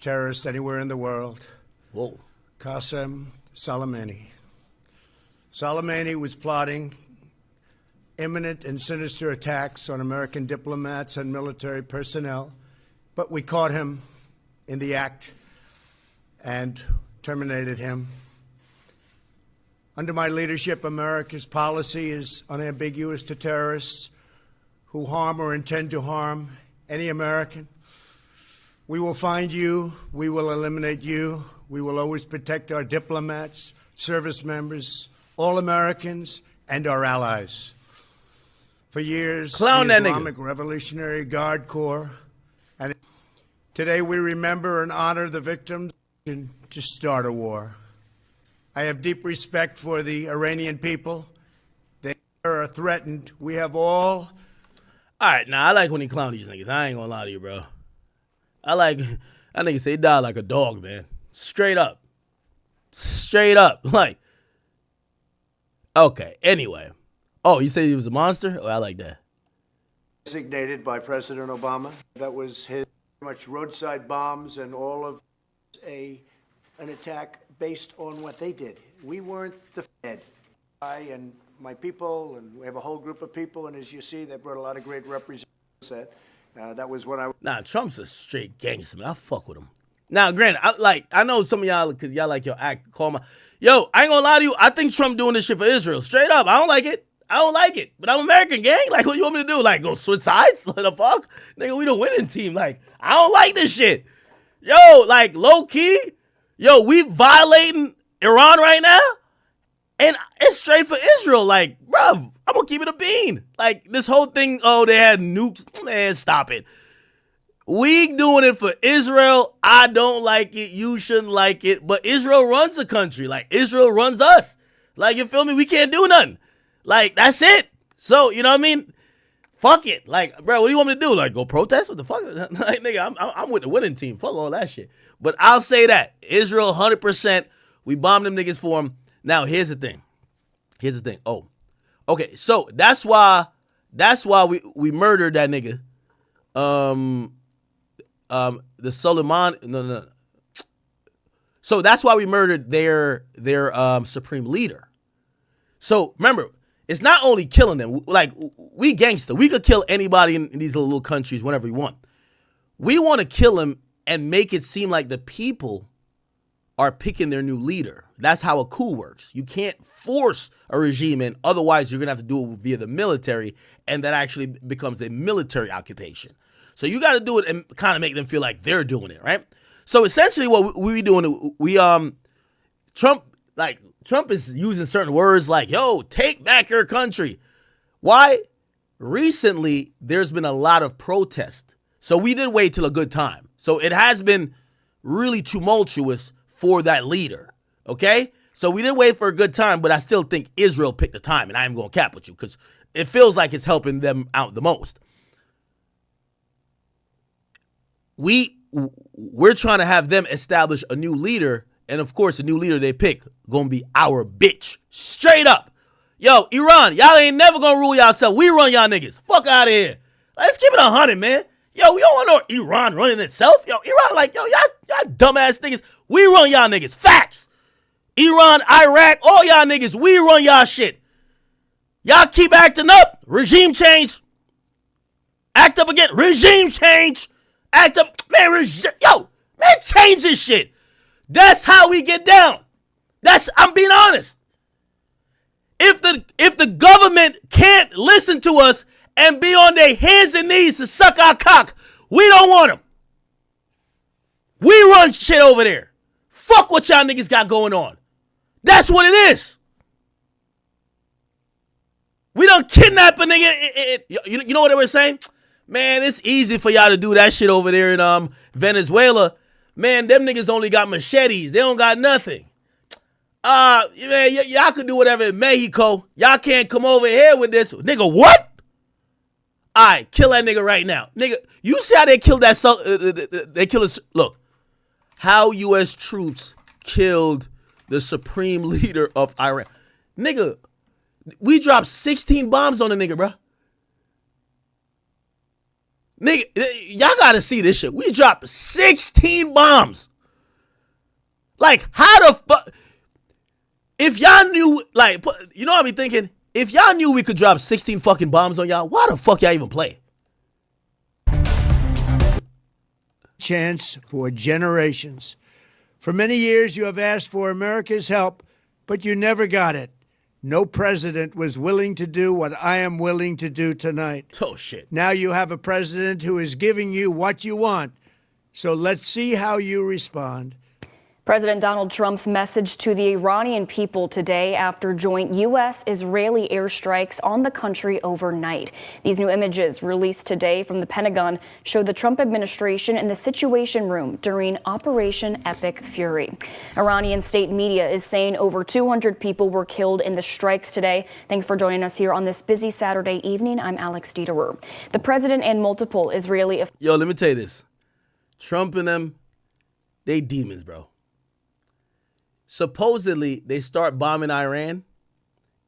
terrorist anywhere in the world, Qasem Soleimani. Soleimani was plotting imminent and sinister attacks on American diplomats and military personnel, but we caught him in the act and terminated him. Under my leadership, America's policy is unambiguous to terrorists who harm or intend to harm any American. We will find you. We will eliminate you. We will always protect our diplomats, service members, all Americans, and our allies. For years, the Islamic Revolutionary Guard Corps, and today we remember and honor the victims to start a war. I have deep respect for the Iranian people. They are threatened. We have all... All right, now I like when he clown these niggas. I ain't gonna lie to you, bro. I nigga say he died like a dog, man. Straight up. Like, okay, anyway. Oh, you say he was a monster? Oh, I like that. Designated by President Obama. That was his much roadside bombs and all of an attack based on what they did. We weren't the Fed. And my people, and we have a whole group of people, and as you see, they brought a lot of great representatives. That was what I... Nah, Trump's a straight gangster, man. I fuck with him. Now, granted, I know some of y'all, because y'all like your act, call my... Yo, I ain't gonna lie to you. I think Trump doing this shit for Israel. Straight up. I don't like it. But I'm American, gang. Like, what do you want me to do? Like, go switch sides? What the fuck? Nigga, we the winning team. Like, I don't like this shit. Yo, like, low key, yo, we violating Iran right now, and it's straight for Israel. Like, bruv, I'm gonna keep it a bean. Like, this whole thing, oh, they had nukes. Man, stop it. We doing it for Israel. I don't like it. You shouldn't like it. But Israel runs the country. Like, Israel runs us. Like, you feel me? We can't do nothing. Like, that's it. So, you know what I mean? Fuck it. Like, bro, what do you want me to do? Like, go protest? What the fuck? Like, nigga, I'm with the winning team. Fuck all that shit. But I'll say that. Israel, 100%. We bombed them niggas for them. Now, here's the thing. Oh, okay. So, that's why we murdered that nigga. The Suleiman, no. So that's why we murdered their supreme leader. So remember, it's not only killing them. Like, we gangster. We could kill anybody in these little countries whenever we want. We want to kill them and make it seem like the people are picking their new leader. That's how a coup works. You can't force a regime in. Otherwise, you're going to have to do it via the military, and that actually becomes a military occupation. So you got to do it and kind of make them feel like they're doing it, right? So essentially what we doing, Trump is using certain words like, yo, take back your country. Why? Recently, there's been a lot of protest. So we did wait till a good time. So it has been really tumultuous for that leader, okay? So we didn't wait for a good time, but I still think Israel picked the time, and I am going to cap with you because it feels like it's helping them out the most. We're trying to have them establish a new leader, and of course, the new leader they pick gonna be our bitch. Straight up. Yo, Iran, y'all ain't never gonna rule yourself. We run y'all niggas. Fuck out of here. Let's keep it 100, man. Yo, we don't want no Iran running itself. Yo, Iran, like, yo, y'all dumbass niggas. We run y'all niggas. Facts. Iran, Iraq, all y'all niggas, we run y'all shit. Y'all keep acting up. Regime change. Act up again. Regime change. Act up. Man, change this shit. That's how we get down. I'm being honest. If the government can't listen to us and be on their hands and knees to suck our cock, we don't want them. We run shit over there. Fuck what y'all niggas got going on. That's what it is. We don't kidnap a nigga. You know what they were saying? Man, it's easy for y'all to do that shit over there in Venezuela. Man, them niggas only got machetes. They don't got nothing. Man, y'all could do whatever in Mexico. Y'all can't come over here with this. Nigga, what? All right, kill that nigga right now. Nigga, you see how they killed that? They killed us. Look, how U.S. troops killed the supreme leader of Iran. Nigga, we dropped 16 bombs on the nigga, bro. Nigga, y'all gotta see this shit. We dropped 16 bombs. Like, how the fuck? If y'all knew, like, you know what I be thinking? If y'all knew we could drop 16 fucking bombs on y'all, why the fuck y'all even play? Chance for generations. For many years, you have asked for America's help, but you never got it. No president was willing to do what I am willing to do tonight. Oh, shit. Now you have a president who is giving you what you want. So let's see how you respond. President Donald Trump's message to the Iranian people today after joint U.S.-Israeli airstrikes on the country overnight. These new images released today from the Pentagon show the Trump administration in the Situation Room during Operation Epic Fury. Iranian state media is saying over 200 people were killed in the strikes today. Thanks for joining us here on this busy Saturday evening. I'm Alex Dieterer. The president and multiple Israeli... Yo, let me tell you this. Trump and them, they demons, bro. Supposedly, they start bombing Iran,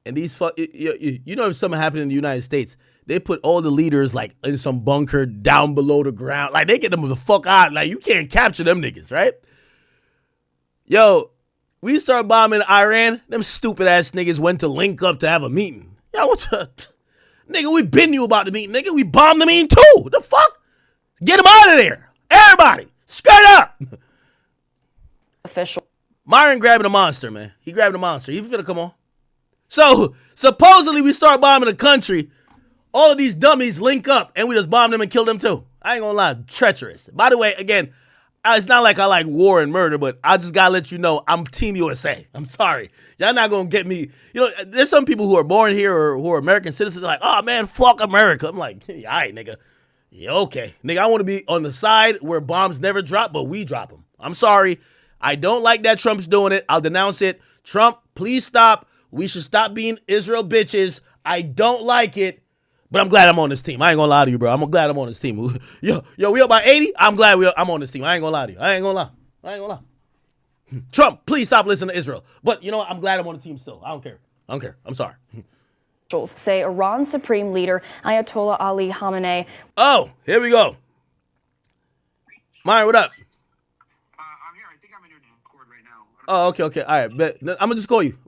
and these you know if something happened in the United States, they put all the leaders like in some bunker down below the ground. Like, they get them the fuck out. Like, you can't capture them niggas, right? Yo, we start bombing Iran, them stupid ass niggas went to link up to have a meeting. Y'all what the nigga, we been you about the meeting, nigga. We bombed the meeting too. The fuck? Get him out of there. Everybody, straight up. Official. Myron grabbing a monster, man. He grabbed a monster. He finna come on. So supposedly we start bombing the country. All of these dummies link up and we just bomb them and kill them too. I ain't gonna lie, treacherous. By the way, again, it's not like I like war and murder, but I just gotta let you know I'm Team USA. I'm sorry. Y'all not gonna get me. You know, there's some people who are born here or who are American citizens like, oh man, fuck America. I'm like, yeah, all right, nigga. Yeah, okay. Nigga, I want to be on the side where bombs never drop, but we drop them. I'm sorry. I don't like that Trump's doing it. I'll denounce it. Trump, please stop. We should stop being Israel bitches. I don't like it, but I'm glad I'm on this team. I ain't gonna lie to you, bro. I'm glad I'm on this team. Yo, we up by 80? I'm glad I'm on this team. I ain't gonna lie to you. I ain't gonna lie. Trump, please stop listening to Israel. But you know what? I'm glad I'm on the team still. I don't care. I'm sorry. Officials say Iran's supreme leader, Ayatollah Ali Khamenei. Oh, here we go. Myron, what up? I'm here. I think I'm in your Discord right now. Oh, okay. All right. I'm gonna just call you.